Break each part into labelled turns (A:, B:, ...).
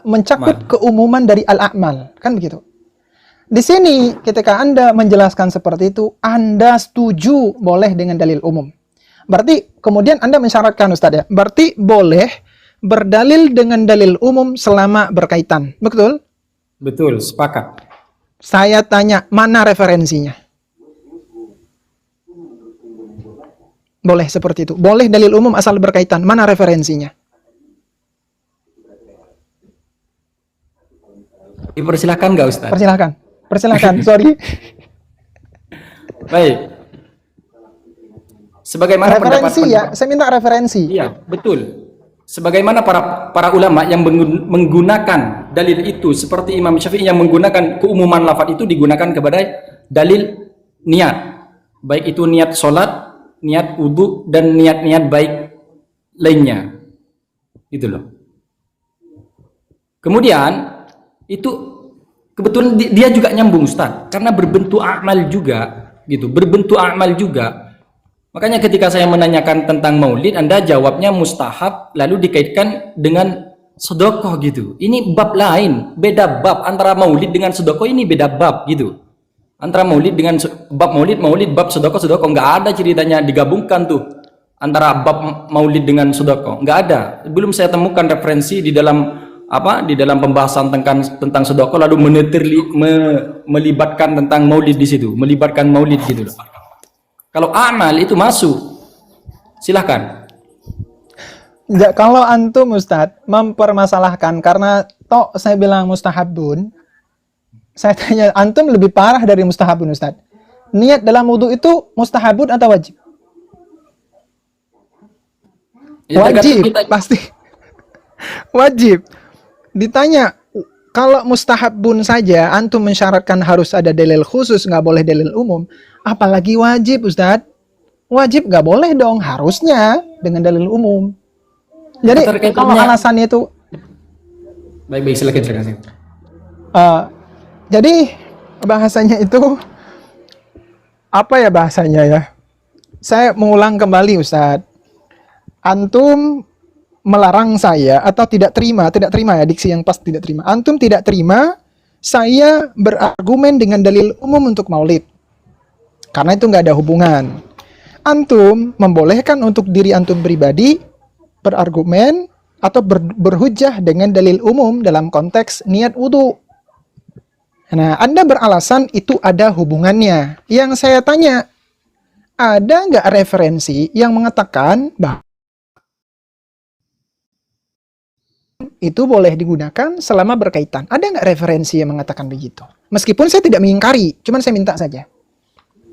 A: mencakup keumuman dari al-a'mal, kan begitu. Di sini ketika Anda menjelaskan seperti itu, Anda setuju boleh dengan dalil umum. Berarti kemudian Anda mensyaratkan Ustaz ya, berarti boleh berdalil dengan dalil umum selama berkaitan. Betul?
B: Betul, sepakat.
A: Saya tanya, mana referensinya? Boleh seperti itu. Boleh dalil umum asal berkaitan. Mana referensinya?
B: Dipersilakan nggak Ustaz?
A: Persilakan. Sorry.
B: Baik. Sebagaimana
A: referensi
B: pendapat
A: ya, saya minta referensi.
B: Iya, betul. Sebagaimana para ulama yang menggunakan dalil itu, seperti Imam Syafi'i yang menggunakan keumuman lafaz itu digunakan kepada dalil niat. Baik itu niat sholat, niat wudu, dan niat-niat baik lainnya. Itu loh. Kemudian itu kebetulan dia juga nyambung Ustaz, karena berbentuk amal juga, gitu. Berbentuk amal juga. Makanya ketika saya menanyakan tentang maulid, Anda jawabnya mustahab, lalu dikaitkan dengan sedekah gitu. Ini bab lain, beda bab antara maulid dengan sedekah, ini beda bab gitu. Antara maulid dengan bab maulid, bab sedekah, nggak ada ceritanya digabungkan tuh antara bab maulid dengan sedekah, nggak ada. Belum saya temukan referensi di dalam di dalam pembahasan tentang sedekah lalu melibatkan tentang maulid di situ, melibatkan maulid gitu loh. Kalau amal itu masuk, silahkan.
A: Ya, kalau antum Ustadz mempermasalahkan karena saya bilang mustahabun, saya tanya antum lebih parah dari mustahabun Ustadz. Niat dalam wudu itu mustahabun atau wajib? Wajib, pasti. Wajib. Ditanya, kalau mustahabun saja, antum mensyaratkan harus ada dalil khusus, nggak boleh dalil umum. Apalagi wajib, Ustadz. Wajib nggak boleh dong, harusnya dengan dalil umum. Jadi, kalau alasannya itu...
B: Baik, silakan.
A: Jadi, bahasanya itu... Apa ya bahasanya ya? Saya mengulang kembali, Ustadz. Antum melarang saya atau tidak terima ya, diksi yang pas tidak terima. Antum tidak terima saya berargumen dengan dalil umum untuk maulid. Karena itu nggak ada hubungan. Antum membolehkan untuk diri antum pribadi berargumen atau berhujjah dengan dalil umum dalam konteks niat wudu. Nah, Anda beralasan itu ada hubungannya. Yang saya tanya, ada nggak referensi yang mengatakan bahwa itu boleh digunakan selama berkaitan? Ada nggak referensi yang mengatakan begitu? Meskipun saya tidak mengingkari, cuman saya minta saja.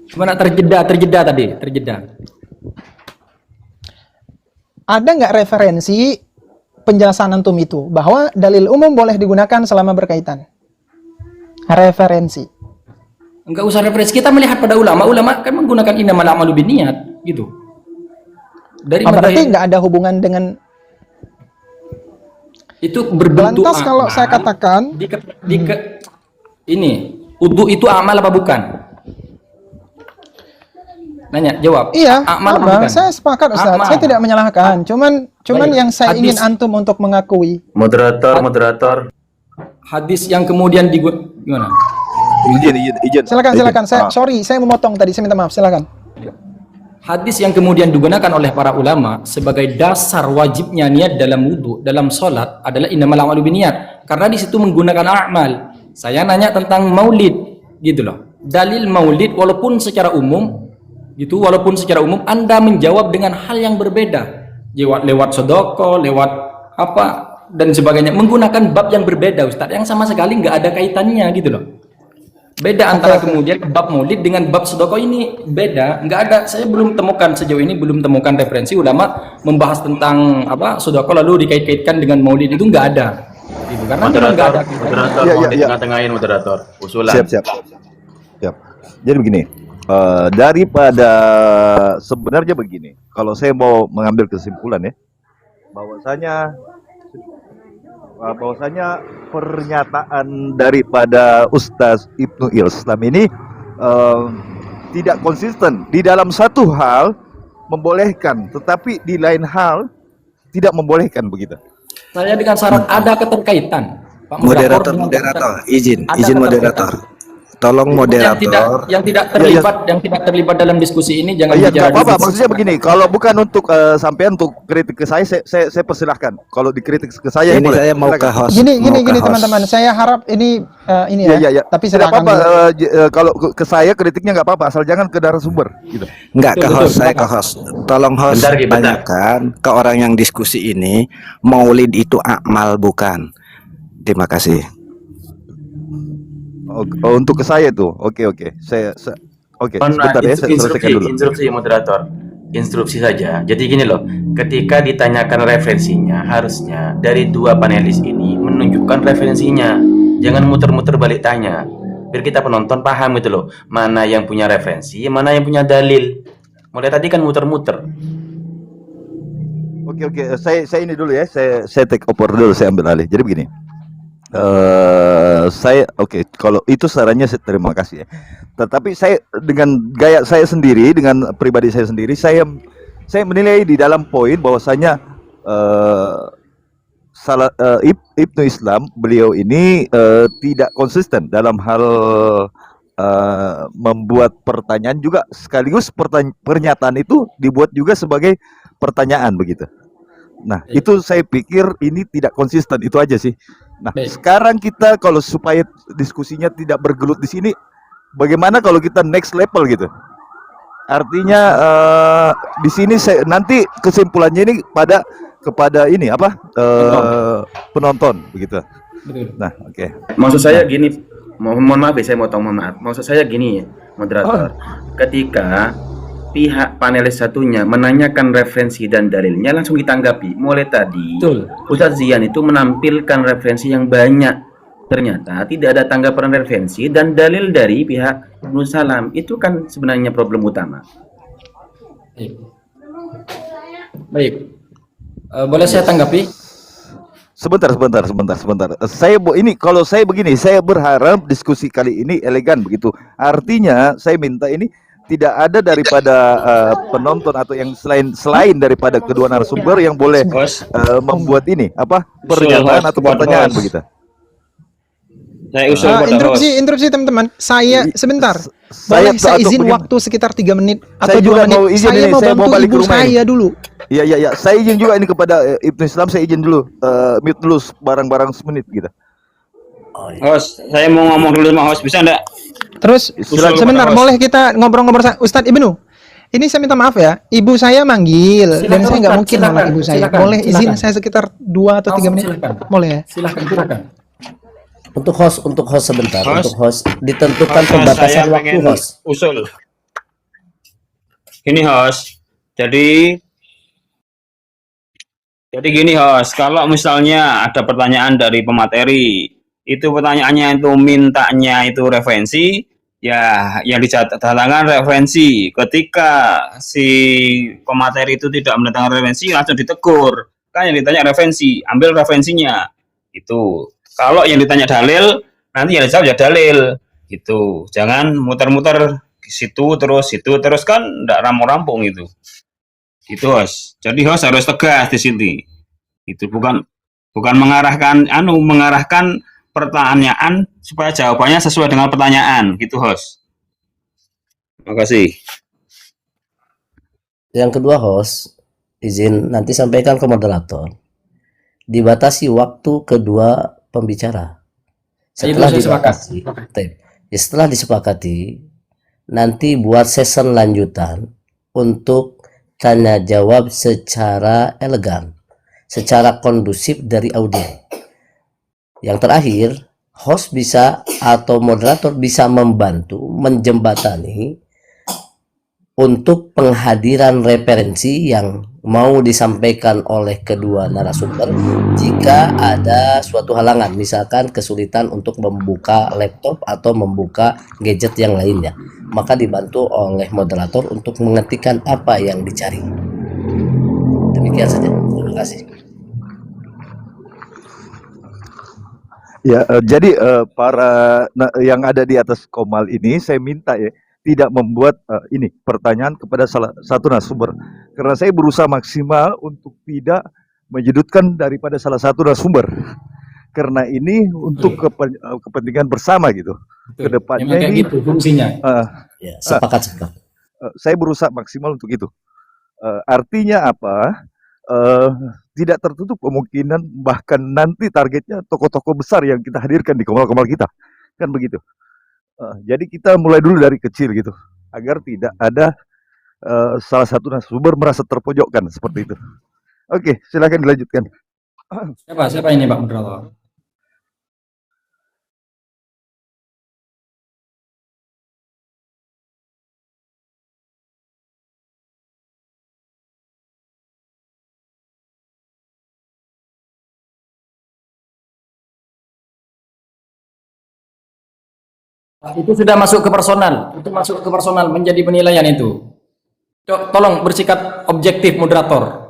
B: Cuma terjeda tadi.
A: Ada nggak referensi penjelasan antum itu bahwa dalil umum boleh digunakan selama berkaitan? Referensi.
B: Enggak usah referensi, kita melihat pada ulama kan menggunakan innamal a'malu binniyat gitu.
A: Berarti nggak ada hubungan dengan
B: itu berbentuk.
A: Lantas kalau saya katakan
B: ini wudu itu amal apa bukan? Nanya, jawab.
A: Iya, amal. Saya sepakat Ustaz. Amal. Saya tidak menyalahkan. Cuman yang saya ingin antum untuk mengakui.
C: Moderator.
B: Hadis yang kemudian gimana?
A: Izin. Silakan. Saya memotong tadi. Saya minta maaf. Silakan.
B: Hadis yang kemudian digunakan oleh para ulama sebagai dasar wajibnya niat dalam wudu, dalam sholat adalah innamal a'malu binniyat. Karena di situ menggunakan amal. Saya nanya tentang maulid, gitu loh. Dalil maulid walaupun secara umum Anda menjawab dengan hal yang berbeda. Lewat sedekah, lewat apa dan sebagainya, menggunakan bab yang berbeda Ustaz, yang sama sekali nggak ada kaitannya gitu loh. Beda antara kemudian bab maulid dengan bab sedekah, ini beda, nggak ada. Saya sejauh ini belum temukan referensi ulama membahas tentang sedekah lalu dikait-kaitkan dengan maulid, itu nggak ada. Gitu. Karena nggak ada.
C: Moderator, tengah-tengahin moderator. Usulan.
D: Siap. Jadi begini, daripada sebenarnya begini, kalau saya mau mengambil kesimpulan ya, bahwasanya pernyataan daripada Ustaz Ibnu Islam ini tidak konsisten. Di dalam satu hal membolehkan, tetapi di lain hal tidak membolehkan begitu.
B: Saya dengan syarat ada keterkaitan. Pak
E: Moderator,
B: dengan
E: moderator,
B: keterkaitan.
E: izin
B: Ada
E: izin
B: keterkaitan.
E: moderator. Tolong
B: Yang tidak
E: moderator.
B: yang tidak
D: Ya, ya.
B: terlibat yang tidak terlibat dalam diskusi ini jangan
D: Iya,
B: bicara
D: nggak apa-apa.
B: dulu.
D: Maksudnya begini, kalau bukan untuk sampean untuk kritik ke saya persilahkan. Kalau dikritik ke saya,
E: Ini
D: boleh.
E: saya mau
D: Silakan.
E: ke host.
A: Gini
E: mau ke host.
A: teman-teman, saya harap ini ini
D: Iya,
A: ya.
D: iya, iya.
A: Tapi
D: Tidak
A: silakan
D: apa-apa.
A: dulu.
D: Kalau ke saya kritiknya nggak apa-apa, asal jangan ke narasumber. Gitu.
E: Enggak ke
B: Betul,
E: host,
B: betul,
E: saya ke host. Tolong host
C: Bentar, Ki, bentar.
E: tanyakan ke orang yang diskusi ini, maulid itu akmal bukan. Terima kasih.
D: Oh, untuk ke saya tuh. Oke. Oke, sebentar ya, saya selesaikan dulu.
C: Instruksi moderator. Instruksi saja. Jadi gini loh, ketika ditanyakan referensinya, harusnya dari dua panelis ini menunjukkan referensinya. Jangan muter-muter balik tanya. Biar kita penonton paham gitu loh, mana yang punya referensi, mana yang punya dalil. Mulai tadi kan muter-muter.
D: Oke. Saya ini dulu ya. Saya take over dulu, saya ambil alih. Jadi begini. Kalau itu sarannya saya terima kasih ya. Tetapi saya dengan gaya saya sendiri, dengan pribadi saya sendiri, saya menilai di dalam poin bahwasanya Ibnu Islam beliau ini tidak konsisten dalam hal membuat pertanyaan juga sekaligus pernyataan itu dibuat juga sebagai pertanyaan begitu. Nah, itu saya pikir ini tidak konsisten, itu aja sih. Nah, sekarang kita kalau supaya diskusinya tidak bergelut di sini, bagaimana kalau kita next level gitu? Artinya di sini nanti kesimpulannya ini kepada ini apa penonton begitu.
B: Betul.
D: Nah, oke.
C: Maksud saya gini, mohon maaf ya, saya mau tahu, mohon maaf. Maksud saya gini, moderator. Ketika pihak panelis satunya menanyakan referensi dan dalilnya, langsung ditanggapi. Mulai tadi,
B: Betul.
C: Ustadz Zian itu menampilkan referensi yang banyak. Ternyata tidak ada tanggapan referensi dan dalil dari pihak Ibnu Salam. Itu kan sebenarnya problem utama.
B: Baik. Boleh saya tanggapi?
D: Sebentar. Kalau saya begini, saya berharap diskusi kali ini elegan begitu. Artinya saya minta ini tidak ada daripada penonton atau yang selain daripada kedua narasumber yang boleh membuat ini apa pernyataan atau pertanyaan begitu.
F: Saya usul pada host.
A: Interupsi teman-teman. Saya sebentar.
D: Saya
A: Boleh saya
D: atau
A: izin
D: begini.
A: waktu sekitar 3 menit atau
D: Saya juga
A: 2 menit.
D: mau izin
A: Saya
D: ini,
A: mau
D: saya mau
A: bantu
D: balik ke
A: ibu
D: rumah ini.
A: saya dulu.
D: Iya. Saya izin juga ini kepada Ibnu Islam, saya izin dulu mute dulu barang-barang semenit gitu.
F: Host, saya mau ngomong dulu sama host, bisa enggak?
A: Terus
F: Usul
A: sebentar,
F: kepada host.
A: boleh kita ngobrol-ngobrol Ustadz Ibnu? Ini saya minta maaf ya, ibu saya manggil dan saya nggak mungkin nolak ibu saya. Boleh izin saya sekitar 2 atau 3 menit? Boleh ya?
B: Silakan.
G: Untuk host sebentar,
F: Host.
G: untuk host ditentukan
F: Host,
G: pembatasan
F: saya
G: waktu
F: pengen
G: host.
F: usul. Gini host, jadi gini host, kalau misalnya ada pertanyaan dari pemateri, itu pertanyaannya itu mintanya itu referensi, ya yang didatangkan referensi. Ketika si pemateri itu tidak mendatangkan referensi, langsung ditegur. Kan yang ditanya referensi, ambil referensinya. Itu. Kalau yang ditanya dalil, nanti yang dijawab ya dalil. Gitu. Jangan muter-muter situ terus kan enggak rampung-rampung itu. Gitu, host. Jadi host harus tegas di sini. Itu bukan mengarahkan pertanyaan supaya jawabannya sesuai dengan pertanyaan, gitu, host. Terima kasih.
G: Yang kedua host, izin nanti sampaikan ke moderator. Dibatasi waktu kedua pembicara. Setelah
B: Itu saya
G: dibatasi, setelah disepakati, nanti buat season lanjutan untuk tanya jawab secara elegan, secara kondusif dari audiens. Yang terakhir, host bisa atau moderator bisa membantu menjembatani untuk penghadiran referensi yang mau disampaikan oleh kedua narasumber jika ada suatu halangan, misalkan kesulitan untuk membuka laptop atau membuka gadget yang lainnya, maka dibantu oleh moderator untuk mengetikkan apa yang dicari. Demikian saja. Terima kasih.
D: Ya, jadi para yang ada di atas Komal ini saya minta ya tidak membuat pertanyaan kepada salah satu narasumber karena saya berusaha maksimal untuk tidak menyudutkan daripada salah satu narasumber. Karena ini untuk kepentingan bersama gitu.
B: Betul.
D: Kedepannya
B: Memang kayak
D: ini
B: gitu fungsinya.
G: Ya, sepakat.
D: saya berusaha maksimal untuk itu. Artinya apa? Tidak tertutup kemungkinan bahkan nanti targetnya tokoh-tokoh besar yang kita hadirkan di komal-komal kita, kan begitu. Jadi kita mulai dulu dari kecil gitu, agar tidak ada salah satu narasumber merasa terpojokkan seperti itu. Oke, silakan dilanjutkan.
B: Siapa ini Pak moderator? Itu sudah masuk ke personal. Itu masuk ke personal menjadi penilaian itu. Tolong bersikap objektif moderator.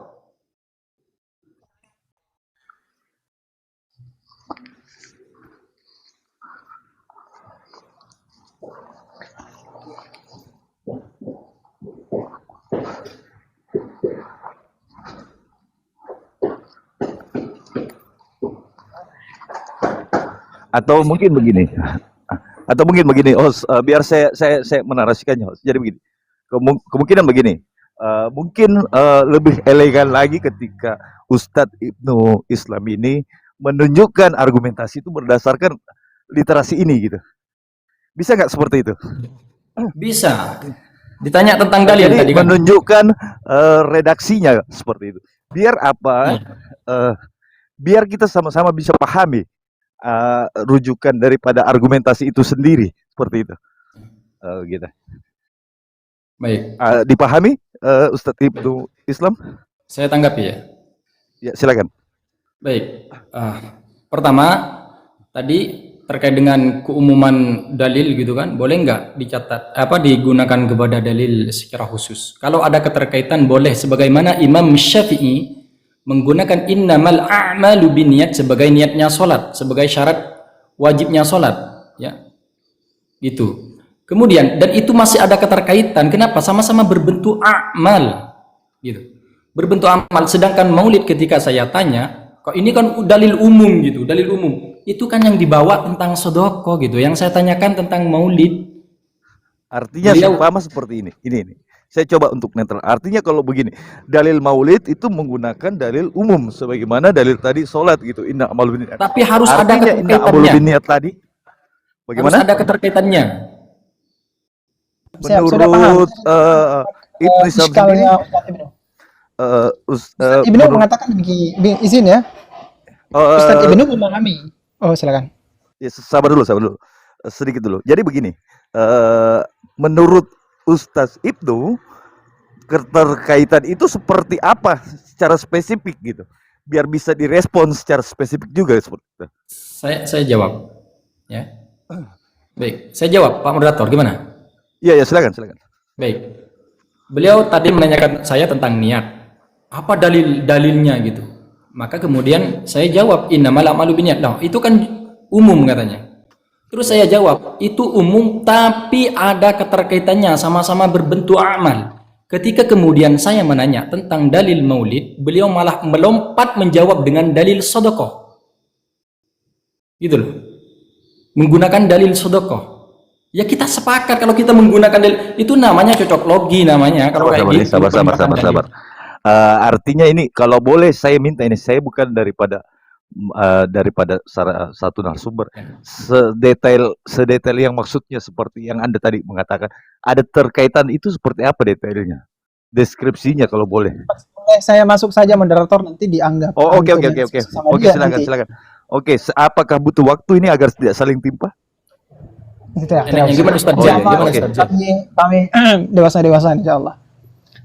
D: Atau mungkin begini, biar saya menarasikannya, host. Jadi begini, kemungkinan begini, mungkin lebih elegan lagi ketika Ustadz Ibnu Islam ini menunjukkan argumentasi itu berdasarkan literasi ini gitu. Bisa nggak seperti itu?
B: Bisa. Ditanya tentang dalil
D: Jadi
B: tadi kan.
D: menunjukkan redaksinya seperti itu. Biar apa? Biar kita sama-sama bisa pahami rujukan daripada argumentasi itu sendiri seperti itu. Gitu.
B: Baik.
D: Dipahami Ustadz Ibnu Islam?
B: Saya tanggapi ya.
D: Ya, silakan.
B: Baik. Pertama, tadi terkait dengan keumuman dalil gitu kan, boleh nggak dicatat digunakan kepada dalil secara khusus? Kalau ada keterkaitan boleh, sebagaimana Imam Syafi'i menggunakan innamal a'malu binniyat sebagai niatnya sholat, sebagai syarat wajibnya sholat, ya, gitu. Kemudian dan itu masih ada keterkaitan. Kenapa? Sama-sama berbentuk amal, gitu. Berbentuk amal. Sedangkan maulid ketika saya tanya, kok ini kan dalil umum gitu, dalil umum. Itu kan yang dibawa tentang sodoko gitu. Yang saya tanyakan tentang maulid.
D: Artinya sama seperti ini. Ini. Saya coba untuk netral. Artinya kalau begini, dalil maulid itu menggunakan dalil umum sebagaimana dalil tadi sholat gitu. Inna amal binniyat.
B: Tapi harus ada
D: Artinya inna amal
B: keterkaitannya.
D: binniyat tadi. Bagaimana?
B: Harus ada keterkaitannya.
D: Menurut Ibnu Islam sendiri,
A: Ustadz Ibnu mengatakan izin ya. Ustadz Ibnu memahami. Oh, silakan.
D: Ya, sabar dulu. Sedikit dulu. Jadi begini, menurut Ustadz Ibnu, keterkaitan itu seperti apa secara spesifik gitu, biar bisa direspons secara spesifik juga seperti itu.
B: Saya jawab, ya. Baik, saya jawab, Pak Moderator, gimana?
D: Iya, silakan.
B: Baik, beliau tadi menanyakan saya tentang niat, apa dalilnya gitu. Maka kemudian saya jawab innamal a'malu binniyat. Nah, itu kan umum katanya. Terus saya jawab, itu umum tapi ada keterkaitannya, sama-sama berbentuk amal. Ketika kemudian saya menanya tentang dalil maulid, beliau malah melompat menjawab dengan dalil sodokoh. Gitu loh. Menggunakan dalil sodokoh. Ya kita sepakat kalau kita menggunakan dalil, itu namanya cocok logi namanya. Kalau kayak gitu.
D: Sabar. Artinya ini, kalau boleh saya minta ini, saya bukan daripada satu narasumber, sedetail yang maksudnya seperti yang Anda tadi mengatakan, ada terkaitan itu seperti apa detailnya, deskripsinya kalau boleh.
A: Saya masuk saja moderator, nanti dianggap.
D: Oke, silakan. Oke, apakah butuh waktu ini agar tidak saling timpa?
B: Gimana Ustaz?
A: Kami dewasa insyaallah.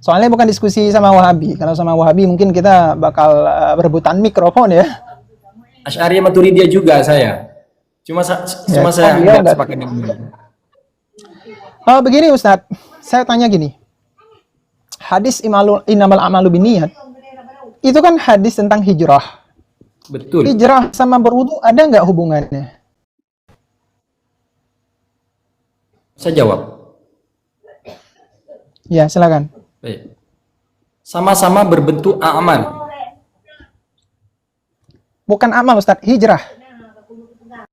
A: Soalnya bukan diskusi sama Wahabi. Kalau sama Wahabi mungkin kita bakal berebutan mikrofon ya.
B: Asy'ari Maturidiyah juga saya. Cuma saya enggak sepakat dengan beliau.
A: Oh, begini Ustadz, saya tanya gini. Hadis innamal a'malu binniyat itu kan hadis tentang hijrah.
B: Betul.
A: Hijrah sama berwudu ada nggak hubungannya?
B: Saya jawab.
A: Ya, silakan.
B: Baik. Sama-sama berbentuk amal.
A: Bukan amal Ustaz, hijrah.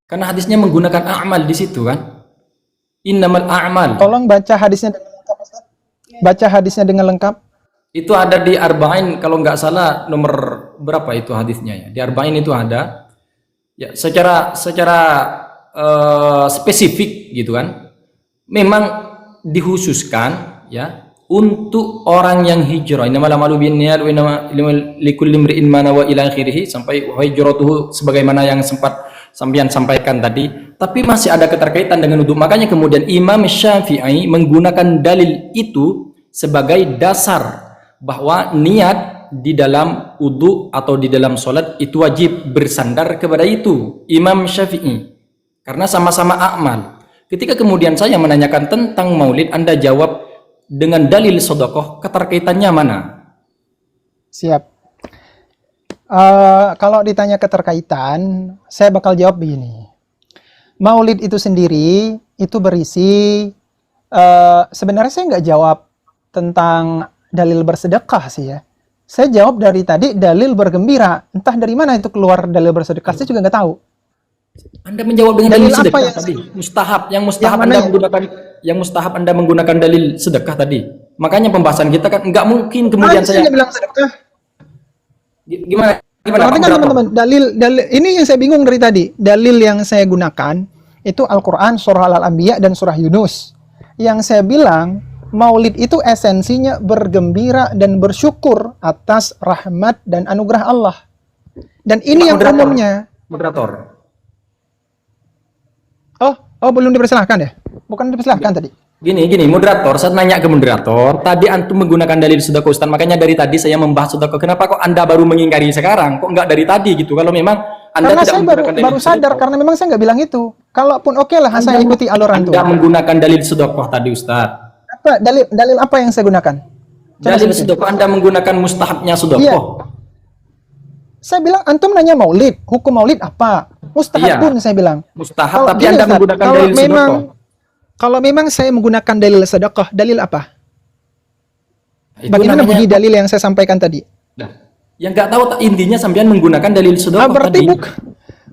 B: Karena hadisnya menggunakan a'mal di situ kan. Innamal a'mal.
A: Tolong baca hadisnya dengan lengkap Ustaz. Baca hadisnya dengan lengkap.
B: Itu ada di Arba'in kalau nggak salah nomor berapa itu hadisnya ya. Di Arba'in itu ada. Ya, secara spesifik gitu kan. Memang dikhususkan ya untuk orang yang hijrah. Innamal a'malu binniyat wa innamal likulli imri'in ma nawa ila akhirih sampai wa hijratuhu sebagaimana yang sempat sampean sampaikan tadi. Tapi masih ada keterkaitan dengan wudu. Makanya kemudian Imam Syafi'i menggunakan dalil itu sebagai dasar bahwa niat di dalam wudu atau di dalam sholat itu wajib bersandar kepada itu Imam Syafi'i karena sama-sama a'mal. Ketika kemudian saya menanyakan tentang maulid, Anda jawab dengan dalil sedekah, keterkaitannya mana?
A: Siap. Kalau ditanya keterkaitan, saya bakal jawab begini. Maulid itu sendiri itu berisi sebenarnya saya nggak jawab tentang dalil bersedekah sih ya. Saya jawab dari tadi dalil bergembira. Entah dari mana itu keluar dalil bersedekah, saya juga nggak tahu.
B: Anda menjawab dengan
A: Dalil
B: dalil
A: apa
B: sedekah
A: yang-
B: tadi. Mustahab, yang mustahab
A: Yang mana
B: Anda
A: ya?
B: menggunakan yang mustahab Anda menggunakan dalil sedekah tadi. Makanya pembahasan kita kan nggak mungkin kemudian
A: Saya
B: saya
A: nggak bilang sedekah.
B: gimana
A: Perhatikan
B: moderator?
A: teman-teman, dalil ini yang saya bingung dari tadi. Dalil yang saya gunakan itu Al-Qur'an, surah Al-Anbiya dan surah Yunus. Yang saya bilang Maulid itu esensinya bergembira dan bersyukur atas rahmat dan anugerah Allah. Dan ini
B: Pak
A: yang
B: moderator.
A: umumnya.
B: Moderator.
A: Oh, belum dipersilahkan ya? Bukan dipersilahkan tadi.
B: Gini, moderator, saya nanya ke moderator, tadi antum menggunakan dalil sedekah Ustaz, makanya dari tadi saya membahas sedekah. Kenapa kok Anda baru mengingkari sekarang? Kok nggak dari tadi gitu? Kalau memang Anda
A: Karena
B: tidak
A: saya
B: menggunakan dalil
A: baru sadar,
B: sedekah.
A: karena memang saya nggak bilang itu. Kalaupun oke lah, saya ikuti alur antum.
B: Anda menggunakan dalil sedekah tadi Ustaz.
A: Apa dalil apa yang saya gunakan? Coba
B: Dalil
A: sebutin.
B: sedekah Anda menggunakan mustahabnya
A: Iya.
B: sedekah.
A: Saya bilang antum nanya maulid, hukum maulid apa? Mustahab
B: Iya.
A: saya bilang.
B: Mustahab, tapi
A: gini,
B: Anda
A: Ustaz,
B: menggunakan
A: kalau
B: dalil sedekah.
A: Kalau memang saya menggunakan dalil sedekah, dalil apa?
B: Itu
A: Bagaimana
B: namanya-
A: bunyi dalil yang saya sampaikan tadi?
B: Nah, yang nggak tahu intinya sampean menggunakan dalil sedekah
A: Berarti
B: tadi.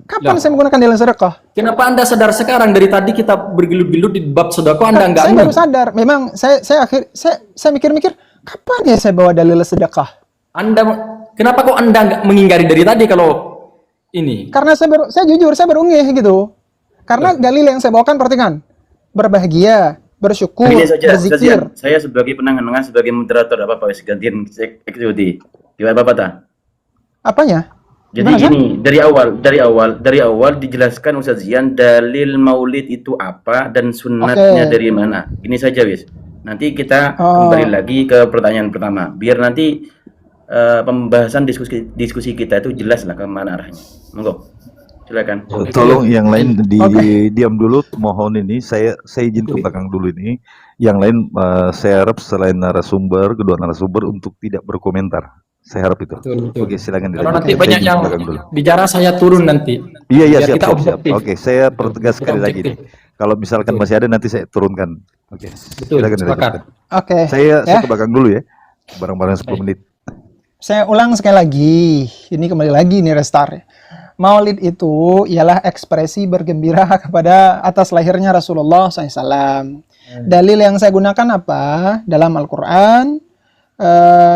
A: kapan
B: Lah.
A: saya menggunakan dalil sedekah?
B: Kenapa Anda sadar sekarang? Dari tadi kita bergelut-gelut di bab sedekah Anda nggak
A: Saya baru
B: ngeh.
A: sadar. Memang saya mikir-mikir kapan ya saya bawa dalil sedekah?
B: Kenapa kok Anda nggak mengingkari dari tadi kalau ini?
A: Karena saya jujur, saya baru ngeh gitu. Karena dalil yang saya bawakan perhatikan. Berbahagia, bersyukur,
C: Gini saja,
A: berzikir.
C: saya sebagai penengah sebagai moderator apa wis gantian ikuti. Di apa ta?
A: Apanya?
C: Jadi
A: Gimana, San?
C: gini, dari awal dijelaskan Ustaz Zian dalil maulid itu apa dan sunnatnya
A: Oke.
C: dari mana. Gini saja wis. Nanti kita
A: Oh.
C: kembali lagi ke pertanyaan pertama. Biar nanti pembahasan diskusi kita itu jelas lah kemana arahnya. Monggo. Silakan.
D: Tolong yang lain
A: Oke.
D: diam dulu, mohon ini saya izin ke belakang dulu ini. Yang lain saya harap selain kedua narasumber untuk tidak berkomentar. Saya harap itu.
B: Betul.
D: Oke, silakan
B: Kalau
D: dilanjut.
B: nanti
D: Saya
B: banyak
D: izin ke
B: yang
D: belakang dulu.
B: bicara saya turun nanti.
D: Iya
B: Biar
D: siap
B: kita
D: siap.
B: objektif.
D: Oke, saya pertegas
B: Kita
D: sekali lagi nih.
B: objektif.
D: Kalau misalkan masih ada nanti saya turunkan. Oke.
B: Betul,
D: Silakan
B: sepakat.
D: dilanjutkan.
A: Oke.
D: Saya
A: Ya.
D: ke belakang dulu ya. Barang-barang 10 menit.
A: Saya ulang sekali lagi. Ini kembali lagi nih restart. Maulid itu ialah ekspresi bergembira kepada atas lahirnya Rasulullah SAW. Dalil yang saya gunakan apa? Dalam Al-Quran,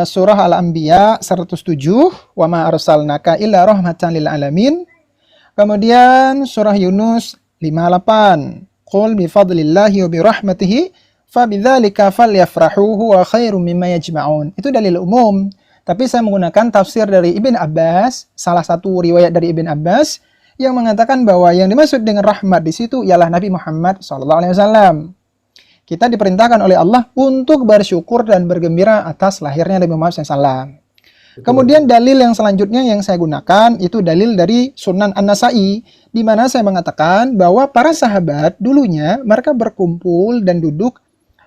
A: surah Al-Anbiya 107, wa ma arsalnaka illa rahmatan lil alamin. Kemudian surah Yunus 58, qul bi fadlillahi wa bi rahmatihi fabidzalika falyafrahu huwa khairum mimma yajma'un. Itu dalil umum. Tapi saya menggunakan tafsir dari Ibn Abbas, salah satu riwayat dari Ibn Abbas yang mengatakan bahwa yang dimaksud dengan rahmat di situ ialah Nabi Muhammad SAW. Kita diperintahkan oleh Allah untuk bersyukur dan bergembira atas lahirnya Nabi Muhammad SAW. Kemudian dalil yang selanjutnya yang saya gunakan itu dalil dari Sunan An-Nasai, di mana saya mengatakan bahwa para sahabat dulunya mereka berkumpul dan duduk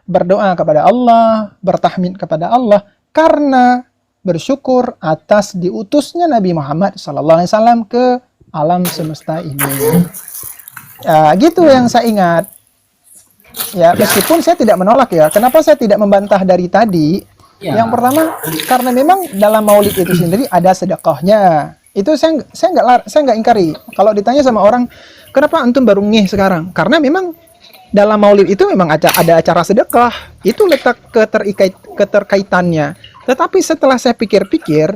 A: berdoa kepada Allah, bertahmid kepada Allah karena bersyukur atas diutusnya Nabi Muhammad SAW ke alam semesta ini. Ya, gitu yang saya ingat. Ya, meskipun saya tidak menolak ya. Kenapa saya tidak membantah dari tadi?
B: Ya.
A: Yang pertama, karena memang dalam maulid itu sendiri ada sedekahnya. Itu saya nggak ingkari. Kalau ditanya sama orang, kenapa antum baru ngeh sekarang? Karena memang dalam maulid itu memang ada acara sedekah. Itu letak keterkaitannya. Tetapi setelah saya pikir-pikir,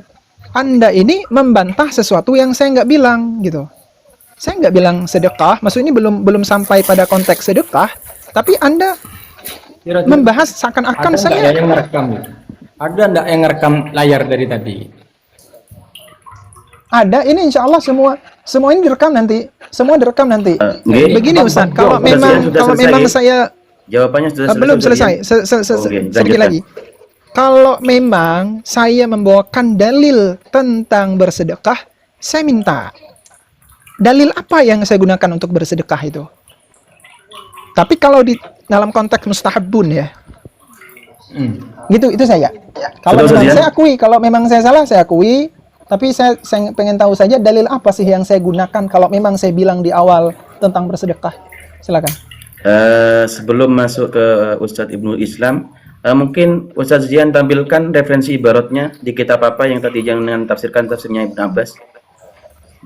A: Anda ini membantah sesuatu yang saya nggak bilang gitu. Saya nggak bilang sedekah, maksudnya ini belum sampai pada konteks sedekah, tapi Anda membahas seakan-akan
B: Ada nggak
A: saya
B: yang merekam itu? Ada nggak yang merekam layar dari tadi?
A: ada. Ini insya Allah semua ini direkam nanti, semua direkam nanti.
C: Nggih.
A: Begini Ustaz, kalau
C: Sudah
A: memang
C: selesai.
A: saya
C: Jawabannya sudah
A: belum selesai,
C: Oke,
A: sedikit
C: lanjutkan.
A: lagi. Kalau memang saya membawakan dalil tentang bersedekah, saya minta dalil apa yang saya gunakan untuk bersedekah itu. Tapi kalau di dalam konteks mustahabun ya, gitu itu saya. Kalau
C: Sudah,
A: memang
C: Ustaz, ya?
A: saya akui, kalau memang saya salah saya akui. Tapi saya pengen tahu saja dalil apa sih yang saya gunakan kalau memang saya bilang di awal tentang bersedekah. Silakan.
C: Sebelum masuk ke Ustadz Ibnu Islam, mungkin Ustadz Zian tampilkan referensi ibaratnya di kitab apa yang tadi jangan tafsirkan tafsirnya Ibnu Abbas,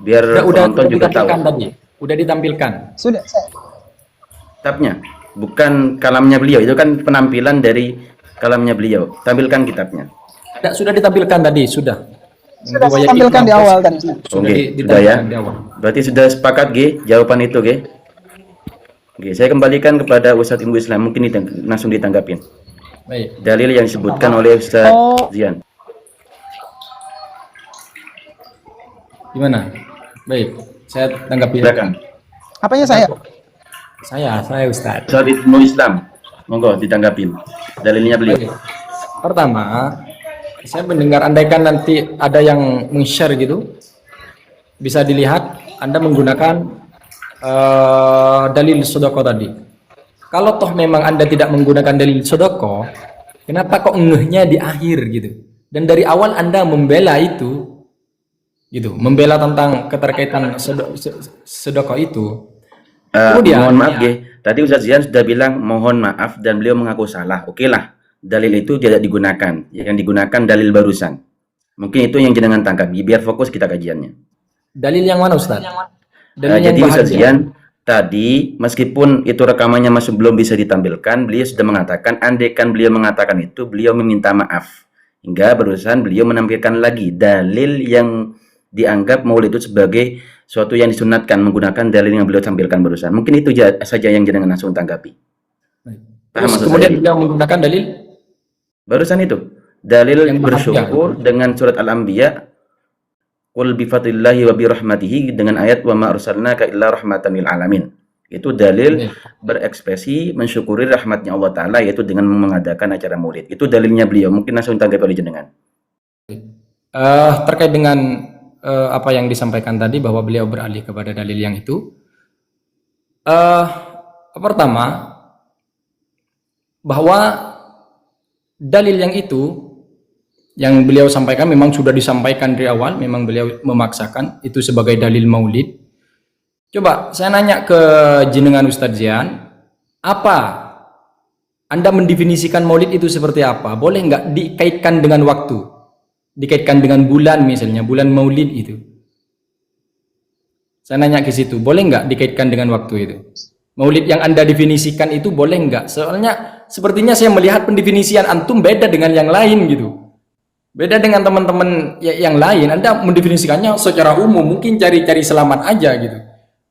C: biar penonton juga tahu.
B: ditampilkan tadi. Udah ditampilkan.
A: Sudah saya.
C: Kitabnya, bukan kalamnya beliau, itu kan penampilan dari kalamnya beliau. Tampilkan kitabnya.
B: Sudah ditampilkan tadi, sudah.
A: Sudah saya tampilkan di awal tadi.
C: Oke, sudah ya.
B: ditampilkan di awal.
C: Berarti sudah sepakat, G, jawaban itu, G. Oke, saya kembalikan kepada Ustadz Ibnu Islam, mungkin langsung ditanggapin.
B: Baik.
C: Dalil yang disebutkan oleh Ustadz Zian.
B: Gimana? Baik, saya tanggapi.
C: Silakan.
A: Apanya saya?
B: Saya Ustaz.
C: Ustadz Ibnu Islam, monggo ditanggapin. Dalilnya beliau.
B: Baik. Pertama, saya mendengar andaikan nanti ada yang meng-share gitu, bisa dilihat Anda menggunakan dalil sodoko tadi. Kalau toh memang Anda tidak menggunakan dalil sodoko, kenapa kok ngehnya di akhir gitu? Dan dari awal Anda membela itu, gitu, membela tentang keterkaitan sodoko itu. Kemudian,
C: Mohon maaf, G. Tadi Ustadz Zian sudah bilang mohon maaf dan beliau mengaku salah. Oke lah, dalil itu tidak digunakan. Yang digunakan dalil barusan. Mungkin itu yang jenengan tangkap. Biar fokus kita kajiannya.
B: dalil yang mana Ustaz? Dalil yang
C: Jadi Ustadz
B: bahagia.
C: Zian tadi, meskipun itu rekamannya masih belum bisa ditampilkan, beliau sudah mengatakan, andaikan beliau mengatakan itu, beliau meminta maaf. Hingga barusan beliau menampilkan lagi dalil yang dianggap maulid itu sebagai suatu yang disunatkan menggunakan dalil yang beliau tampilkan barusan. Mungkin itu saja yang jenengan langsung tanggapi. Paham
B: Terus
C: maksud
B: kemudian
C: saya?
B: beliau menggunakan dalil
C: Barusan itu dalil
B: Yang
C: bersyukur dengan surat Al-Anbiya, qul bi fadlillahi wa bi rahmatihi, dengan ayat wa ma arsalnaka illa rahmatan lil alamin. Itu dalil berekspresi mensyukuri rahmatnya Allah Ta'ala, yaitu dengan mengadakan acara maulid. Itu dalilnya beliau. Mungkin langsung tanggapi oleh jenengan.
B: terkait dengan apa yang disampaikan tadi bahwa beliau beralih kepada dalil yang itu. Pertama, bahwa dalil yang itu yang beliau sampaikan memang sudah disampaikan dari awal, memang beliau memaksakan itu sebagai dalil maulid. Coba saya nanya ke jenengan Ustadz Zian, apa Anda mendefinisikan maulid itu seperti apa? Boleh nggak dikaitkan dengan waktu? Dikaitkan dengan bulan misalnya, bulan maulid itu. Saya nanya ke situ, boleh nggak dikaitkan dengan waktu itu? Maulid yang Anda definisikan itu boleh nggak? Soalnya sepertinya saya melihat pendefinisian antum beda dengan yang lain gitu. Beda dengan teman-teman yang lain, Anda mendefinisikannya secara umum, mungkin cari-cari selamat aja gitu.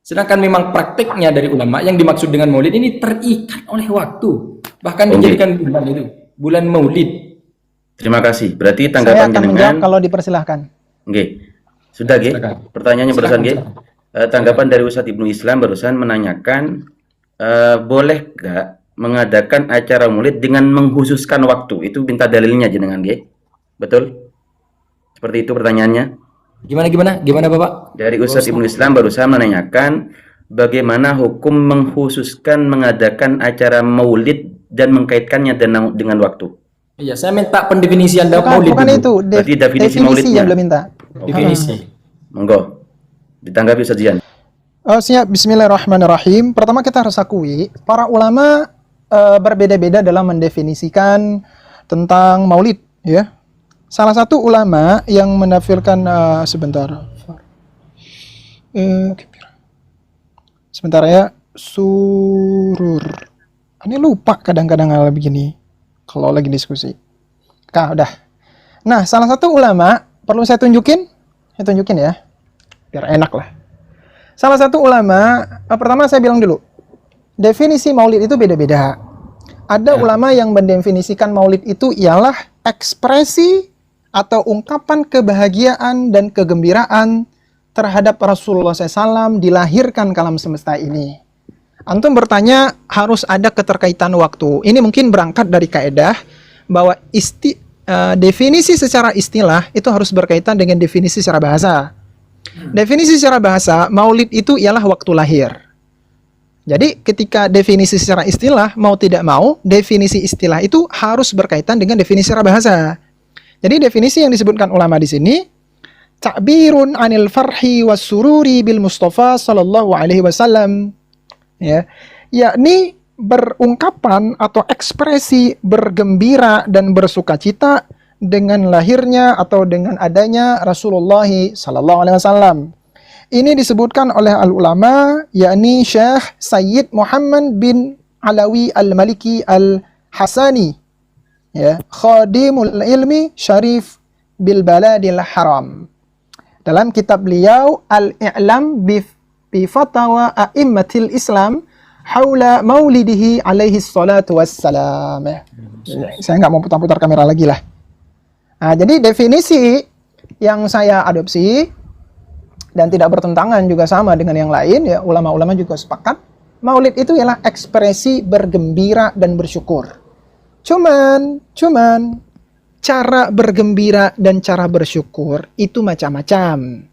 B: Sedangkan memang prakteknya dari ulama yang dimaksud dengan maulid ini terikat oleh waktu. Bahkan dijadikan bulan itu, bulan maulid.
C: Terima kasih. Berarti
A: Saya
C: tanggapan
A: akan menjawab
C: jenengan.
A: kalau dipersilahkan.
C: Oke. Sudah, G.
B: Silakan.
C: Pertanyaannya barusan, G.
B: Silakan.
C: Tanggapan dari Ustadz Ibnu Islam barusan menanyakan, boleh nggak mengadakan acara maulid dengan mengkhususkan waktu? Itu minta dalilnya jenengan, G. Betul? Seperti itu pertanyaannya.
B: Gimana Bapak?
C: Dari Ustadz Ibnu Islam barusan menanyakan bagaimana hukum mengkhususkan mengadakan acara maulid dan mengkaitkannya dengan waktu.
B: Iya, saya minta pendefinisian maulid
A: Bukan
B: dulu.
A: itu,
C: Berarti definisi
A: definisi
C: maulidnya.
A: yang belum minta.
B: Definisi.
C: Monggo. Ditanggapi Ustadz Zian.
A: Siap, bismillahirrahmanirrahim. Pertama kita harus akui, para ulama berbeda-beda dalam mendefinisikan tentang maulid, ya. Salah satu ulama yang menafsirkan sebentar. Sebentar ya, surur. Ini lupa kadang-kadang hal begini kalau lagi diskusi. Udah. Nah, salah satu ulama, perlu saya tunjukin? Saya tunjukin ya, biar enak lah. Salah satu ulama, pertama saya bilang dulu, definisi maulid itu beda-beda. Ada ulama yang mendefinisikan maulid itu ialah ekspresi atau ungkapan kebahagiaan dan kegembiraan terhadap Rasulullah SAW dilahirkan ke alam semesta ini. Antum bertanya, harus ada keterkaitan waktu. Ini mungkin berangkat dari kaedah bahwa definisi secara istilah itu harus berkaitan dengan definisi secara bahasa. Definisi secara bahasa, maulid itu ialah waktu lahir. Jadi ketika definisi secara istilah, mau tidak mau, definisi istilah itu harus berkaitan dengan definisi secara bahasa. Jadi definisi yang disebutkan ulama di sini, ta'birun anil farhi was sururi bil Mustafa sallallahu alaihi wasallam. Ya, yakni berungkapan atau ekspresi bergembira dan bersukacita dengan lahirnya atau dengan adanya Rasulullah sallallahu alaihi wasallam. Ini disebutkan oleh al-ulama, yakni Syekh Sayyid Muhammad bin Alawi al-Maliki al-Hasani, ya, Khadimul Ilmi Syarif bil Baladil Haram. Dalam kitab beliau Al-I'lam bi Fatawa A'immatil Islam haula maulidihi alaihi salatu wassalam. Saya nggak mau putar-putar kamera lagi lah. Nah, jadi definisi yang saya adopsi dan tidak bertentangan juga sama dengan yang lain, ya, ulama-ulama juga sepakat, maulid itu ialah ekspresi bergembira dan bersyukur. Cuman cara bergembira dan cara bersyukur itu macam-macam.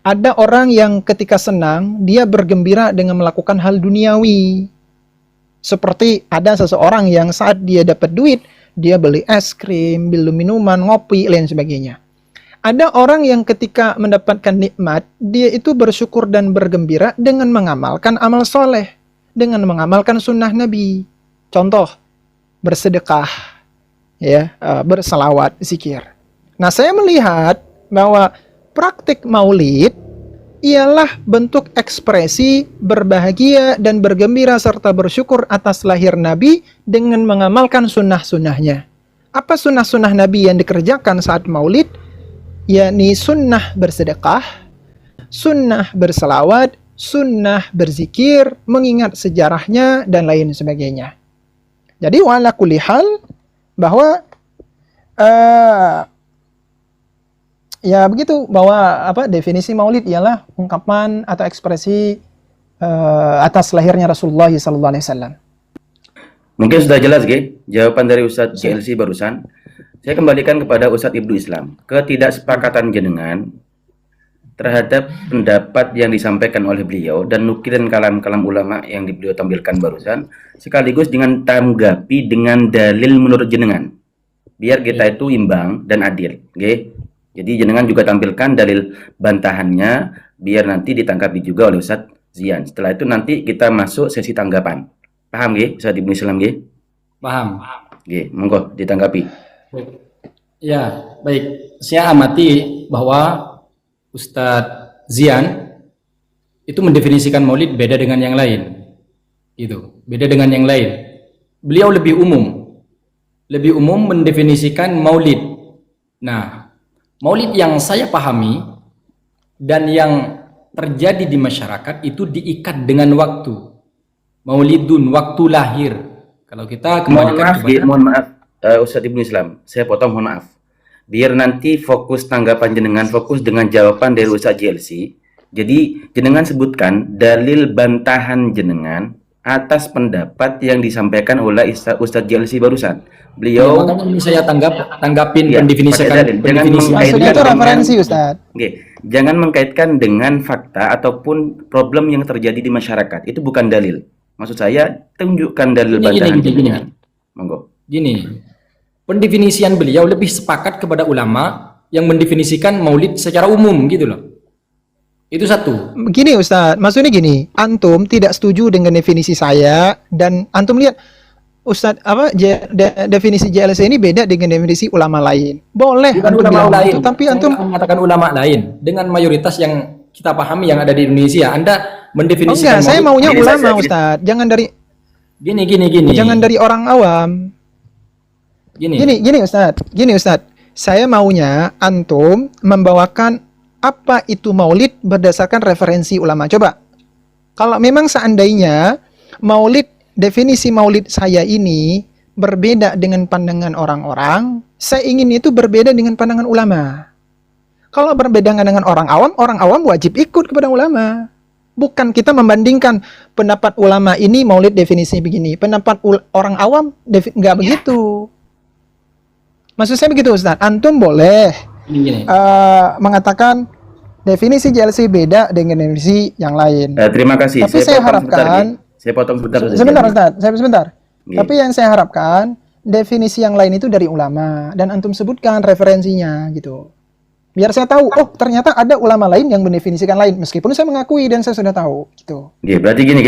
A: Ada orang yang ketika senang, dia bergembira dengan melakukan hal duniawi. Seperti ada seseorang yang saat dia dapat duit, dia beli es krim, beli minuman, ngopi, lain sebagainya. Ada orang yang ketika mendapatkan nikmat, dia itu bersyukur dan bergembira dengan mengamalkan amal soleh, dengan mengamalkan sunnah Nabi. Contoh, bersedekah, ya, berselawat, zikir. Nah, saya melihat bahwa praktik maulid ialah bentuk ekspresi berbahagia dan bergembira serta bersyukur atas lahir Nabi dengan mengamalkan sunnah-sunnahnya. Apa sunnah-sunnah Nabi yang dikerjakan saat maulid? Yakni sunnah bersedekah, sunnah berselawat, sunnah berzikir, mengingat sejarahnya, dan lain sebagainya. Jadi wala kulli hal, bahwa ya begitu, bahwa definisi maulid ialah ungkapan atau ekspresi atas lahirnya Rasulullah SAW.
C: Mungkin sudah jelas, Ge, jawaban dari Ustadz JLC barusan. Saya kembalikan kepada Ustadz Ibnu Islam. Ketidaksepakatan jenengan terhadap pendapat yang disampaikan oleh beliau dan nukilan kalam-kalam ulama yang beliau tampilkan barusan, sekaligus dengan tanggapi dengan dalil menurut jenengan. Biar kita itu imbang dan adil. Ge. Jadi jenengan juga tampilkan dalil bantahannya, biar nanti ditanggapi juga oleh Ustadz Zian. Setelah itu nanti kita masuk sesi tanggapan. Paham, Ge? Ustadz Ibnu Islam, Ge?
B: Paham.
C: Ge, monggo ditanggapi.
B: Ya, baik. Saya amati bahwa Ustadz Zian itu mendefinisikan maulid beda dengan yang lain. Itu, beda dengan yang lain. Beliau lebih umum mendefinisikan maulid. Nah, maulid yang saya pahami dan yang terjadi di masyarakat itu diikat dengan waktu. Maulidun, waktu lahir. Kalau kita kembalikan
C: mohon maaf, Ustadz Ibnu Islam, saya potong, mohon maaf. Biar nanti fokus tanggapan jenengan, fokus dengan jawaban dari Ustadz JLC. Jadi jenengan sebutkan dalil bantahan jenengan atas pendapat yang disampaikan oleh Ustadz JLC barusan. Beliau,
B: ini saya tanggapin
C: ya,
B: mendefinisikan definisi.
A: Maksudnya itu referensi, Ustadz.
C: Jangan mengkaitkan dengan fakta ataupun problem yang terjadi di masyarakat. Itu bukan dalil. Maksud saya, tunjukkan dalil bantahan jenengan. Monggo.
B: Gini, pendefinisian beliau lebih sepakat kepada ulama yang mendefinisikan maulid secara umum gitu loh. Itu satu.
A: Gini Ustadz, maksudnya gini, antum tidak setuju dengan definisi saya, dan antum lihat Ustadz definisi JLC ini beda dengan definisi ulama lain. Boleh
B: Bukan
A: antum
B: ulama
A: bilang
B: lain,
A: itu, tapi
B: saya
A: antum
B: mengatakan ulama lain dengan mayoritas yang kita pahami yang ada di Indonesia. Anda
A: Oh
B: mendefinisikan
A: enggak, saya
B: maulid.
A: maunya
C: Gini
A: ulama
C: saja, gini.
A: Ustadz.
B: Gini.
A: Jangan dari orang awam.
B: Gini.
A: Gini Ustadz. Saya maunya antum membawakan apa itu maulid berdasarkan referensi ulama. Coba. Kalau memang seandainya maulid, definisi maulid saya ini berbeda dengan pandangan orang-orang, saya ingin itu berbeda dengan pandangan ulama. Kalau berbeda dengan orang awam wajib ikut kepada ulama. Bukan kita membandingkan pendapat ulama ini maulid definisi begini, pendapat orang awam nggak begitu. Maksud saya begitu Ustaz. Antum boleh
B: Gini.
A: mengatakan definisi JLC beda dengan definisi yang lain.
C: Terima kasih.
A: Tapi saya
C: potong sebentar,
A: harapkan
C: Ki. Saya potong sebentar.
A: sebentar Ustaz, sebentar.
C: Oke.
A: Tapi yang saya harapkan definisi yang lain itu dari ulama dan antum sebutkan referensinya gitu. Biar saya tahu, oh ternyata ada ulama lain yang mendefinisikan lain meskipun saya mengakui dan saya sudah tahu gitu.
C: Oke, berarti gini,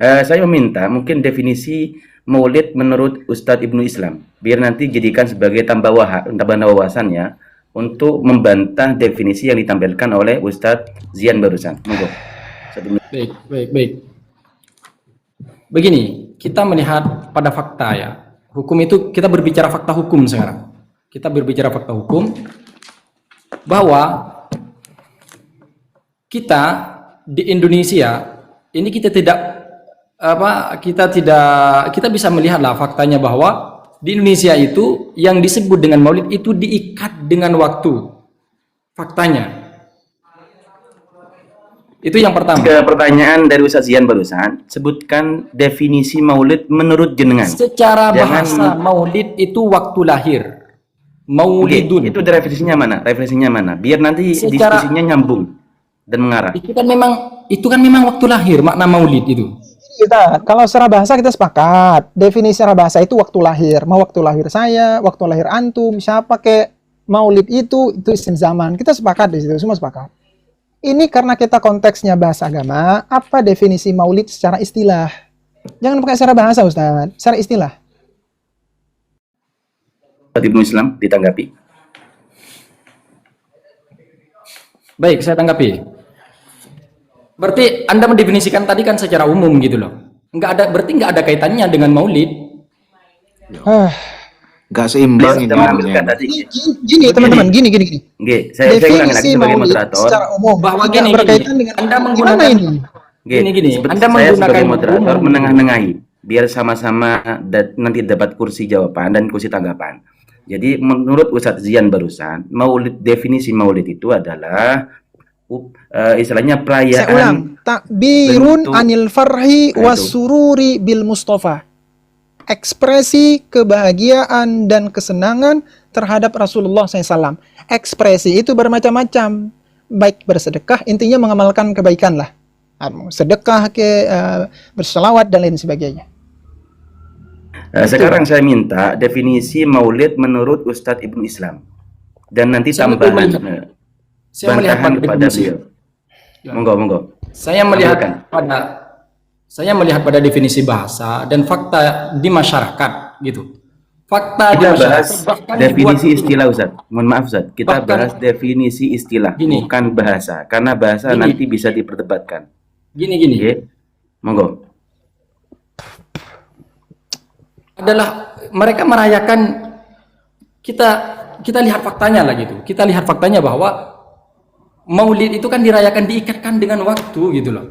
C: saya meminta mungkin definisi maulid menurut Ustadz Ibnu Islam, biar nanti jadikan sebagai tambahan wawasannya untuk membantah definisi yang ditampilkan oleh Ustadz Zian barusan. Monggo.
B: Baik. Begini, kita melihat pada fakta ya. Hukum itu kita berbicara fakta hukum sekarang. Kita berbicara fakta hukum bahwa kita di Indonesia ini kita bisa melihatlah faktanya bahwa di Indonesia itu yang disebut dengan maulid itu diikat dengan waktu. Faktanya. Itu yang pertama.
C: Ke pertanyaan dari Ustadz Zian barusan, sebutkan definisi maulid menurut jenengan.
B: Secara bahasa maulid itu waktu lahir. Maulidun.
C: Itu referensinya mana? Referensinya mana? Biar nanti diskusinya nyambung dan mengarah.
B: Itu kan memang waktu lahir makna maulid itu.
A: Kalau secara bahasa kita sepakat. Definisi secara bahasa itu waktu lahir. Mau waktu lahir saya, waktu lahir antum, siapa ke maulid itu isim zaman. Kita sepakat di situ, semua sepakat. Ini karena kita konteksnya bahasa agama, apa definisi maulid secara istilah? Jangan pakai secara bahasa, Ustaz. Secara istilah.
C: Ibnu Islam ditanggapi.
B: Baik, saya tanggapi. Berarti Anda mendefinisikan tadi kan secara umum gitu loh. Berarti nggak ada kaitannya dengan maulid.
E: Nggak seimbang ini
C: Mengambilkan
E: namanya.
C: tadi.
A: Gini, teman-teman, gini.
C: Oke, saya ulangi lagi sebagai
A: maulid
C: moderator.
A: secara umum
B: Bahwa
A: nggak
B: gini,
A: berkaitan dengan
B: Anda
A: gimana
B: menggunakan
A: ini?
B: Gini. Anda
C: Saya
B: menggunakan
C: sebagai moderator
B: umum.
C: menengah-nengahi biar sama-sama nanti dapat kursi jawaban dan kursi tanggapan. Jadi menurut Ustadz Zian barusan, definisi maulid itu adalah istilahnya perayaan.
A: Saya ulang, takbirun
C: bentuk-
A: anil farhi
C: Nah, itu.
A: wasururi bil Mustafa. Ekspresi kebahagiaan dan kesenangan terhadap Rasulullah SAW. Ekspresi itu bermacam-macam. Baik bersedekah, intinya mengamalkan kebaikan lah. Sedekah, berselawat dan lain sebagainya.
C: Sekarang saya minta definisi maulid menurut Ustadz Ibnu Islam. Dan nanti
B: Saya
C: tambahan
B: melihat- Saya melihat
C: bantahan
B: pada
C: kepada
B: definisi.
C: beliau. Monggo.
B: Saya melihat pada definisi bahasa dan fakta di masyarakat gitu. Fakta di
C: Kita
B: masyarakat
C: bahas
B: bahkan
C: definisi
B: dibuat-
C: istilah, Ustaz. Mohon maaf, Ustaz. Kita
B: Bahkan-
C: bahas definisi istilah,
B: Gini.
C: bukan bahasa. Karena bahasa
B: Gini.
C: nanti bisa diperdebatkan.
B: Gini.
C: Oke? Monggo.
B: Adalah mereka merayakan kita lihat faktanya lah gitu. Kita lihat faktanya bahwa maulid itu kan dirayakan diikatkan dengan waktu gitu loh.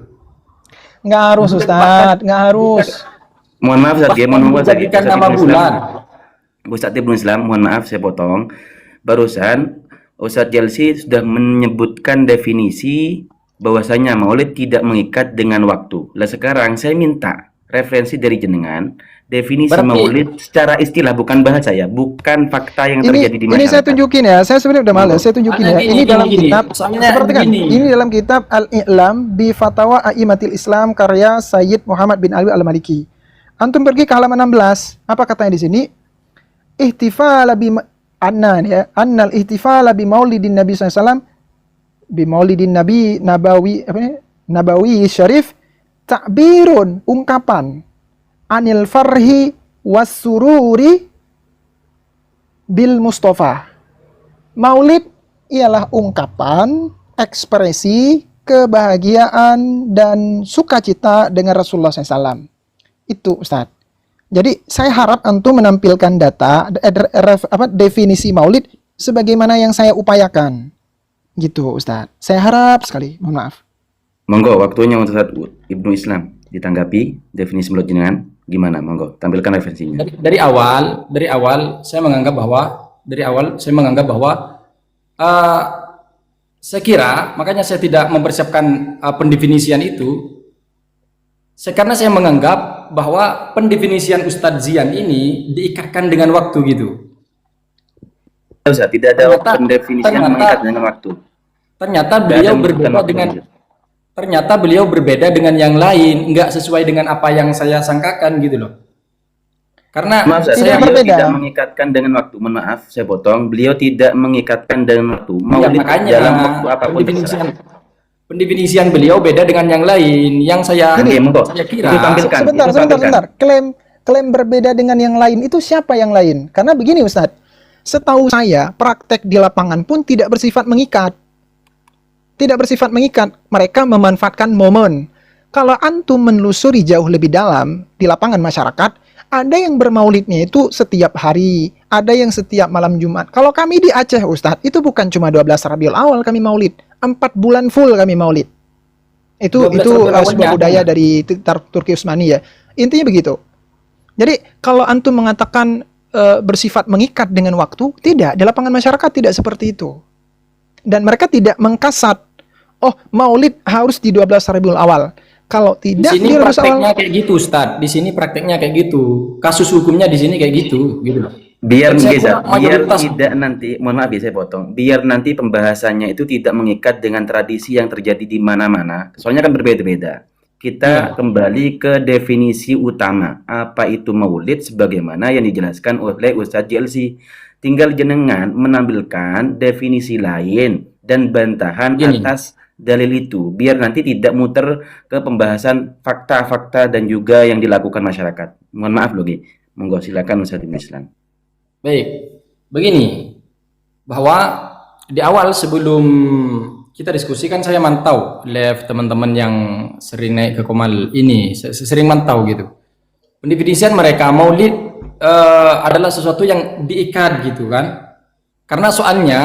A: Nggak harus, Ustaz. Nggak harus.
C: Mohon maaf, Ustaz.
B: Bahkan
C: Mohon maaf, Ustaz.
B: menjadikan
C: Ustaz
B: nama
C: Ibnu Islam.
B: bulan.
C: Ustaz Ibnu Islam, mohon maaf saya potong. Barusan Ustaz Jelsi sudah menyebutkan definisi bahwasanya maulid tidak mengikat dengan waktu. Lah sekarang saya minta referensi dari jenengan definisi
B: Berarti-
C: maulid secara istilah, bukan bahasa ya, bukan fakta yang terjadi di masyarakat.
A: Ini saya tunjukin ya. Saya sebenarnya udah males. Saya tunjukin
B: Ada
A: ya.
B: gini,
A: Ini dalam
B: gini.
A: kitab.
B: Soalnya
A: Seperti kan?
B: gini.
A: Ini dalam kitab Al-I'lam bi Fatawa A'immatil Islam karya Sayyid Muhammad bin Ali Al-Maliki. Antum pergi ke halaman 16. Apa katanya di sini? Ihtifala bi annal ihtifala bi maulidin Nabi SAW bi maulidin Nabi Nabawi Syarif ta'birun, ungkapan anil farhi wassururi bil Mustafa. Maulid ialah ungkapan, ekspresi kebahagiaan dan sukacita dengan Rasulullah SAW. Itu Ustadz. Jadi saya harap antum menampilkan data, definisi maulid sebagaimana yang saya upayakan. Gitu Ustadz. Saya harap sekali, mohon maaf.
C: Monggo, waktunya Ustaz Ibnu Islam ditanggapi definisi maulid jenengan gimana? Monggo, tampilkan referensinya.
B: Dari awal saya menganggap bahwa saya kira makanya saya tidak mempersiapkan pendefinisian itu. Karena saya menganggap bahwa pendefinisian Ustadz Zian ini diikatkan dengan waktu gitu.
C: Ustaz, tidak ada pendefinisian yang mengikat dengan waktu.
B: Ternyata beliau berbeda dengan yang lain, nggak sesuai dengan apa yang saya sangkakan gitu loh. Karena
C: Maaf,
B: saya
C: beliau tidak mengikatkan dengan waktu. Mohon maaf, saya potong. Beliau tidak mengikatkan dengan waktu. Maulid
B: makanya
C: dalam waktu apapun.
B: pendefinisian beliau beda dengan yang lain. Yang saya kira.
A: Sebentar. Klaim berbeda dengan yang lain itu siapa yang lain? Karena begini Ustadz, setahu saya praktek di lapangan pun tidak bersifat mengikat. Mereka memanfaatkan momen. Kalau antum menelusuri jauh lebih dalam di lapangan masyarakat, ada yang bermaulidnya itu setiap hari, ada yang setiap malam Jumat. Kalau kami di Aceh Ustadz, itu bukan cuma 12 Rabiul Awal kami maulid, 4 bulan full kami maulid. Itu sebuah budaya dari Turki Utsmani ya. Intinya begitu. Jadi kalau antum mengatakan bersifat mengikat dengan waktu, tidak. Di lapangan masyarakat tidak seperti itu. Dan mereka tidak mengkasat, oh maulid harus di 12 Rabiul Awal. Kalau tidak,
B: di sini prakteknya kayak gitu, Ustadz. Di sini prakteknya kayak gitu. Kasus hukumnya di sini kayak gitu, gitu loh.
C: Biar tidak nanti, mohon maaf ya saya potong. Biar nanti pembahasannya itu tidak mengikat dengan tradisi yang terjadi di mana-mana. Soalnya kan berbeda-beda. Kita kembali ke definisi utama. Apa itu maulid sebagaimana yang dijelaskan oleh Ustadz JLC. Tinggal jenengan menampilkan definisi lain dan bantahan atas dalil itu, biar nanti tidak muter ke pembahasan fakta-fakta dan juga yang dilakukan masyarakat. Mohon maaf loh, monggo silakan Ustaz Ibnu Islam.
B: Baik, begini, bahwa di awal sebelum kita diskusikan saya mantau live teman-teman yang sering naik ke Komal ini, sering mantau gitu. Pendefinisian mereka maulid adalah sesuatu yang diikat gitu kan, karena soalnya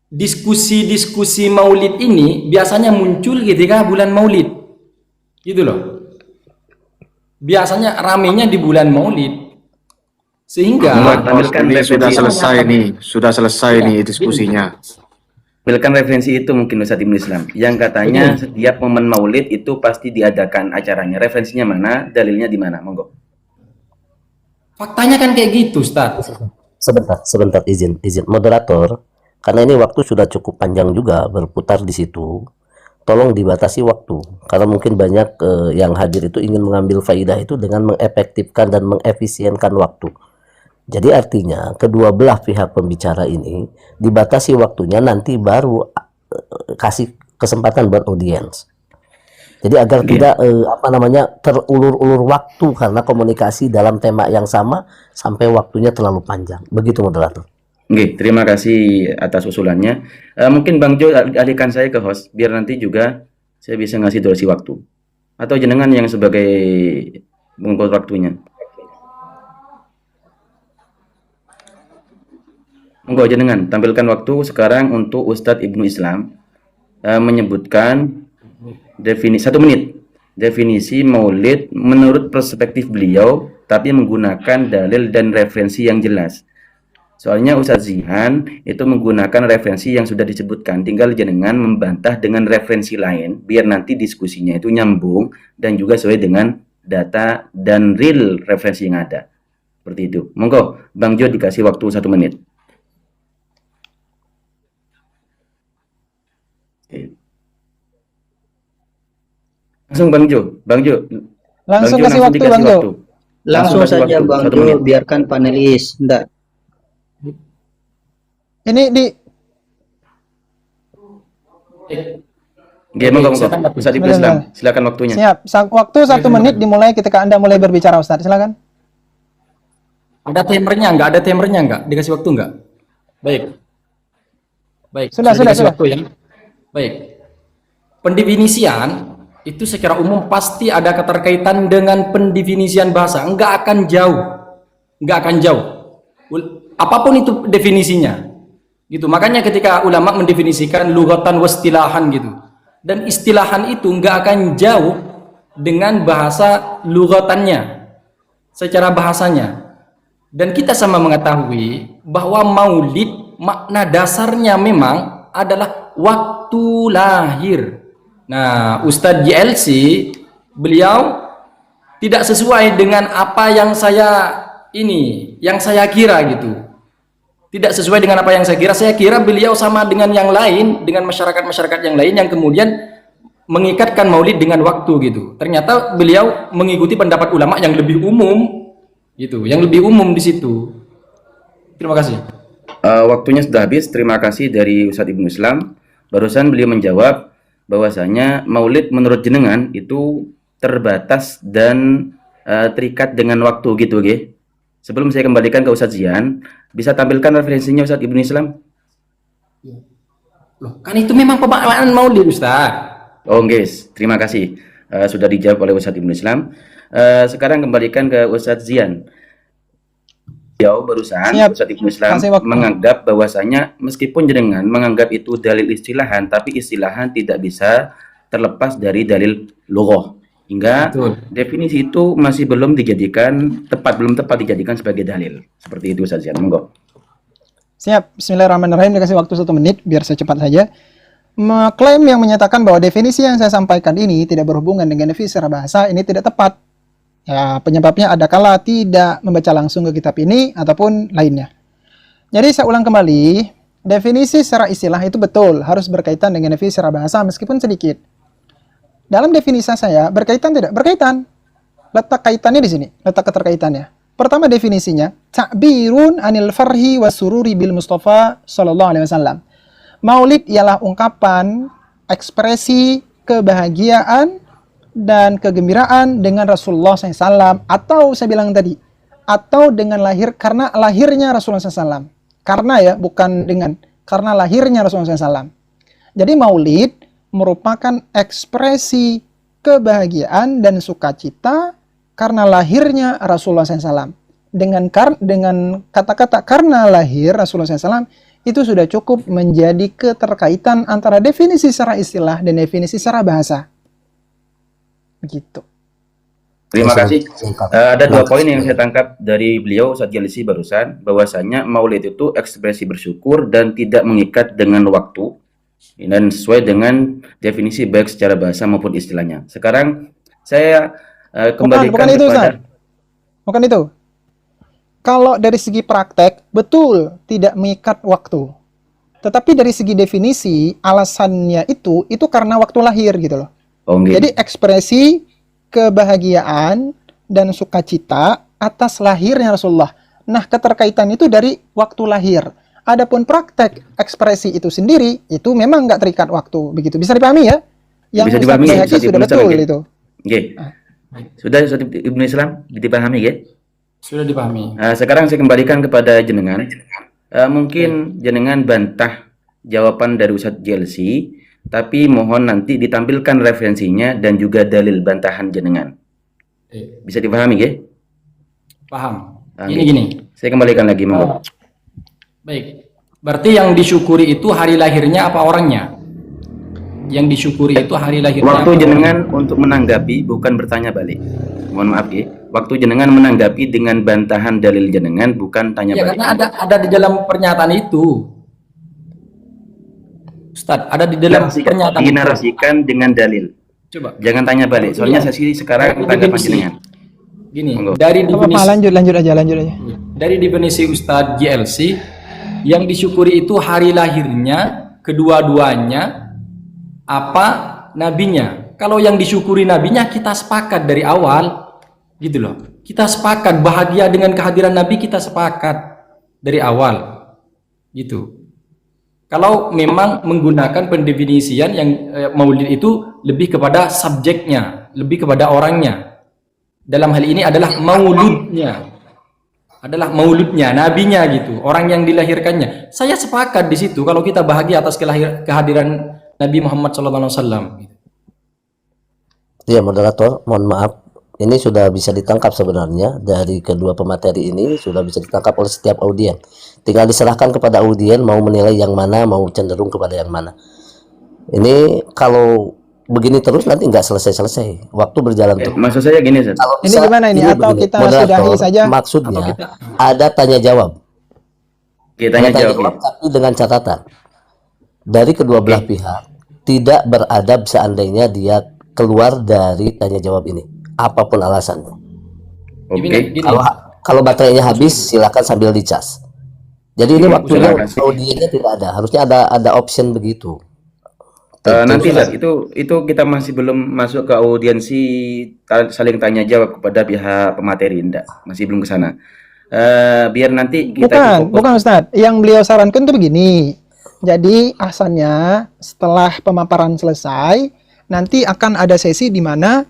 B: diskusi maulid ini biasanya muncul ketika bulan maulid gitu loh, biasanya ramenya di bulan maulid, sehingga
H: ini sudah selesai nih diskusinya.
C: Tampilkan referensi itu mungkin Ustaz Ibnu Islam yang katanya setiap momen maulid itu pasti diadakan acaranya. Referensinya mana, dalilnya di mana? Monggo.
B: Faktanya kan kayak gitu, Ustaz.
G: Sebentar, izin moderator, karena ini waktu sudah cukup panjang juga berputar di situ. Tolong dibatasi waktu, karena mungkin banyak yang hadir itu ingin mengambil faidah itu dengan mengefektifkan dan mengefisienkan waktu. Jadi artinya kedua belah pihak pembicara ini dibatasi waktunya, nanti baru kasih kesempatan buat audiens. Jadi agar tidak terulur-ulur waktu karena komunikasi dalam tema yang sama sampai waktunya terlalu panjang. Begitu moderator.
C: Oke, terima kasih atas usulannya. Mungkin Bang Jo alihkan saya ke host biar nanti juga saya bisa ngasih durasi waktu. Atau jenengan yang sebagai pengukur waktunya. Monggo jenengan tampilkan waktu sekarang untuk Ustadz Ibnu Islam menyebutkan definisi 1 menit. Definisi maulid menurut perspektif beliau tapi menggunakan dalil dan referensi yang jelas. Soalnya Ustadz Zihan itu menggunakan referensi yang sudah disebutkan, tinggal jenengan membantah dengan referensi lain biar nanti diskusinya itu nyambung dan juga sesuai dengan data dan real referensi yang ada. Seperti itu. Monggo Bang Jo dikasih waktu 1 menit. Langsung Bang Jo.
A: Langsung kasih waktu Bang Jo.
I: Langsung saja Bang Jo, biarkan panelis. Enggak.
A: Ini di
C: Monggo. Ustaz Ibnu Islam, silakan waktunya.
A: Siap. Waktu 1 menit dimulai ketika Anda mulai berbicara Ustaz. Silakan.
B: Ada timernya enggak? Ada timernya enggak? Dikasih waktu enggak? Baik.
A: Sudah.
B: Waktu ya. Baik. pendefinisian itu secara umum pasti ada keterkaitan dengan pendefinisian bahasa, enggak akan jauh, apapun itu definisinya, gitu. Makanya ketika ulama mendefinisikan lughatan wastilahan gitu, dan istilahan itu enggak akan jauh dengan bahasa lughatannya, secara bahasanya. Dan kita sama mengetahui bahwa maulid makna dasarnya memang adalah waktu lahir. Nah, Ustadz JLC beliau tidak sesuai dengan apa yang saya kira gitu. Tidak sesuai dengan apa yang saya kira. Saya kira beliau sama dengan yang lain, dengan masyarakat-masyarakat yang lain yang kemudian mengikatkan maulid dengan waktu gitu. Ternyata beliau mengikuti pendapat ulama yang lebih umum gitu, yang lebih umum di situ. Terima kasih.
C: Waktunya sudah habis. Terima kasih dari Ustadz Ibnu Islam. Barusan beliau menjawab bahwasanya maulid menurut jenengan itu terbatas dan terikat dengan waktu gitu, Ge. Sebelum saya kembalikan ke Ustadz Zian, bisa tampilkan referensinya Ustadz Ibnu Islam?
B: Loh, kan itu memang pemaknaan maulid, Ustaz.
C: Oh, guys, terima kasih. Sudah dijawab oleh Ustadz Ibnu Islam. Sekarang kembalikan ke Ustadz Zian. Beliau barusan Ustadz Ibnu Islam menganggap bahwasanya meskipun jenengan menganggap itu dalil istilahan, tapi istilahan tidak bisa terlepas dari dalil lughah. Hingga definisi itu masih belum tepat dijadikan sebagai dalil. Seperti itu Ustadz Zian. Monggo.
A: Siap. Bismillahirrahmanirrahim. Dikasih waktu 1 menit biar saya cepat saja. Klaim yang menyatakan bahwa definisi yang saya sampaikan ini tidak berhubungan dengan definisi secara bahasa ini tidak tepat. Ya, penyebabnya adakala tidak membaca langsung ke kitab ini ataupun lainnya. Jadi saya ulang kembali, definisi secara istilah itu betul harus berkaitan dengan definisi secara bahasa meskipun sedikit. Dalam definisi saya berkaitan tidak? Berkaitan. Letak kaitannya di sini, letak keterkaitannya. Pertama definisinya, ta'birun anil farhi wa sururi bil Mustafa sallallahu alaihi wasallam. Maulid ialah ungkapan, ekspresi kebahagiaan dan kegembiraan dengan Rasulullah SAW, atau saya bilang tadi, atau dengan karena lahirnya Rasulullah SAW. Karena ya, bukan dengan, karena lahirnya Rasulullah SAW. Jadi maulid merupakan ekspresi kebahagiaan dan sukacita karena lahirnya Rasulullah SAW. Dengan kata-kata karena lahir Rasulullah SAW, itu sudah cukup menjadi keterkaitan antara definisi secara istilah dan definisi secara bahasa. Begitu.
C: Terima kasih. Ada 2 poin yang saya tangkap dari beliau Ustadz JLC barusan, bahwasanya maulid itu ekspresi bersyukur dan tidak mengikat dengan waktu dan sesuai dengan definisi baik secara bahasa maupun istilahnya. Sekarang saya kembalikan
A: bukan itu,
C: kepada
A: Ustaz. Bukan itu. Kalau dari segi praktek, betul tidak mengikat waktu. Tetapi dari segi definisi, alasannya itu karena waktu lahir gitu loh. Jadi ekspresi kebahagiaan dan sukacita atas lahirnya Rasulullah. Nah, keterkaitan itu dari waktu lahir. Adapun praktek ekspresi itu sendiri, itu memang nggak terikat waktu. Begitu. Bisa dipahami ya? Yang
C: bisa dipahami,
A: sudah betul itu.
C: Oke. Sudah Ibnu Islam dipahami ya?
B: Sudah dipahami.
C: Sekarang saya kembalikan kepada jenengan. Mungkin jenengan bantah jawaban dari Ustadz JLC, tapi mohon nanti ditampilkan referensinya dan juga dalil bantahan jenengan. Bisa dipahami ya?
B: Paham. Gini.
C: Saya kembalikan lagi, monggo.
B: Baik. Berarti yang disyukuri itu hari lahirnya apa orangnya? Yang disyukuri itu hari lahirnya.
C: Waktu jenengan untuk menanggapi, bukan bertanya balik. Mohon maaf ya. Waktu jenengan menanggapi dengan bantahan dalil jenengan, bukan tanya balik.
B: Karena ada di dalam pernyataan itu. Ustadz, ada di dalam pernyataan.
C: Dinarasikan dengan dalil.
B: Coba.
C: Jangan tanya balik. Soalnya sesi sekarang tanggapan jenengan.
B: Gini,
C: monggo.
B: dari definisi.
A: Lanjut aja.
B: Dari definisi Ustadz JLC, yang disyukuri itu hari lahirnya, kedua-duanya, apa nabinya. Kalau yang disyukuri nabinya, kita sepakat dari awal. Gitu loh. Kita sepakat bahagia dengan kehadiran Nabi, kita sepakat dari awal. Gitu. Kalau memang menggunakan pendefinisian yang maulid itu lebih kepada subjeknya, lebih kepada orangnya. Dalam hal ini adalah mauludnya. Adalah mauludnya, nabinya gitu, orang yang dilahirkannya. Saya sepakat di situ kalau kita bahagia atas kehadiran Nabi Muhammad SAW.
G: Ya, moderator, mohon maaf. Ini sudah bisa ditangkap sebenarnya dari kedua pemateri ini sudah bisa ditangkap oleh setiap audien. Tinggal diserahkan kepada audien mau menilai yang mana, mau cenderung kepada yang mana. Ini kalau begini terus nanti nggak selesai-selesai. Waktu berjalan terus.
C: Maksud saya gini, Ustaz.
G: Kalau
A: Ini
G: bisa,
A: gimana ini? Atau
G: begini,
A: kita
G: moderator,
A: sudahi saja?
G: Maksudnya ada tanya jawab.
C: Kita
G: Ada
C: tanya
G: tanya
C: jawab.
G: jawab tapi dengan catatan dari kedua belah pihak tidak beradab seandainya dia keluar dari tanya jawab ini, apapun alasannya.
C: Oke.
B: Gini,
G: Kalau baterainya habis silakan sambil dicas. Jadi ini waktunya
C: silakan.
G: audiennya tidak ada, harusnya ada option begitu.
C: Nanti Ustaz, itu kita masih belum masuk ke audiensi saling tanya jawab kepada pihak pemateri, enggak, masih belum ke sana. Biar nanti kita itu fokus.
A: Bukan Ustadz. Yang beliau sarankan tuh begini. Jadi asalnya setelah pemaparan selesai, nanti akan ada sesi di mana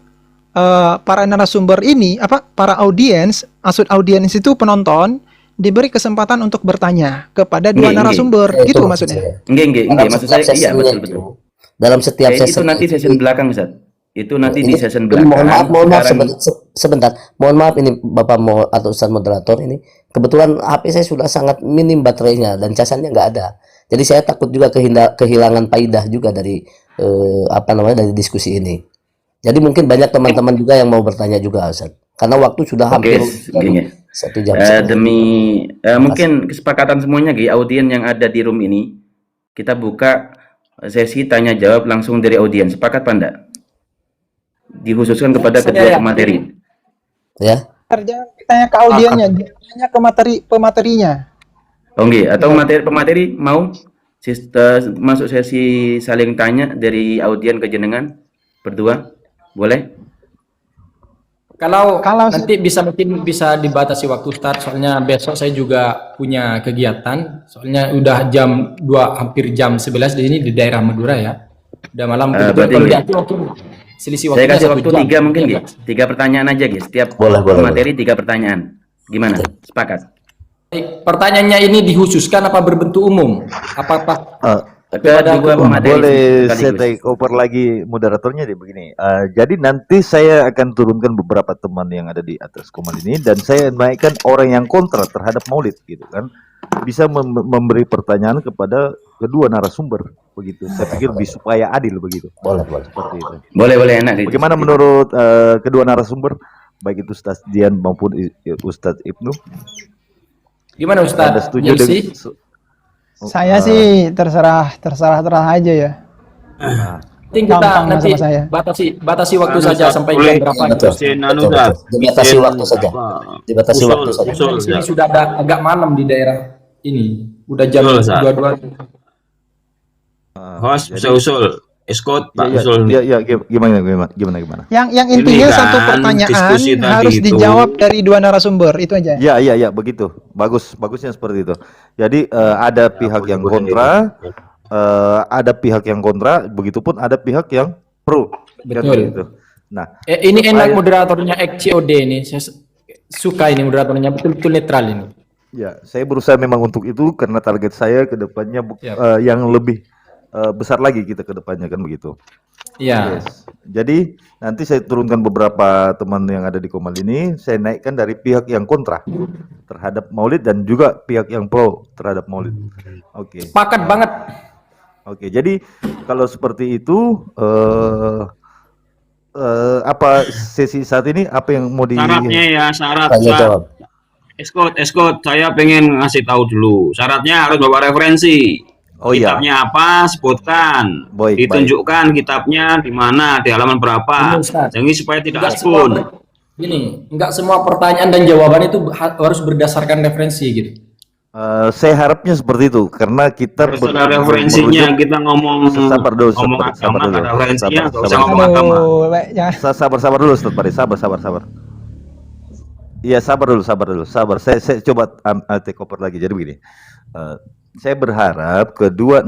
A: para narasumber ini, para audiens, maksud audiens itu penonton, diberi kesempatan untuk bertanya kepada dua narasumber, gitu maksudnya.
C: Enggak. Maksud saya iya betul.
G: Dalam setiap
C: Itu
G: sesi
C: nanti sesi belakang, Ustaz. Itu nanti di sesi
G: ini
C: belakang.
G: mohon maaf
C: Sekarang-
G: sebentar. Mohon maaf ini Bapak atau Ustaz moderator ini. Kebetulan HP saya sudah sangat minim baterainya dan casannya nggak ada. Jadi saya takut juga kehilangan faidah juga dari dari diskusi ini. Jadi mungkin banyak teman-teman juga yang mau bertanya juga, Ustaz. Karena waktu sudah hampir
C: gini.
G: 1 jam.
C: Mungkin kesepakatan semuanya audien yang ada di room ini kita buka sesi tanya jawab langsung dari audien. Sepakat Pak enggak? Dikhususkan kepada kedua pemateri.
G: Ya.
A: Jangan ditanya ke audiennya, tanya ke pematerinya.
C: Atau pemateri mau masuk sesi saling tanya dari audien ke jenengan berdua? Boleh?
B: Kalau nanti mungkin bisa dibatasi waktu start, soalnya besok saya juga punya kegiatan, soalnya udah jam 2 hampir jam 11 di sini di daerah Madura ya. Udah malam, kalau diatur mungkin selisih waktu.
C: Saya kasih waktu 3 mungkin, 3 pertanyaan aja, Setiap materi 3 pertanyaan. Gimana? Sepakat?
B: Pertanyaannya ini dikhususkan apa berbentuk umum? Apakah
D: boleh saya take over lagi moderatornya deh begini. Jadi nanti saya akan turunkan beberapa teman yang ada di atas komen ini dan saya naikkan orang yang kontra terhadap Maulid gitu kan. Bisa memberi pertanyaan kepada kedua narasumber begitu. Saya pikir supaya adil begitu.
G: Boleh.
D: Seperti itu.
C: Boleh enak.
D: Bagaimana menurut kedua narasumber baik itu Ustaz Dian maupun Ustaz Ibnu?
B: Gimana Ustaz?
D: Anda setuju dengan
A: Saya sih terserah aja ya.
B: Penting kita nanti batasi waktu saja sampai jam berapa.
G: Dibatasi waktu saja. Dibatasi waktu saja.
B: Ini sudah agak malam di daerah ini. Udah jam 22.
F: Host bisa usul. Eskot Pak usul.
D: Ya, gimana?
A: Yang intinya
F: Ini kan
A: satu pertanyaan
F: diskusi tadi
A: harus
F: itu.
A: dijawab dari dua narasumber, itu aja.
D: Ya, begitu. Bagusnya seperti itu. Jadi ada pihak yang kontra, ada pihak yang kontra, begitupun ada pihak yang pro. Kan
B: Betul.
D: begitu. Nah,
B: Ini enak moderatornya XCOD ini. Saya suka ini moderatornya, betul-betul netral ini.
D: ya, saya berusaha memang untuk itu karena target saya ke depannya yang lebih besar lagi kita ke depannya kan begitu.
B: Iya.
D: Yes. Jadi nanti saya turunkan beberapa teman yang ada di Komal ini, saya naikkan dari pihak yang kontra terhadap Maulid dan juga pihak yang pro terhadap Maulid. Oke.
B: Sepakat banget.
D: Oke, jadi kalau seperti itu apa sesi saat ini apa yang mau
F: Syaratnya ya, syarat.
G: Tanya jawab.
F: Eskot, saya pengen ngasih tahu dulu. Syaratnya harus bawa referensi.
D: Oh iya.
F: Kitabnya apa? Sebutkan.
D: Baik,
F: Ditunjukkan kitabnya di mana, di halaman berapa.
B: Ini, Ustaz.
F: Jadi supaya tidak
B: Enggak
F: asbun.
B: enggak semua pertanyaan dan jawaban itu harus berdasarkan referensi gitu.
D: Saya harapnya seperti itu karena kita
F: Ada referensinya, kita ngomong
D: sabar dulu,
F: ngomong
D: sabar
F: agama,
D: dulu.
F: ada referensinya, nggak usah
D: Sabar.
F: ngomong agama.
D: Sabar dulu Ustaz Pari, sabar. Iya, sabar dulu. Saya coba take over lagi. Jadi begini. Saya berharap kedua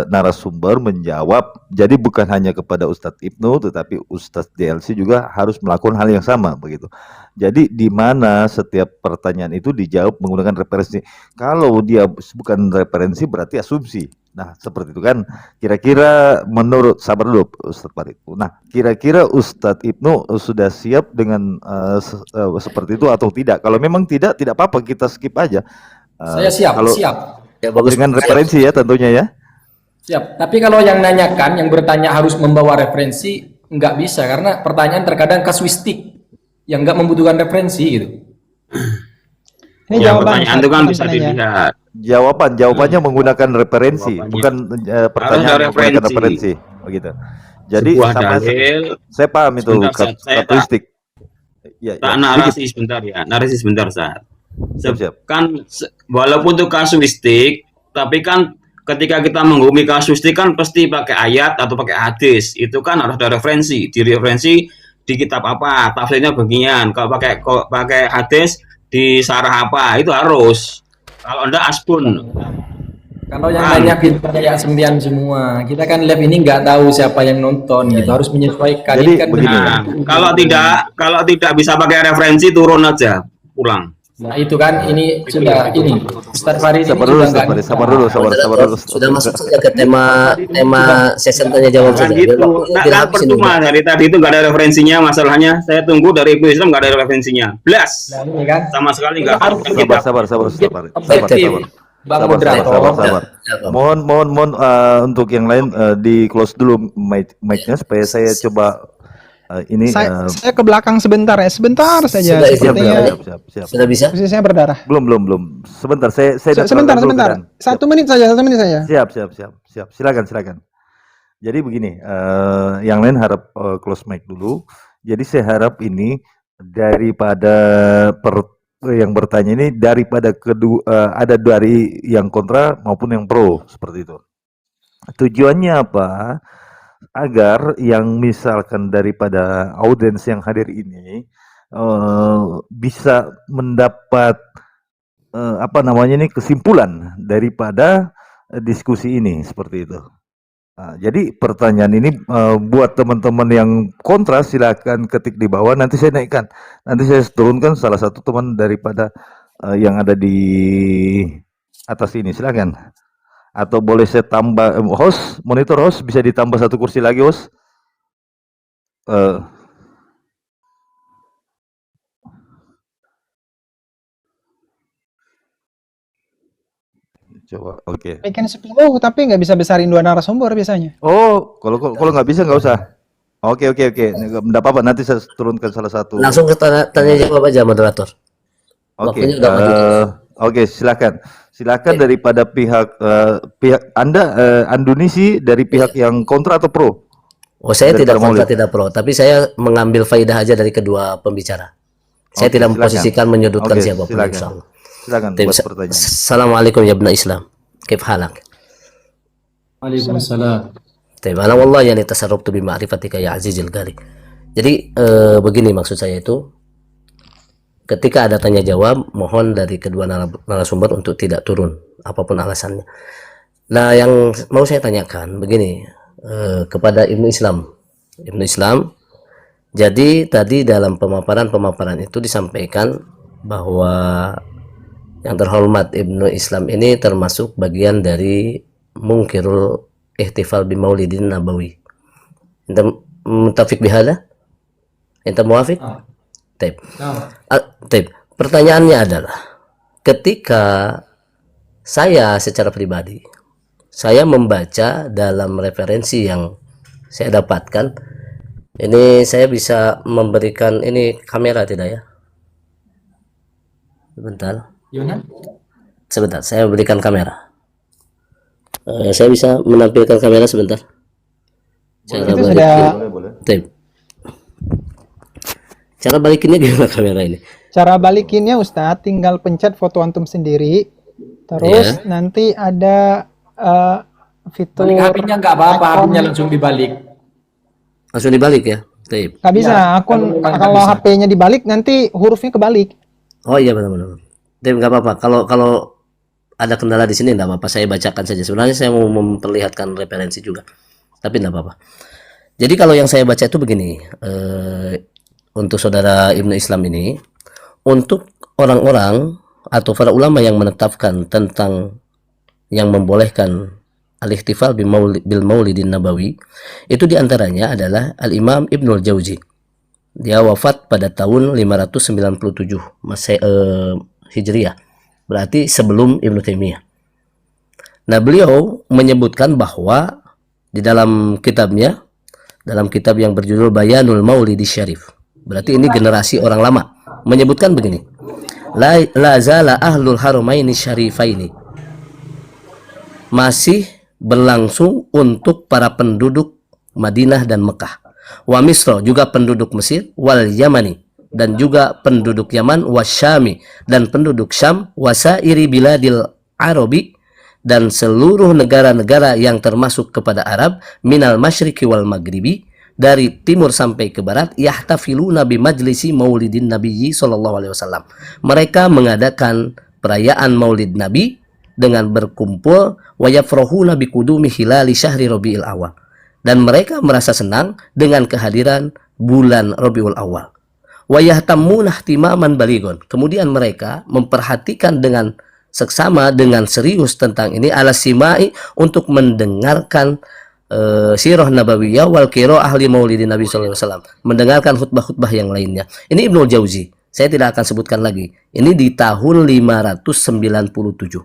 D: narasumber menjawab. Jadi bukan hanya kepada Ustadz Ibnu, tetapi Ustadz DLC juga harus melakukan hal yang sama begitu. Jadi di mana setiap pertanyaan itu dijawab menggunakan referensi. Kalau dia bukan referensi berarti asumsi. Nah, seperti itu kan. Kira-kira menurut, sabar dulu Ustadz Farid. Nah, kira-kira Ustadz Ibnu sudah siap dengan seperti itu atau tidak? Kalau memang tidak apa-apa, kita skip aja.
B: Saya siap,
D: Kalau
B: siap.
G: Ya bagus.
D: dengan referensi ya tentunya ya.
B: Siap. Tapi kalau yang nanyakan, yang bertanya harus membawa referensi, nggak bisa karena pertanyaan terkadang kasuistik yang nggak membutuhkan referensi gitu.
A: Ini
F: Ya,
A: jawaban
F: pertanyaan itu kan bisa dilihat.
D: Jawabannya menggunakan referensi, bukan pertanyaan
F: ada
D: menggunakan
F: referensi.
D: referensi, begitu. Jadi
F: Sebuah
D: sama
F: dalil.
D: saya paham itu
F: Sebentar, Ustaz. Saya
D: katuistik. Ya,
F: Tak
D: sedikit.
F: narasi sebentar ya, narasi sebentar saat.
D: Siap.
F: Kan walaupun itu kasuistik, tapi kan ketika kita menghukumi kasuistik kan pasti pakai ayat atau pakai hadis. Itu kan harus ada referensi. Di referensi di kitab apa, tafsirnya beginian. Kalau pakai hadis di sarah apa, itu harus. Kalau enggak asbun.
B: Kalau yang nanya kayak sembian semua, kita kan live ini nggak tahu siapa yang nonton gitu, harus menyesuaikan.
D: Jadi
B: Ini kan
D: begini.
F: Nah, kalau tidak bisa pakai referensi turun aja, pulang.
B: Nah itu kan ini sudah ini Ustadz Farid ini
D: Sabar dulu,
B: sudah nggak bisa.
D: sabar dulu.
G: Sudah masuk saja ke tema sesi tanya jawab
F: Kan
G: saja.
F: gitu.
G: Biar
F: Nah,
G: tidak
F: kan
G: habis ini.
F: percuma dari tadi itu nggak ada referensinya masalahnya. Saya tunggu dari Ibnu Islam nggak ada referensinya. Blas.
B: Nah, ini kan
F: Sama sekali nggak
B: harus
F: ada.
D: Sabar.
B: objektif, Bang moderator.
D: Sabar. Mohon untuk yang lain di close dulu mic-nya supaya saya coba ini
A: Saya ke belakang sebentar ya, sebentar saja.
G: Sudah,
A: Sepertinya
D: siap.
G: Sudah bisa?
A: posisi saya berdarah.
D: Belum. Sebentar, saya
A: Sebentar.
D: dulu kan.
A: 1 menit saja.
D: Siap. Silakan. Jadi begini, yang lain harap close mic dulu. Jadi saya harap ini daripada yang bertanya ini daripada kedua ada dari yang kontra maupun yang pro seperti itu. Tujuannya apa? Agar yang misalkan daripada audiens yang hadir ini bisa mendapat kesimpulan daripada diskusi ini seperti itu. Nah, jadi pertanyaan ini buat teman-teman yang kontra silakan ketik di bawah, nanti saya naikkan. Nanti saya turunkan salah satu teman daripada yang ada di atas ini, silakan. Atau boleh saya tambah monitor host bisa ditambah 1 kursi lagi host. Coba, oke.
A: Bikin 10 tapi nggak bisa besarin 2 narasumber biasanya.
D: Oh, kalau nggak bisa nggak usah. Oke. Nggak apa-apa, nanti saya turunkan salah satu.
G: Langsung ke tanya jawab aja moderator.
D: Oke.
G: Waktunya udah maju.
D: Oke, silakan daripada pihak Anda Andunisi dari pihak yang kontra atau pro?
G: Oh, saya
D: Dari
G: tidak
D: Pak Maulid.
G: kontra, tidak pro, tapi saya mengambil faidah aja dari kedua pembicara. Saya
D: Oke,
G: tidak
D: silakan.
G: memposisikan menyudutkan
D: Oke,
G: siapapun.
D: silakan.
G: insyaallah.
D: Silakan
G: Baik,
D: buat pertanyaan.
G: Assalamualaikum ya ibna Islam. Kif halak?
B: Waalaikumsalam.
G: Taib, ana wallah yani tasarruftu bi ma'rifatika ya azizil ghali. Jadi begini maksud saya itu, ketika ada tanya jawab, mohon dari kedua narasumber untuk tidak turun apapun alasannya. Nah, yang mau saya tanyakan begini kepada Ibnu Islam. Ibnu Islam, jadi tadi dalam pemaparan itu disampaikan bahwa yang terhormat Ibnu Islam ini termasuk bagian dari mungkirul ihtifal bi maulidin nabawi. Ente mutafiq bihada? Ente muafiq? Taib. Taib. Pertanyaannya adalah, ketika saya secara pribadi, saya membaca dalam referensi yang saya dapatkan, ini saya bisa memberikan ini kamera tidak ya? Sebentar, saya berikan kamera. Saya bisa menampilkan kamera sebentar. Cara
A: Itu
G: balik,
A: sudah
G: Taib. Cara balikinnya gimana kamera ini?
A: cara balikinnya Ustadz, tinggal pencet foto antum sendiri. Terus nanti ada fitur
B: Balik HP-nya nggak apa-apa,
A: icon.
B: HP-nya langsung dibalik.
G: Langsung dibalik ya? Taib.
A: Nggak bisa,
B: Ya,
A: akun
B: nggak
A: kalau
B: bisa.
A: HP-nya dibalik nanti hurufnya kebalik.
G: Oh iya benar-benar. Taib, nggak apa-apa. Kalau ada kendala di sini nggak apa-apa. Saya bacakan saja. Sebenarnya saya mau memperlihatkan referensi juga, tapi nggak apa-apa. Jadi kalau yang saya baca itu begini, untuk saudara Ibnu Islam ini, untuk orang-orang atau para ulama yang menetapkan tentang yang membolehkan al-ihtifal bil maulidin nabawi itu diantaranya adalah Al-Imam Ibnul Jauzi. Dia wafat pada tahun 597 Hijriah, berarti sebelum Ibnu Taimiyah. Nah, beliau menyebutkan bahwa di dalam kitabnya, dalam kitab yang berjudul Bayanul Maulidi Syarif, berarti ini generasi orang lama, menyebutkan begini: la zala ahlul haramaini syarifaini, masih berlangsung untuk para penduduk Madinah dan Mekah, wa Misra, juga penduduk Mesir, wal Yamani, dan juga penduduk Yaman, wasyami, dan penduduk Syam, wasairi biladil Arabi, dan seluruh negara-negara yang termasuk kepada Arab, minal masyriqi wal maghribi, dari timur sampai ke barat, yahtafiluna bi majlisi maulidin nabiyyi sallallahu alaihi wasallam. Mereka mengadakan perayaan Maulid Nabi dengan berkumpul, wa yafrahuna bi qudumi hilali syahri Rabiul Awal, dan mereka merasa senang dengan kehadiran bulan Rabiul Awal. Wa yahtammuna ihtimaman balighon, kemudian mereka memperhatikan dengan seksama, dengan serius tentang ini, ala simai, untuk mendengarkan sirah nabawiyah wal qiraah ahli maulidin Nabi sallallahu alaihi wasallam, mendengarkan khutbah-khutbah yang lainnya. Ini Ibnul Jauzi, saya tidak akan sebutkan lagi. Ini di tahun 597.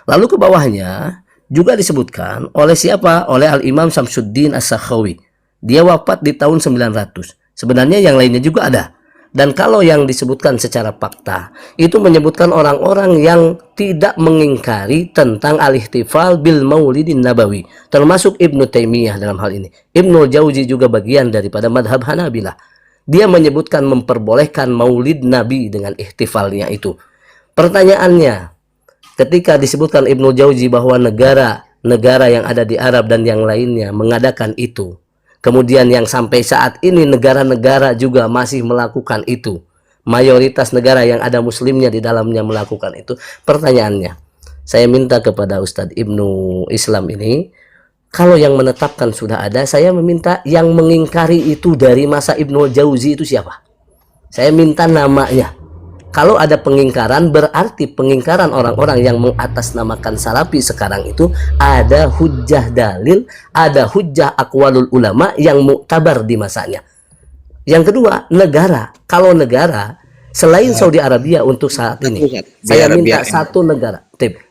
G: Lalu ke bawahnya juga disebutkan oleh siapa? Oleh Al-Imam Syamsuddin As-Sakhawi. Dia wafat di tahun 900. Sebenarnya yang lainnya juga ada. Dan kalau yang disebutkan secara fakta, itu menyebutkan orang-orang yang tidak mengingkari tentang al-ihtifal bil maulidin nabawi, termasuk Ibnu Taimiyah dalam hal ini. Ibnul Jauzi juga bagian daripada madhab Hanabilah. Dia menyebutkan memperbolehkan maulid Nabi dengan ihtifalnya itu. Pertanyaannya, ketika disebutkan Ibnul Jauzi bahwa negara yang ada di Arab dan yang lainnya mengadakan itu, kemudian yang sampai saat ini negara-negara juga masih melakukan itu, mayoritas negara yang ada muslimnya di dalamnya melakukan itu. Pertanyaannya, saya minta kepada Ustadz Ibnu Islam ini, kalau yang menetapkan sudah ada, saya meminta yang mengingkari itu dari masa Ibnul Jauzi itu siapa? Saya minta namanya. Kalau ada pengingkaran, berarti pengingkaran orang-orang yang mengatasnamakan salafi sekarang itu ada hujjah dalil, ada hujjah aqwalul ulama yang muktabar di masanya. Yang kedua, negara. Kalau negara selain Saudi Arabia untuk saat ini, saya minta satu negara.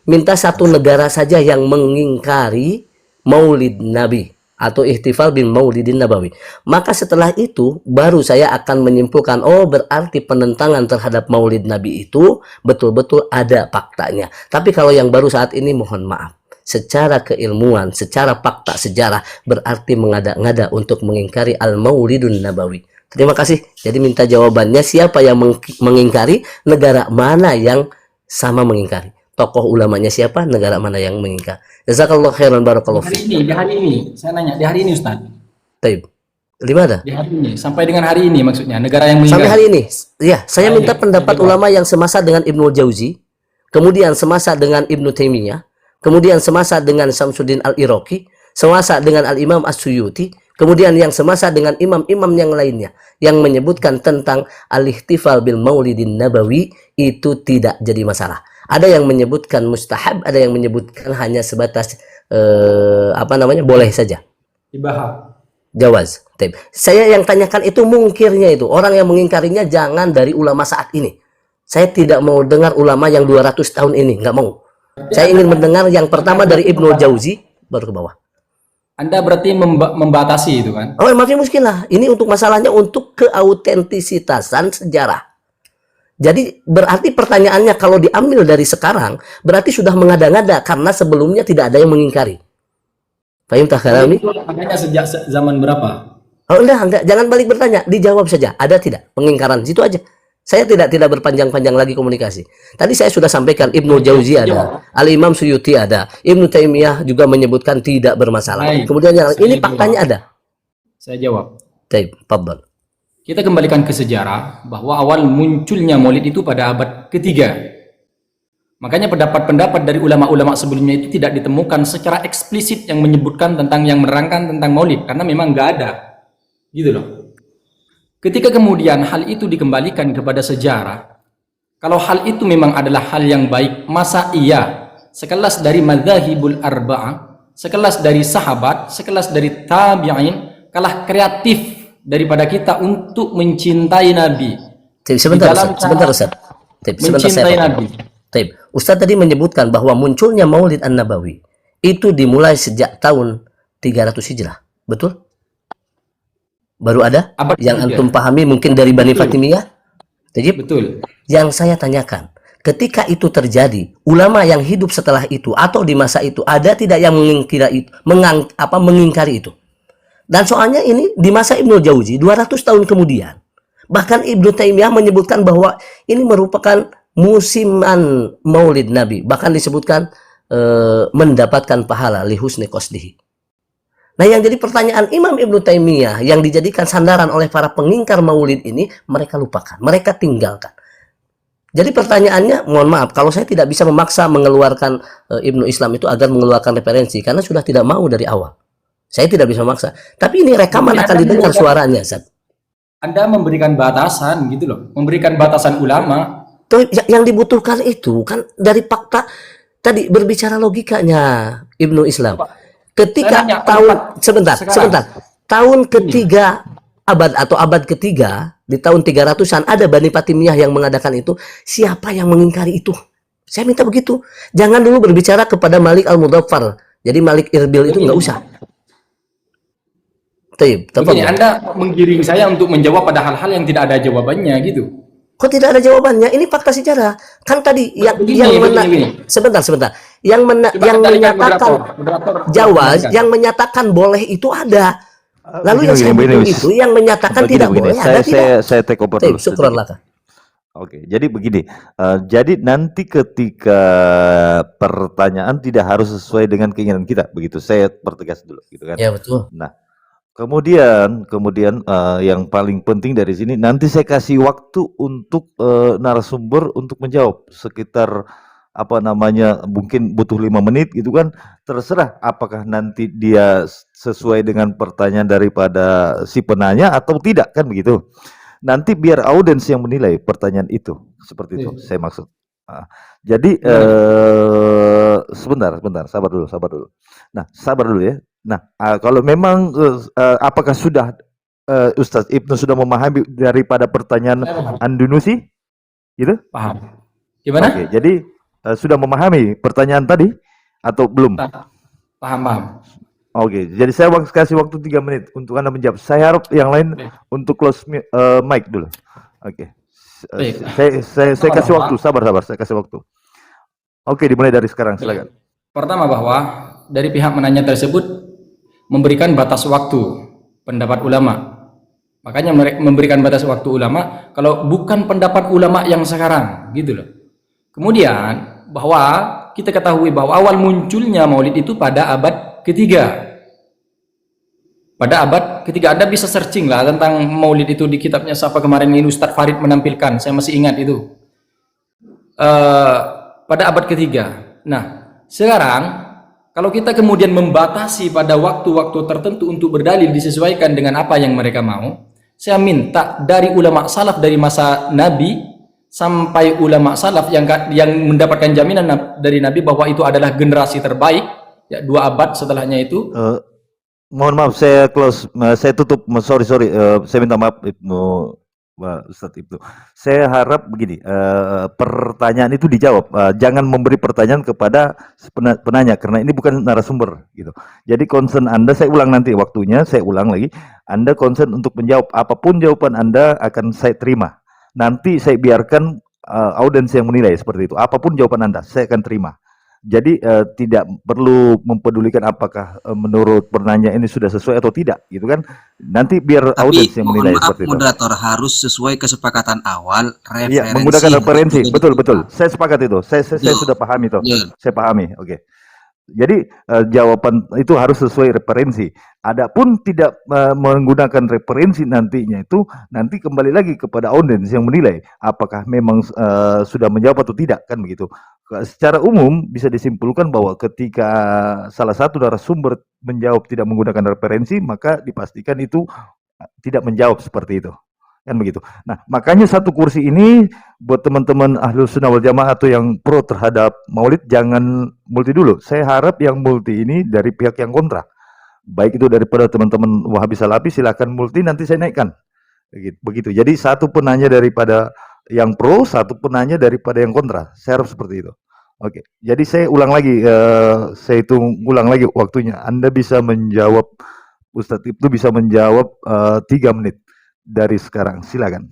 G: Minta satu negara saja yang mengingkari Maulid Nabi atau ihtifal bil maulidin nabawi. Maka setelah itu baru saya akan menyimpulkan, oh berarti penentangan terhadap Maulid Nabi itu betul-betul ada faktanya. Tapi kalau yang baru saat ini, mohon maaf, secara keilmuan, secara fakta sejarah, berarti mengada-ngada untuk mengingkari al-maulidun nabawi. Terima kasih. Jadi minta jawabannya, siapa yang mengingkari, negara mana yang sama mengingkari, tokoh ulamanya siapa, negara mana yang mengingkari. Jazakallahu khairan, barakallahu fiik.
B: Di hari ini, saya nanya, di hari ini Ustaz.
G: Taib. Di mana?
B: Di hari ini, sampai dengan hari ini maksudnya, negara yang mengingkari.
G: Sampai hari ini. Ya, saya minta pendapat ulama yang semasa dengan Ibnul Jauzi, kemudian semasa dengan Ibnu Taimiyah, kemudian semasa dengan Syamsuddin Al-Iraqi, semasa dengan Al-Imam As-Suyuti, kemudian yang semasa dengan imam-imam yang lainnya yang menyebutkan tentang al-ihtifal bil maulidin nabawi itu tidak jadi masalah. Ada yang menyebutkan mustahab, ada yang menyebutkan hanya sebatas boleh saja.
B: Ibahah.
G: Jawaz. Saya yang tanyakan itu mungkirnya itu. Orang yang mengingkarinya jangan dari ulama saat ini. Saya tidak mau dengar ulama yang 200 tahun ini, nggak mau. Saya ingin mendengar yang pertama dari Ibnul Jauzi, baru ke bawah.
B: Anda berarti membatasi itu kan?
G: Oh, maafnya muskilah. Ini untuk masalahnya untuk keautentisitasan sejarah. Jadi berarti pertanyaannya kalau diambil dari sekarang, berarti sudah mengada-ngada karena sebelumnya tidak ada yang mengingkari. Fahim tak kalami?
B: Adanya sejak zaman berapa?
G: Oh enggak, jangan balik bertanya, dijawab saja. Ada tidak pengingkaran? Situ aja. Saya tidak berpanjang-panjang lagi komunikasi. Tadi saya sudah sampaikan Ibnu Jauzi ada, Al-Imam Suyuti ada, Ibnu Taimiyah juga menyebutkan tidak bermasalah.
B: Baik.
G: Kemudian yang ini faktanya ada.
B: Saya jawab.
G: Baik, fadhal.
B: Kita kembalikan ke sejarah bahwa awal munculnya Maulid itu pada abad ketiga. Makanya pendapat-pendapat dari ulama-ulama sebelumnya itu tidak ditemukan secara eksplisit yang menyebutkan tentang, yang menerangkan tentang Maulid, karena memang nggak ada, gitu loh. Ketika kemudian hal itu dikembalikan kepada sejarah, kalau hal itu memang adalah hal yang baik, masa iya sekelas dari madzhabul arba'ah sekelas dari sahabat, sekelas dari tabi'in kalah kreatif daripada kita untuk mencintai Nabi.
G: Tapi sebentar,
B: Di dalam
G: Ustaz. Sebentar, Ustaz. Tapi sebentar, saya
B: mencintai
G: potong.
B: Nabi.
G: Taib. Ustaz tadi menyebutkan bahwa munculnya Maulid An-Nabawi itu dimulai sejak tahun 300 Hijrah. Betul? Baru ada
B: Abad
G: yang
B: ketiga.
G: antum pahami mungkin dari Bani
B: Betul.
G: Fatimiyah? Tajib?
B: Betul.
G: Yang saya tanyakan, ketika itu terjadi, ulama yang hidup setelah itu atau di masa itu ada tidak yang mengingkari itu, mengingkari itu? Dan soalnya ini di masa Ibnu Jauzi 200 tahun kemudian. Bahkan Ibnu Taimiyah menyebutkan bahwa ini merupakan musiman Maulid Nabi. Bahkan disebutkan mendapatkan pahala li husni qasdihi. Nah, yang jadi pertanyaan Imam Ibnu Taimiyah yang dijadikan sandaran oleh para pengingkar Maulid ini, mereka lupakan, mereka tinggalkan. Jadi pertanyaannya, mohon maaf, kalau saya tidak bisa memaksa mengeluarkan Ibnu Islam itu agar mengeluarkan referensi, karena sudah tidak mau dari awal. Saya tidak bisa memaksa. Tapi ini rekaman akan didengar suaranya, Ustaz.
B: Anda memberikan batasan gitu loh, memberikan batasan ulama.
G: Tuh, yang dibutuhkan itu kan dari fakta tadi, berbicara logikanya Ibnu Islam. Ketika
B: Saya nanya,
G: sebentar, tahun ketiga abad ketiga, di tahun 300-an ada Bani Fatimiyah yang mengadakan itu. Siapa yang mengingkari itu? Saya minta begitu. Jangan dulu berbicara kepada Malik Al-Mudhaffar. Jadi Malik Irbil itu nggak usah.
B: Begini, Anda menggiring saya untuk menjawab pada hal-hal yang tidak ada jawabannya gitu.
G: Kok tidak ada jawabannya? Ini fakta sejarah. Kan tadi
B: Begini.
G: Sebentar. Yang menyatakan jawaz, yang menyatakan boleh itu ada. Lalu yang saya bilang itu yang menyatakan tidak boleh ada tidak.
D: Saya take over dulu.
G: Syukran laka.
D: Oke, jadi begini. Jadi nanti ketika pertanyaan tidak harus sesuai dengan keinginan kita, begitu. Saya pertegas dulu, gitu kan?
G: Ya, betul.
D: Nah, kemudian yang paling penting dari sini, nanti saya kasih waktu untuk narasumber untuk menjawab sekitar mungkin butuh 5 menit gitu kan, terserah apakah nanti dia sesuai dengan pertanyaan daripada si penanya atau tidak, kan begitu. Nanti biar audiens yang menilai pertanyaan itu, seperti itu saya maksud. Jadi sebentar, sabar dulu. Nah, sabar dulu ya. Nah, kalau memang apakah sudah Ustaz Ibnu sudah memahami daripada pertanyaan Andanusi? Gitu?
B: Paham. Gimana?
D: Oke, jadi sudah memahami pertanyaan tadi atau belum?
B: Paham.
D: Oke, jadi saya kasih waktu 3 menit untuk Anda menjawab. Saya harap yang lain untuk close mic dulu. Oke. Saya kasih waktu, sabar, saya kasih waktu. Oke, dimulai dari sekarang, silakan.
B: Pertama, bahwa dari pihak menanya tersebut memberikan batas waktu pendapat ulama. Makanya mereka memberikan batas waktu ulama kalau bukan pendapat ulama yang sekarang, gitu loh. Kemudian bahwa kita ketahui bahwa awal munculnya Maulid itu pada abad ketiga. Pada abad ketiga, Anda bisa searching lah tentang Maulid itu di kitabnya siapa kemarin ini, Ustadz Farid menampilkan, saya masih ingat itu. Pada abad ketiga. Nah, sekarang kalau kita kemudian membatasi pada waktu-waktu tertentu untuk berdalil disesuaikan dengan apa yang mereka mau, saya minta dari ulama salaf dari masa Nabi sampai ulama salaf yang mendapatkan jaminan dari Nabi bahwa itu adalah generasi terbaik, ya 2 abad setelahnya itu.
D: Mohon maaf, saya close, saya tutup. Sorry, saya minta maaf Ibnu Ustadz Ibnu. Saya harap begini, pertanyaan itu dijawab. Jangan memberi pertanyaan kepada penanya karena ini bukan narasumber gitu. Jadi concern Anda, saya ulang nanti waktunya, saya ulang lagi. Anda concern untuk menjawab, apapun jawaban Anda akan saya terima. Nanti saya biarkan audiens yang menilai seperti itu. Apapun jawaban Anda, saya akan terima. Jadi tidak perlu mempedulikan apakah menurut penanya ini sudah sesuai atau tidak, gitu kan? Nanti biar audiens yang menilai seperti itu.
E: Moderator harus sesuai kesepakatan awal, referensi.
D: Iya, menggunakan referensi, betul. Saya sepakat itu. Saya sudah pahami itu. Saya pahami, oke. Jadi jawaban itu harus sesuai referensi. Adapun tidak menggunakan referensi nantinya itu nanti kembali lagi kepada audiens yang menilai apakah memang sudah menjawab atau tidak, kan begitu. Secara umum bisa disimpulkan bahwa ketika salah satu narasumber menjawab tidak menggunakan referensi, maka dipastikan itu tidak menjawab seperti itu. kan begitu. Nah, makanya satu kursi ini buat teman-teman Ahlus Sunnah wal Jamaah atau yang pro terhadap Maulid jangan multi dulu. Saya harap yang multi ini dari pihak yang kontra. Baik itu daripada teman-teman Wahabi Salafi silakan multi, nanti saya naikkan. Begitu. Jadi satu penanya daripada yang pro, satu penanya daripada yang kontra. Saya harap seperti itu. Oke. Jadi saya ulang lagi, saya hitung ulang lagi waktunya. Anda bisa menjawab, Ustadz Ibnu bisa menjawab 3 menit dari sekarang. Silakan.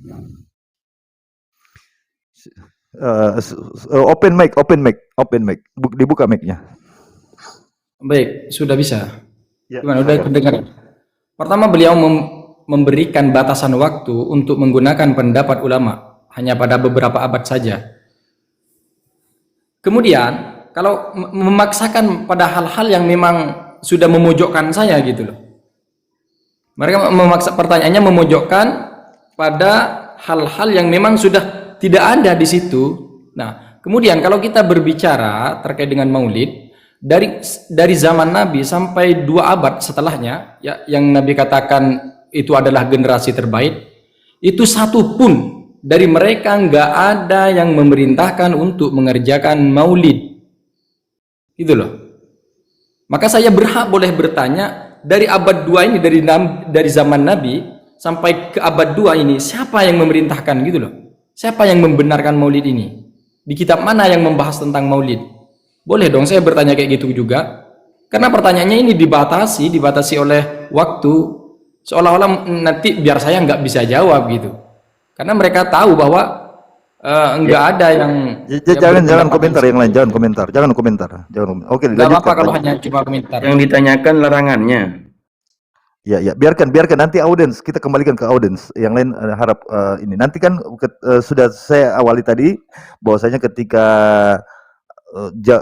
D: Open mic. Dibuka mic-nya.
B: Baik, sudah bisa.
D: Ya,
B: Gimana, udah kedengaran? Pertama, beliau memberikan batasan waktu untuk menggunakan pendapat ulama hanya pada beberapa abad saja. Kemudian, kalau memaksakan pada hal-hal yang memang sudah memojokkan saya gitu loh. Mereka memaksa, pertanyaannya memojokkan pada hal-hal yang memang sudah tidak ada di situ. Nah, kemudian kalau kita berbicara terkait dengan Maulid, dari zaman Nabi sampai 2 abad setelahnya, ya, yang Nabi katakan itu adalah generasi terbaik, itu satu pun dari mereka nggak ada yang memerintahkan untuk mengerjakan Maulid, gitu loh. Maka saya berhak boleh bertanya, dari abad 2 ini, dari zaman Nabi sampai ke abad 2 ini, siapa yang memerintahkan, gitu loh. Siapa yang membenarkan Maulid ini? Di kitab mana yang membahas tentang Maulid? Boleh dong saya bertanya kayak gitu juga. Karena pertanyaannya ini dibatasi oleh waktu, seolah-olah nanti biar saya nggak bisa jawab gitu. Karena mereka tahu bahwa nggak ada yang
D: jangan komentar yang lain, jangan komentar. Oke,
B: nggak apa-apa kalau hanya cuma komentar.
C: Yang ditanyakan larangannya.
D: Ya, biarkan nanti audiens, kita kembalikan ke audiens. Yang lain harap ini. Nanti kan sudah saya awali tadi bahwasanya ketika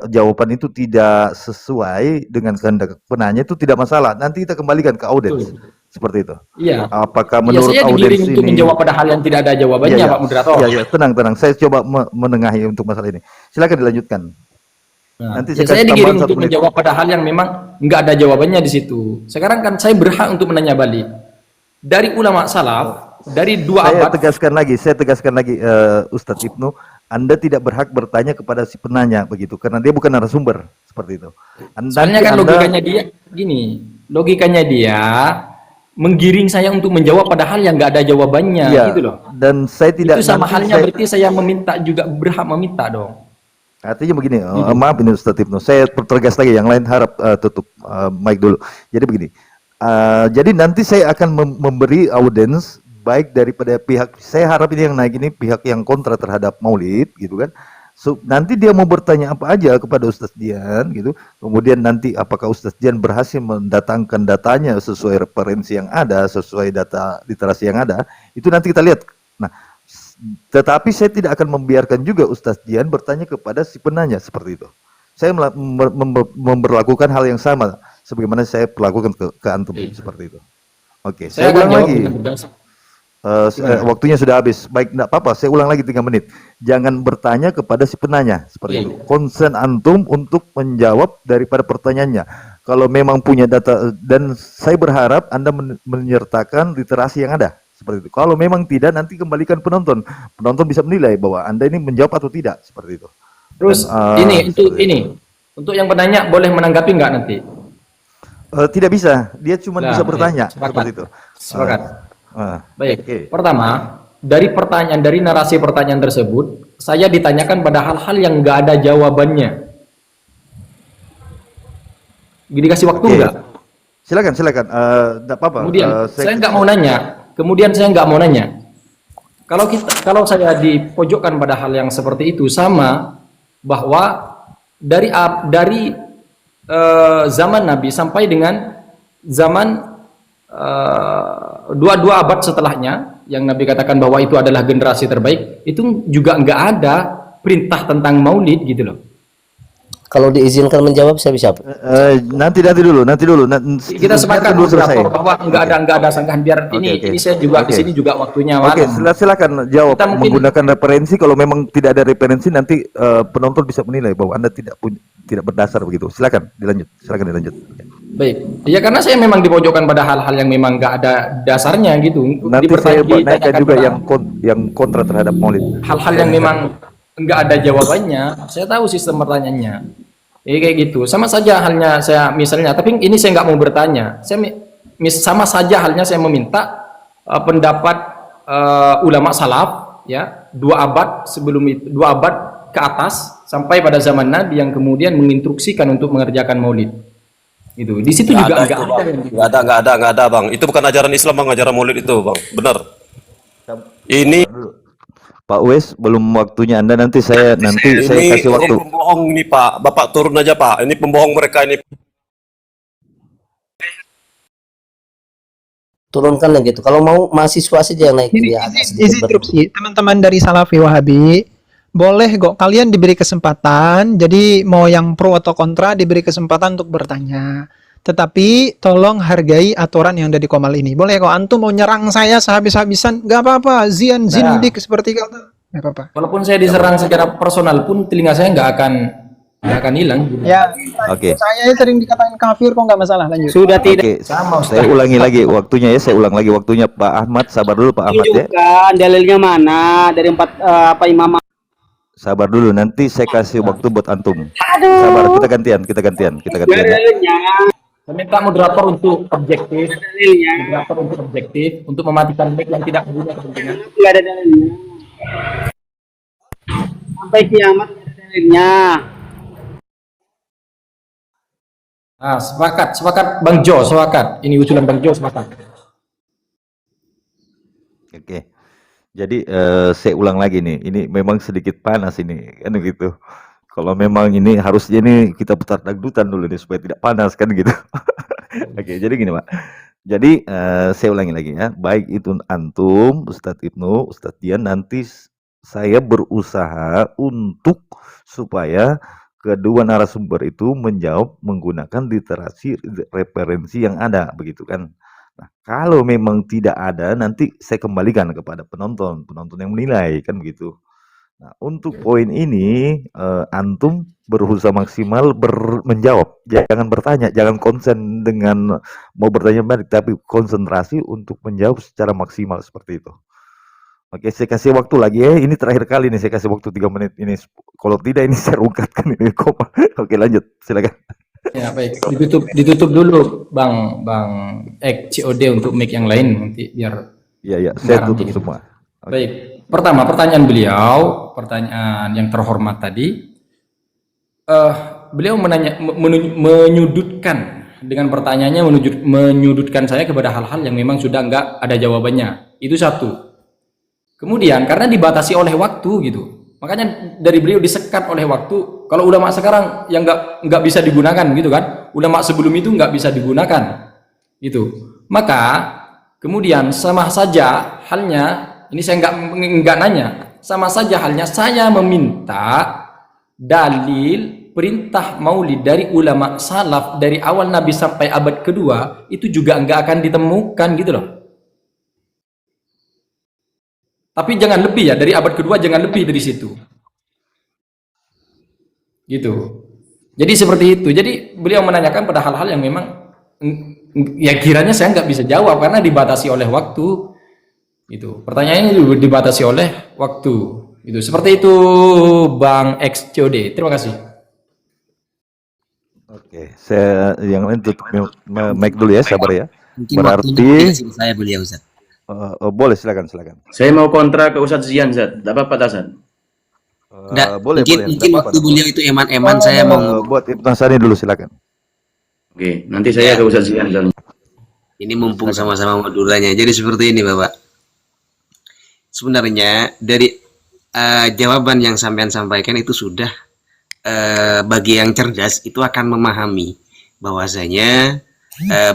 D: jawaban itu tidak sesuai dengan kehendak penanya itu tidak masalah. Nanti kita kembalikan ke audiens. Seperti itu.
B: Iya.
D: Apakah menurut
B: saya
D: audiens
B: untuk
D: ini
B: menjawab pada hal yang tidak ada jawabannya, Pak Moderator?
D: Iya, tenang. Saya coba menengahi untuk masalah ini. Silakan dilanjutkan.
B: Nah,
D: Nanti
B: saya
D: kasih
B: digiring
D: tambahan
B: untuk
D: 1 menit.
B: menjawab pada hal yang memang nggak ada jawabannya di situ. Sekarang kan saya berhak untuk menanya balik. Dari ulama salaf, dari 2
D: Saya
B: abad.
D: tegaskan lagi Ustadz Ibnu, Anda tidak berhak bertanya kepada si penanya begitu, karena dia bukan narasumber seperti itu.
B: Soalnya kan logikanya dia gini, logikanya dia menggiring saya untuk menjawab pada hal yang nggak ada jawabannya,
D: iya,
B: gitu loh.
D: Dan saya tidak.
B: Itu sama halnya berarti saya meminta juga berhak meminta dong.
D: Artinya begini, maaf ini Ustadz Ibnu, saya pertegas lagi, yang lain harap tutup mic dulu. Jadi begini, jadi nanti saya akan memberi audiens baik daripada pihak, saya harap ini yang naik ini pihak yang kontra terhadap Maulid gitu kan. So, nanti dia mau bertanya apa aja kepada Ustadz Dian gitu. Kemudian nanti apakah Ustadz Dian berhasil mendatangkan datanya sesuai referensi yang ada, sesuai data literasi yang ada, itu nanti kita lihat. Nah, tetapi saya tidak akan membiarkan juga Ustadz Dian bertanya kepada si penanya seperti itu. Saya memperlakukan hal yang sama sebagaimana saya perlakukan ke antum seperti itu. Oke, saya ulang lagi. Waktunya sudah habis. Baik, enggak apa-apa. Saya ulang lagi 3 menit. Jangan bertanya kepada si penanya seperti itu. Concern antum untuk menjawab daripada pertanyaannya. Kalau memang punya data, dan saya berharap Anda menyertakan literasi yang ada seperti itu. Kalau memang tidak, nanti kembalikan penonton. Penonton bisa menilai bahwa Anda ini menjawab atau tidak seperti itu.
B: Terus untuk yang penanya boleh menanggapi nggak nanti?
D: Tidak bisa. Dia cuma bisa bertanya seperti itu.
B: Sepakat. Baik, Pertama, dari narasi pertanyaan tersebut, saya ditanyakan pada hal-hal yang nggak ada jawabannya. Dikasih waktu nggak?
D: Silakan. Nggak apa-apa.
B: Kemudian saya nggak mau nanya. Kalau saya dipojokkan pada hal yang seperti itu, sama bahwa dari zaman Nabi sampai dengan zaman 2 abad setelahnya, yang Nabi katakan bahwa itu adalah generasi terbaik, itu juga nggak ada perintah tentang Maulid gitu loh.
G: Kalau diizinkan menjawab saya bisa.
D: Nanti dulu.
B: Kita sepakat dulu bahwa nggak ada sanggahan, biar ini saya juga di sini juga waktunya.
D: Oke, silakan jawab menggunakan referensi. Kalau memang tidak ada referensi, nanti penonton bisa menilai bahwa Anda tidak punya tidak berdasar begitu. Silakan dilanjut.
B: Baik. Ya karena saya memang dipojokkan pada hal-hal yang memang nggak ada dasarnya gitu.
D: Nanti saya naikkan
B: Ditanyakan
D: juga
B: pada
D: yang kontra terhadap Maulid.
B: hal-hal yang memang nggak ada jawabannya. Saya tahu sistem pertanyaannya. Kayak gitu. Sama saja halnya saya misalnya, tapi ini saya nggak mau bertanya. Sama saja halnya saya meminta pendapat ulama salaf, ya, 2 abad sebelum itu, 2 abad ke atas sampai pada zaman Nabi yang kemudian menginstruksikan untuk mengerjakan Maulid. Itu di situ juga
J: nggak ada bang, itu bukan ajaran Islam bang, ajaran Maulid itu bang, benar. Ini
D: Pak Wes, belum waktunya Anda, nanti saya kasih waktu.
J: Pembohong ini Pak, Bapak turun aja Pak, ini pembohong mereka ini.
G: Turunkan gitu. Kalau mau mahasiswa saja yang naik
A: Ini
G: dia agak sedikit
A: izin interupsi, teman-teman dari Salafi Wahabi, boleh kok kalian diberi kesempatan, jadi mau yang pro atau kontra diberi kesempatan untuk bertanya. Tetapi tolong hargai aturan yang ada di Komal ini. Boleh kok antum mau nyerang saya sehabis-habisan, nggak apa-apa. Zindik seperti kata, nggak apa-apa.
B: Walaupun saya diserang secara personal pun telinga saya nggak akan hilang.
A: Ya,
D: Oke.
A: saya sering dikatain kafir kok nggak masalah, lanjut.
I: Sudah tidak
D: Oke, saya ulangi lagi waktunya ya, Pak Ahmad, sabar dulu Pak Ahmad ya.
I: tunjukkan dalilnya mana dari 4 imam.
D: Sabar dulu, nanti saya kasih waktu buat antum. Sabar, kita gantian ya.
I: Dalilnya.
B: Saya minta moderator untuk objektif, untuk mematikan mic yang tidak punya kepentingan.
I: Tidak ada dalilnya. Sampai kiamat tidak ada dalilnya.
B: Ah, sepakat Bang Jo, sepakat. Ini usulan Bang Jo, sepakat.
D: Oke. Jadi saya ulang lagi nih, ini memang sedikit panas ini, kan gitu. Kalau memang ini harusnya ini kita putar dangdutan dulu nih supaya tidak panas kan gitu. Oke, jadi gini Pak. Jadi saya ulangi lagi ya, baik itu antum, Ustadz Ibnu, Ustadz Dian, nanti saya berusaha untuk supaya kedua narasumber itu menjawab menggunakan literasi referensi yang ada begitu kan. Nah, kalau memang tidak ada, nanti saya kembalikan kepada penonton yang menilai kan begitu. Nah, untuk poin ini antum berusaha maksimal menjawab, jangan bertanya, jangan konsen dengan mau bertanya balik, tapi konsentrasi untuk menjawab secara maksimal seperti itu. Oke, saya kasih waktu lagi ya. Ini terakhir kali nih saya kasih waktu 3 menit ini. Kalau tidak ini saya ungkapkan ini koma. Oke, lanjut. Silakan.
B: Ya, baik. Ditutup dulu Bang COD untuk mic yang lain nanti biar.
D: Iya, saya tutup semua.
B: Okay. Baik. Pertama, pertanyaan beliau, pertanyaan yang terhormat tadi. Beliau menyudutkan dengan pertanyaannya, menyudutkan saya kepada hal-hal yang memang sudah nggak ada jawabannya. Itu satu. Kemudian karena dibatasi oleh waktu gitu, makanya dari beliau disekat oleh waktu. Kalau ulama sekarang yang nggak bisa digunakan gitu kan, ulama sebelum itu nggak bisa digunakan gitu. Maka kemudian sama saja halnya, ini saya nggak nanya, sama saja halnya saya meminta dalil perintah maulid dari ulama salaf dari awal Nabi sampai abad kedua, itu juga nggak akan ditemukan gitu loh. Tapi jangan lebih ya, dari abad kedua jangan lebih dari situ. Gitu. Jadi seperti itu. Jadi beliau menanyakan pada hal-hal yang memang ya kiranya saya nggak bisa jawab karena dibatasi oleh waktu. Itu. Pertanyaannya juga dibatasi oleh waktu. Itu. Seperti itu Bang XCOD. Terima kasih.
D: Oke, saya yang lain tutup mic dulu ya, sabar ya. Berarti
G: saya beliau Ustaz.
D: boleh, silakan.
C: Saya mau kontra ke Ustadz Zian, Zat. Tidak apa-apa, Tazan.
D: Boleh.
G: Mungkin waktu beliau itu eman-eman saya mau
D: buat Ibnu Hansani dulu, silakan.
C: Oke, nanti saya ke Ustadz Zian.
G: ini mumpung sama-sama modulanya. Jadi seperti ini Bapak. Sebenarnya dari jawaban yang sampean sampaikan itu sudah bagi yang cerdas itu akan memahami bahwasanya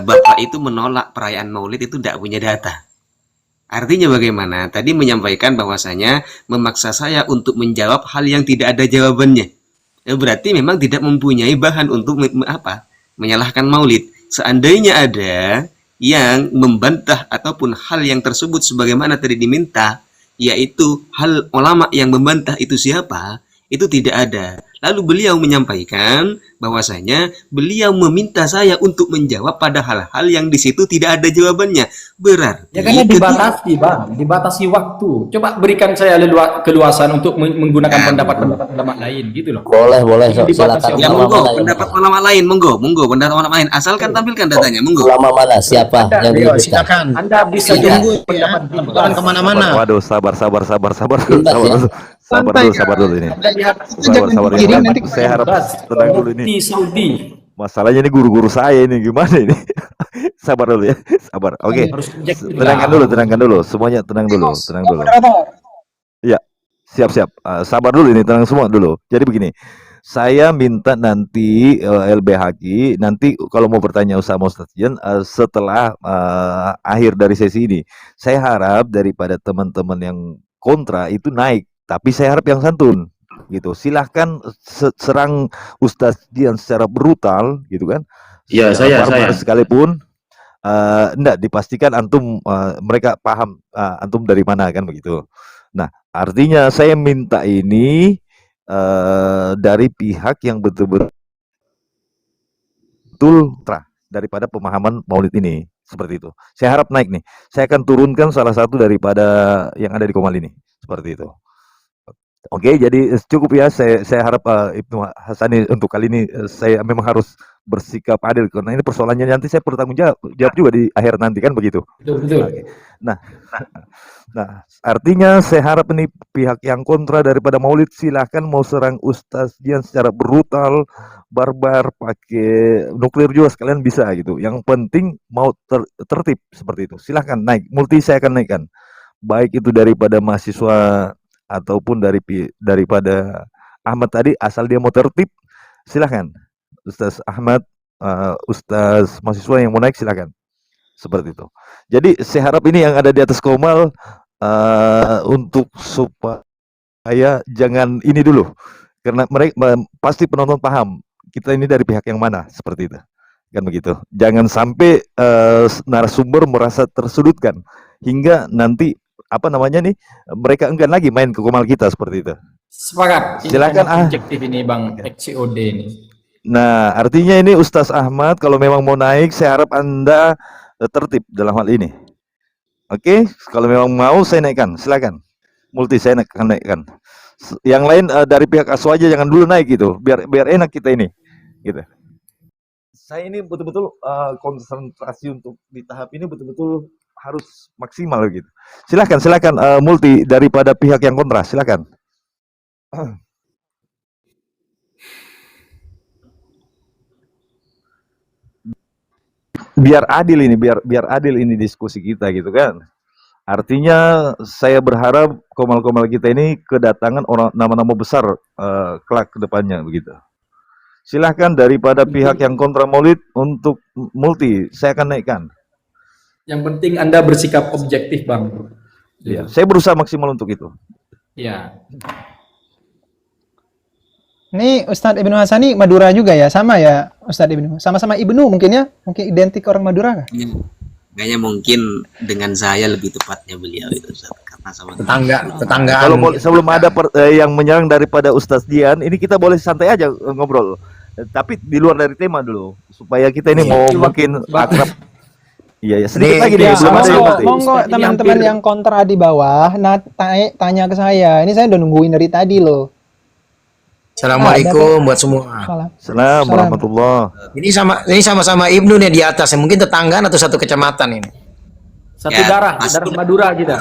G: Bapak itu menolak perayaan Maulid itu tidak punya data. Artinya bagaimana? Tadi menyampaikan bahwasanya memaksa saya untuk menjawab hal yang tidak ada jawabannya. Berarti memang tidak mempunyai bahan untuk menyalahkan Maulid. Seandainya ada yang membantah ataupun hal yang tersebut sebagaimana tadi diminta, yaitu hal ulama yang membantah itu siapa, itu tidak ada.
K: Lalu beliau menyampaikan bahwasanya beliau meminta saya untuk menjawab pada hal-hal yang di situ tidak ada jawabannya. Berarti
B: Ya karena dibatasi, Bang, dibatasi waktu. Coba berikan saya keluasan untuk menggunakan pendapat-pendapat ulama lain gitu loh.
G: Boleh,
B: Ini dibatasi
G: silakan.
K: ya
G: Ulama
K: monggo
G: mana yang
K: pendapat ulama lain, monggo pendapat ulama lain. Asalkan tampilkan datanya, monggo.
G: ulama mana? Siapa yang
I: Ayo,
G: disebutkan?
I: silakan.
B: Anda bisa
I: Tunggu
B: jadi pendapat Bin
I: Jangan
B: Bas.
I: kemana-mana.
D: Waduh, sabar
G: Bebas ya.
D: sabar dulu ini.
A: Anda lihat itu
D: Sabar,
A: jangan
D: sabar.
A: dikirim
D: Yang
A: nanti.
D: saya harap
B: Bas,
D: tenang dulu ini.
B: Mufti Saudi.
D: Masalahnya ini guru-guru saya ini gimana ini? Sabar dulu ya, sabar. Oke,
B: Harus objektif
D: tenangkan dulu. Semuanya tenang dulu.
A: Moderator.
D: Iya, siap. Sabar dulu ini, tenang semua dulu. Jadi begini, saya minta nanti LBHQ nanti kalau mau bertanya sama Ustaz Jian setelah akhir dari sesi ini, saya harap daripada teman-teman yang kontra itu naik, tapi saya harap yang santun gitu. Silahkan serang Ustaz Jian secara brutal gitu kan.
C: Ya,
D: Secara barbar
C: saya.
D: sekalipun enggak dipastikan antum mereka paham antum dari mana kan begitu. Nah, artinya saya minta ini dari pihak yang betul-betul daripada pemahaman Maulid ini seperti itu. Saya harap naik nih. Saya akan turunkan salah satu daripada yang ada di Komal ini seperti itu. Oke, jadi cukup ya. Saya harap Ibnu Hasani untuk kali ini saya memang harus bersikap adil karena ini persoalannya nanti saya bertanggung jawab juga di akhir nanti kan begitu.
B: Betul.
D: Nah, artinya saya harap ini pihak yang kontra daripada Maulid silahkan mau serang Ustaz Jian secara brutal, barbar, pakai nuklir juga sekalian bisa gitu. Yang penting mau tertib seperti itu. Silahkan naik. Multi saya akan naikkan. Baik itu daripada mahasiswa ataupun daripada Ahmad tadi asal dia mau tertib silahkan. Ustaz Ahmad, Ustaz mahasiswa yang mau naik silahkan. Seperti itu. Jadi saya harap ini yang ada di atas Komal untuk supaya jangan ini dulu. Karena mereka pasti penonton paham kita ini dari pihak yang mana seperti itu. Kan begitu. Jangan sampai narasumber merasa tersudutkan hingga nanti apa namanya nih mereka enggan lagi main ke Komal kita seperti itu.
B: Sepakat.
D: Silakan
B: Objektif ini Bang XCOD ini.
D: Nah, artinya ini Ustaz Ahmad kalau memang mau naik saya harap Anda tertib dalam hal ini. Oke, kalau memang mau saya naikkan, silakan. Multi saya naikkan. Yang lain dari pihak ASO aja jangan dulu naik gitu, biar enak kita ini. Gitu. Saya ini betul-betul konsentrasi untuk di tahap ini betul-betul harus maksimal gitu. Silakan Multi daripada pihak yang kontra, silakan. Biar adil ini diskusi kita gitu kan. Artinya saya berharap Komal-Komal kita ini kedatangan orang nama-nama besar kelak ke depannya begitu. Silahkan daripada pihak yang kontra Maulid untuk Multi, saya akan naikkan.
B: Yang penting Anda bersikap objektif, Bang.
D: Ya, saya berusaha maksimal untuk itu.
B: Ya.
A: Ini Ustadz Ibnu Hasani Madura juga ya? Sama ya Ustadz Ibnu? Sama-sama Ibnu mungkin ya? Mungkin identik orang Madura kah?
K: Kayaknya mungkin dengan saya lebih tepatnya beliau itu Ustaz. Karena sama
I: tetanggaan.
D: Kalau sebelum ada yang menyerang daripada Ustadz Dian, ini kita boleh santai aja ngobrol. Tapi di luar dari tema dulu supaya kita ini mau mungkin akrab. Iya, sedikit lagi nih belum ada yang penting.
A: Monggo teman-teman yang kontra di bawah, tanya ke saya. Ini saya udah nungguin dari tadi loh.
I: Assalamualaikum buat semua.
D: Assalamualaikum warahmatullahi.
I: Ini sama-sama Ibnu nih di atas. Mungkin tetanggaan atau satu kecamatan ini.
B: Satu darah Madura kita.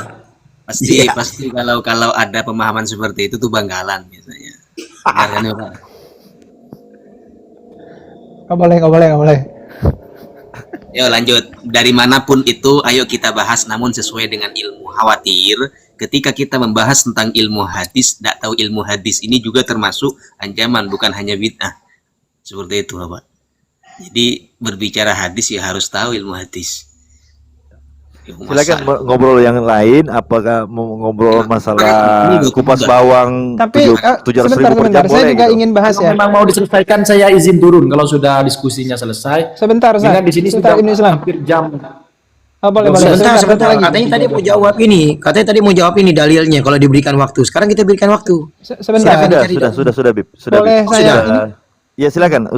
K: Pasti kalau ada pemahaman seperti itu tuh Bangkalan biasanya. Benar kan, Pak?
A: Nggak boleh.
K: Yo lanjut. Dari manapun itu, ayo kita bahas namun sesuai dengan ilmu. Khawatir ketika kita membahas tentang ilmu hadis, tidak tahu ilmu hadis ini juga termasuk ancaman, bukan hanya bid'ah. Seperti itu, Bapak. Jadi berbicara hadis ya harus tahu ilmu hadis.
D: Silakan ngobrol yang lain. Apakah mau ngobrol masalah kupas bawang?
A: Tapi sebentar. Saya juga ingin bahas ya.
B: Memang mau diselesaikan, saya izin turun kalau sudah diskusinya selesai.
A: Sebentar,
B: Dengan di sini sudah hampir jam
A: Oh, boleh, boleh.
I: Sebentar,
A: Sebentar,
I: sebentar.
A: lagi.
I: Katanya tadi mau jawab ini. Katanya tadi mau jawab ini dalilnya kalau diberikan waktu. Sekarang kita berikan waktu.
A: Sebentar.
D: Sudah, Bib.
A: Boleh
D: Bib.
A: saya
D: Ya silakan,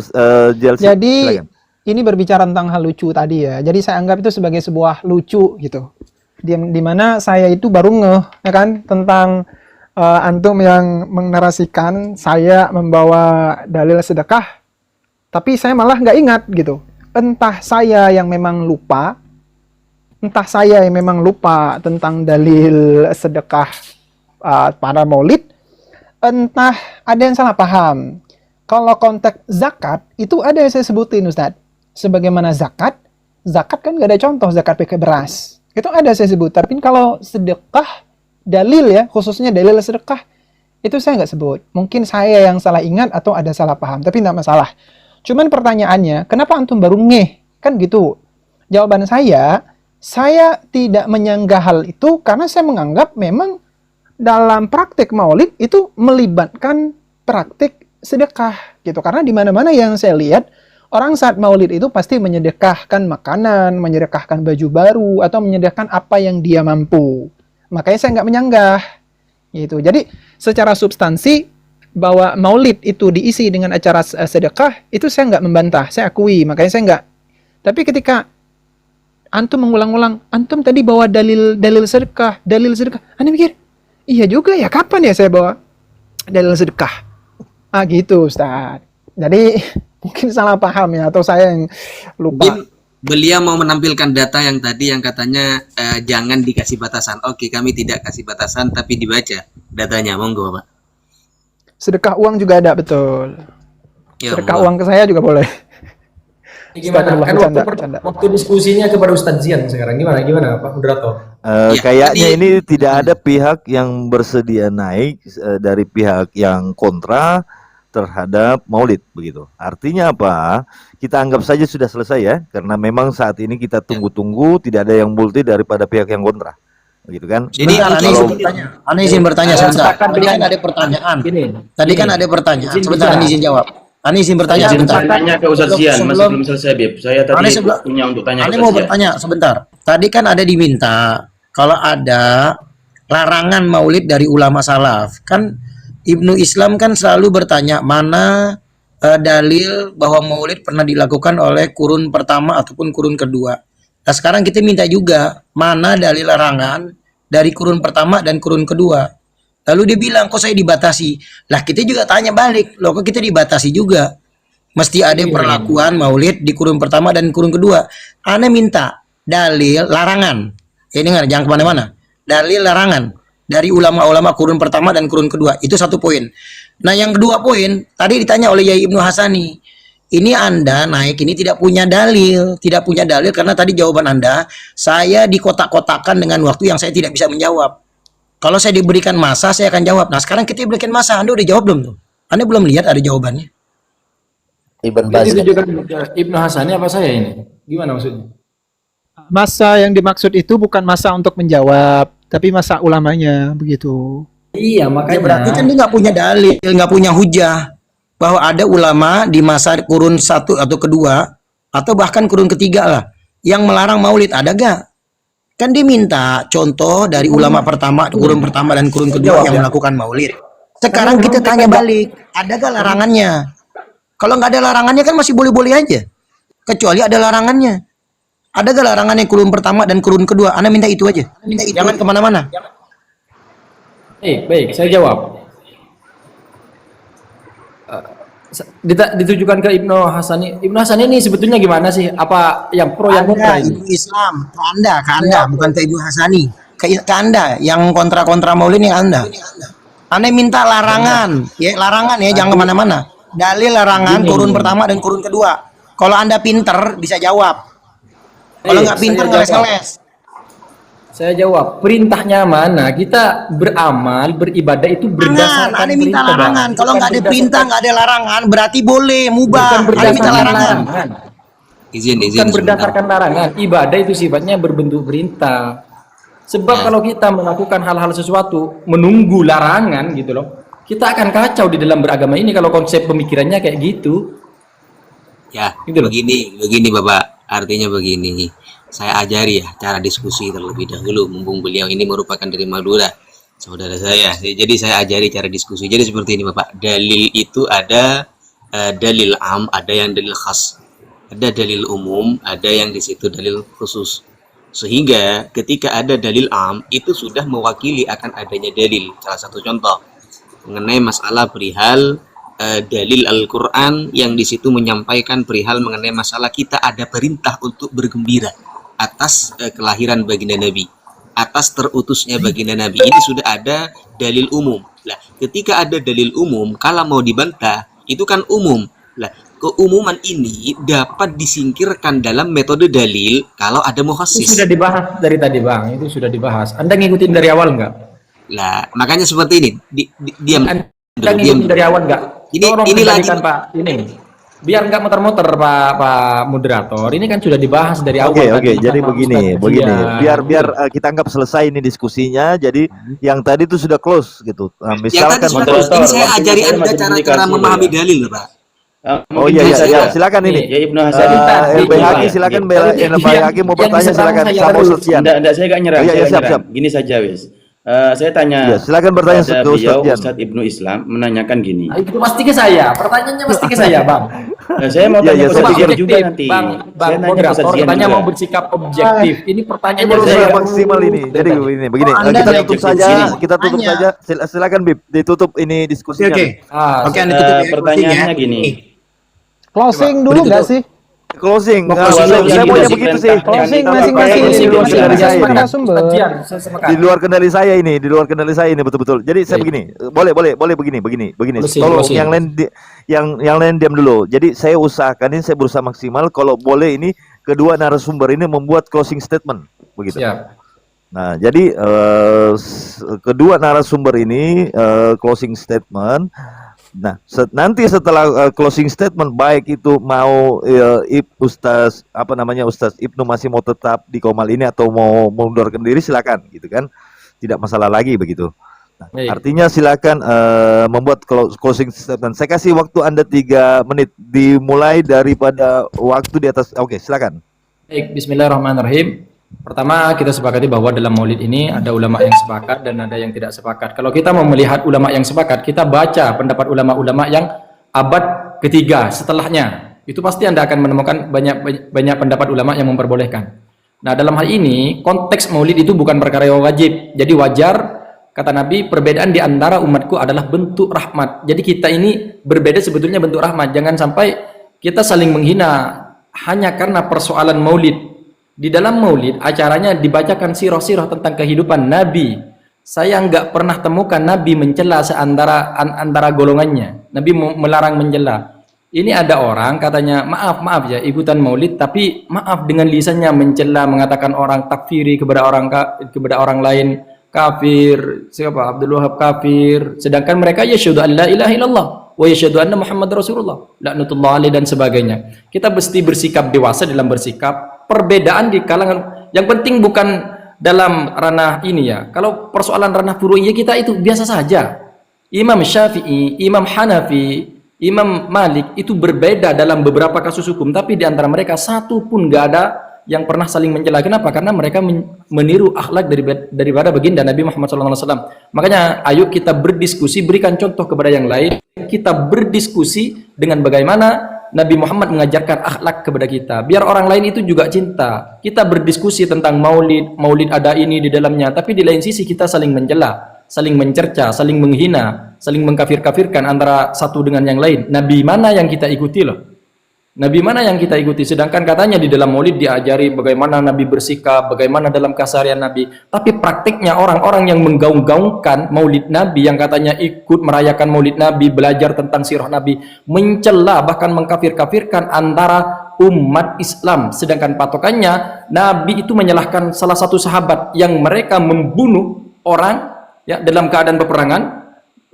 D: Jelsi.
A: Jadi
D: Silakan.
A: ini berbicara tentang hal lucu tadi ya. Jadi saya anggap itu sebagai sebuah lucu gitu. Di mana saya itu baru ngeh ya kan tentang antum yang menarasikan saya membawa dalil sedekah, tapi saya malah nggak ingat gitu. Entah saya yang memang lupa, tentang dalil sedekah pada Maulid, entah ada yang salah paham. Kalau konteks zakat itu ada yang saya sebutin Ustadz. Sebagaimana zakat kan nggak ada contoh zakat pakai beras. Itu ada saya sebut. Tapi kalau sedekah dalil ya, khususnya dalil sedekah itu saya nggak sebut. Mungkin saya yang salah ingat atau ada salah paham. Tapi nggak masalah. Cuman pertanyaannya, kenapa antum baru ngeh? Kan gitu. Jawaban saya tidak menyanggah hal itu karena saya menganggap memang dalam praktik maulid itu melibatkan praktik sedekah gitu. Karena di mana-mana yang saya lihat orang saat maulid itu pasti menyedekahkan makanan, menyedekahkan baju baru atau menyedekahkan apa yang dia mampu. Makanya saya nggak menyanggah gitu. Jadi secara substansi bahwa maulid itu diisi dengan acara sedekah itu saya nggak membantah, saya akui. Makanya saya nggak. Tapi ketika antum mengulang-ulang, antum tadi bawa dalil sedekah, Anda mikir, iya juga ya, kapan ya saya bawa dalil sedekah? Gitu Ustaz. Jadi mungkin salah paham ya, atau saya yang lupa.
K: Beliau mau menampilkan data yang tadi yang katanya jangan dikasih batasan. Oke, kami tidak kasih batasan tapi dibaca datanya. Monggo, Pak.
A: Sedekah uang juga ada, betul.
K: Ya,
A: Sedekah uang ke saya juga boleh.
B: Gimana? Kan waktu diskusinya kepada Ustadz Zian sekarang gimana Pak Moderator?
D: Kayaknya ini tidak ada pihak yang bersedia naik dari pihak yang kontra terhadap maulid begitu. Artinya apa? Kita anggap saja sudah selesai ya, karena memang saat ini kita tunggu-tunggu tidak ada yang multi daripada pihak yang kontra. Begitu kan?
I: Jadi Anda izin bertanya sebentar. Tadi kan ada pertanyaan. Sebentar Anda izin jawab. Anda izin bertanya sebentar.
C: Tanya ke Ustaz Zian, masih belum selesai, Bib. Saya tadi punya untuk tanya ke Ustaz
I: mau
C: Zian.
I: bertanya sebentar. Tadi kan ada diminta kalau ada larangan maulid dari ulama salaf. Kan Ibnu Islam kan selalu bertanya mana dalil bahwa maulid pernah dilakukan oleh kurun pertama ataupun kurun kedua. Nah sekarang kita minta juga mana dalil larangan dari kurun pertama dan kurun kedua. Lalu dia bilang kok saya dibatasi. Lah kita juga tanya balik, loh kok kita dibatasi juga. Mesti ada perlakuan maulid di kurun pertama dan kurun kedua. Anda minta dalil larangan. Ya dengar, jangan kemana-mana. Dalil larangan dari ulama-ulama kurun pertama dan kurun kedua. Itu satu poin. Nah yang kedua poin, tadi ditanya oleh Yai Ibnu Hasani. Ini Anda naik, ini tidak punya dalil. Tidak punya dalil karena tadi jawaban Anda, saya dikotak-kotakan dengan waktu yang saya tidak bisa menjawab. Kalau saya diberikan masa, saya akan jawab. Nah sekarang kita diberikan masa, Anda udah jawab belum tuh? Anda belum lihat ada jawabannya?
G: Ibn Baz.
B: Jadi juga Ibnu Hasani apa saya ini? Gimana maksudnya?
A: Masa yang dimaksud itu bukan masa untuk menjawab, tapi masa ulamanya begitu.
B: Iya, makanya.
I: Ya berarti kan dia nggak punya dalil, nggak punya hujah bahwa ada ulama di masa kurun 1 atau kedua atau bahkan kurun ketiga lah yang melarang maulid. Ada gak? Kan dia minta contoh dari ulama pertama, kurun pertama dan kurun kedua yang melakukan maulid. Sekarang kita tanya balik, ada gak larangannya? Kalau nggak ada larangannya kan masih boleh-boleh aja. Kecuali ada larangannya. Ada gak larangannya kurun pertama dan kurun kedua? Anda minta itu aja. Jangan kemana-mana.
B: Baik, saya jawab. Ditujukan ke Ibnu Hasani. Ibnu Hasani ini sebetulnya gimana sih? Apa yang pro yang kontra ini?
I: Ibnu Islam, ke Anda, bukan ke Ibnu Hasani. Ke Anda, yang kontra-kontra maulid yang Anda. Anda minta larangan, ya larangan ya, jangan kemana-mana. Dalil larangan kurun pertama dan kurun kedua. Kalau Anda pinter bisa jawab. Kalau nggak pinter ngeles-ngeles.
B: Saya jawab, perintahnya mana? Kita beramal, beribadah itu berdasarkan
I: Anda minta
B: perintah.
I: larangan. Kalau nggak ada perintah, nggak ada larangan, berarti boleh mubah. Anda minta larangan.
K: Izin.
B: Bukan berdasarkan larangan. Ibadah itu sifatnya berbentuk perintah. Sebab kalau kita melakukan hal-hal sesuatu menunggu larangan gitu loh, kita akan kacau di dalam beragama ini kalau konsep pemikirannya kayak gitu.
K: Ya, begini Bapak. Artinya begini. saya ajari ya cara diskusi terlebih dahulu, mumpung beliau ini merupakan dari Madura, saudara saya. Jadi saya ajari cara diskusi. Jadi seperti ini Bapak, dalil itu ada dalil am, ada yang dalil khas, ada dalil umum, ada yang di situ dalil khusus. Sehingga ketika ada dalil am itu sudah mewakili akan adanya dalil. Salah satu contoh mengenai masalah perihal dalil Al-Quran yang di situ menyampaikan perihal mengenai masalah kita ada perintah untuk bergembira atas kelahiran baginda Nabi, atas terutusnya baginda Nabi. Ini sudah ada dalil umum. Lah, ketika ada dalil umum, kalau mau dibantah itu kan umum. Lah, keumuman ini dapat disingkirkan dalam metode dalil kalau ada
B: Itu
K: mukhassis.
B: sudah dibahas dari tadi Bang, itu sudah dibahas. Anda ngikutin dari awal nggak?
K: Lah, makanya seperti ini. Diam
B: Anda
K: dulu, diam
B: ngikutin
K: dulu.
B: dari awal nggak? Tolong
K: Ini lagi
B: kendalikan Pak, ini. Biar nggak muter-muter Pak moderator. Ini kan sudah dibahas dari awal.
D: Oke,
B: tadi
D: jadi
B: sama
D: begini,
B: Ustadz
D: begini.
B: Jian.
D: Biar kita anggap selesai ini diskusinya. Jadi yang tadi itu sudah close gitu.
K: Yang tadi
D: Misalkan
K: sudah close. Ini saya ajari Anda cara memahami dalil, Pak.
D: Oh iya iya, silakan ini.
H: Ya Ibnu Hasan.
D: LBHQ silakan LBHQ mau bertanya silakan sama Ustaz Jian.
H: Enggak, saya enggak nyerang.
D: Iya,
H: Saya
D: iya,
H: nggak
D: siap,
H: nyerang.
D: siap.
H: Gini saja, wis. Saya tanya
D: Ya, silakan bertanya
H: pada
D: ke Ustaz
H: beliau,
D: Jian.
H: Ustadz Ibnu Islam menanyakan gini.
B: Nah, itu pasti ke saya. Pertanyaannya pasti ke saya, Bang.
H: Nah, saya mau
D: Iya,
H: tanya
D: iya,
H: ke
D: saya
H: Ustadz
D: pikir-
H: Jian juga nanti.
B: Bang
H: Saya nanya ke
B: moderator
H: Ustadz Jian
B: katanya
H: juga.
B: mau bersikap objektif. Ini pertanyaan
D: Ini baru
B: saya
D: sudah maksimal ini. Jadi begini,
I: Anda
D: kita
I: naik
D: tutup
I: ke
D: saja,
I: sini.
D: kita tutup
I: Tanya.
D: saja. Silakan Bib, ditutup ini
I: Oke,
D: diskusinya.
I: oke.
B: Ah,
I: Oke, Anda tutup ya,
H: Pertanyaannya
I: closing ya.
H: gini.
A: Closing dulu nggak sih?
D: Closing. Nah,
H: Closing
D: saya
H: yang
D: maunya
H: tidak
D: begitu sih.
A: Closing
H: Tapi
A: masing-masing
H: closing
A: di luar
H: masing-masing.
A: kendali saya.
H: Sepakat.
A: Narasumber.
B: Saya sepakat.
D: Di luar kendali saya ini, di luar kendali saya ini betul-betul. Jadi saya begini, boleh begini.
B: Closing,
D: Kalau
B: closing.
D: yang lain yang lain diam dulu. Jadi saya usahakan ini, saya berusaha maksimal. Kalau boleh ini kedua narasumber ini membuat closing statement, begitu.
B: Siap.
D: Nah, jadi kedua narasumber ini closing statement. Nah, nanti setelah closing statement, baik itu mau Ustaz Ustaz Ibnu masih mau tetap di Komal ini atau mau mengundurkan diri, silakan gitu kan, tidak masalah lagi begitu. Nah,
B: Baik.
D: artinya silakan membuat closing statement. Saya kasih waktu Anda 3 menit dimulai daripada waktu di atas. Oke, silakan.
B: Baik, bismillahirrahmanirrahim. Pertama, kita sepakati bahwa dalam maulid ini ada ulama yang sepakat dan ada yang tidak sepakat. Kalau kita mau melihat ulama yang sepakat, kita baca pendapat ulama-ulama yang abad ketiga setelahnya. Itu pasti Anda akan menemukan banyak pendapat ulama yang memperbolehkan. Nah, dalam hal ini, konteks maulid itu bukan perkara yang wajib. Jadi wajar, kata Nabi, perbedaan di antara umatku adalah bentuk rahmat. Jadi kita ini berbeda sebetulnya bentuk rahmat. Jangan sampai kita saling menghina hanya karena persoalan maulid. Di dalam maulid, acaranya dibacakan sirah-sirah tentang kehidupan Nabi. Saya nggak pernah temukan Nabi mencela antara golongannya. Nabi melarang mencela. Ini ada orang katanya, maaf ya, ikutan maulid, tapi maaf dengan lisannya mencela, mengatakan orang takfiri kepada orang lain, kafir, siapa Abdul Wahab kafir, sedangkan mereka yashhadu an la ilaha illallah wa yashhadu anna Muhammad Rasulullah, laknatullah alaihi dan sebagainya. Kita mesti bersikap dewasa dalam bersikap. Perbedaan di kalangan yang penting bukan dalam ranah ini ya. Kalau persoalan ranah furu'iyah kita itu biasa saja. Imam Syafi'i, Imam Hanafi, Imam Malik itu berbeda dalam beberapa kasus hukum, tapi di antara mereka satu pun nggak ada yang pernah saling mencela. Kenapa? Karena mereka meniru akhlak daripada baginda Nabi Muhammad SAW. Makanya ayo kita berdiskusi, berikan contoh kepada yang lain. Kita berdiskusi dengan bagaimana Nabi Muhammad mengajarkan akhlak kepada kita. Biar orang lain itu juga cinta. Kita berdiskusi tentang maulid ada ini di dalamnya, tapi di lain sisi kita saling mencela, saling mencerca, saling menghina, saling mengkafir-kafirkan antara satu dengan yang lain. Nabi mana yang kita ikuti loh? Nabi mana yang kita ikuti? Sedangkan katanya di dalam maulid diajari bagaimana Nabi bersikap, bagaimana dalam keseharian Nabi. Tapi praktiknya orang-orang yang menggaung-gaungkan maulid Nabi, yang katanya ikut merayakan maulid Nabi, belajar tentang sirah Nabi, mencela bahkan mengkafir-kafirkan antara umat Islam. Sedangkan patokannya Nabi itu menyalahkan salah satu sahabat yang mereka membunuh orang ya dalam keadaan peperangan.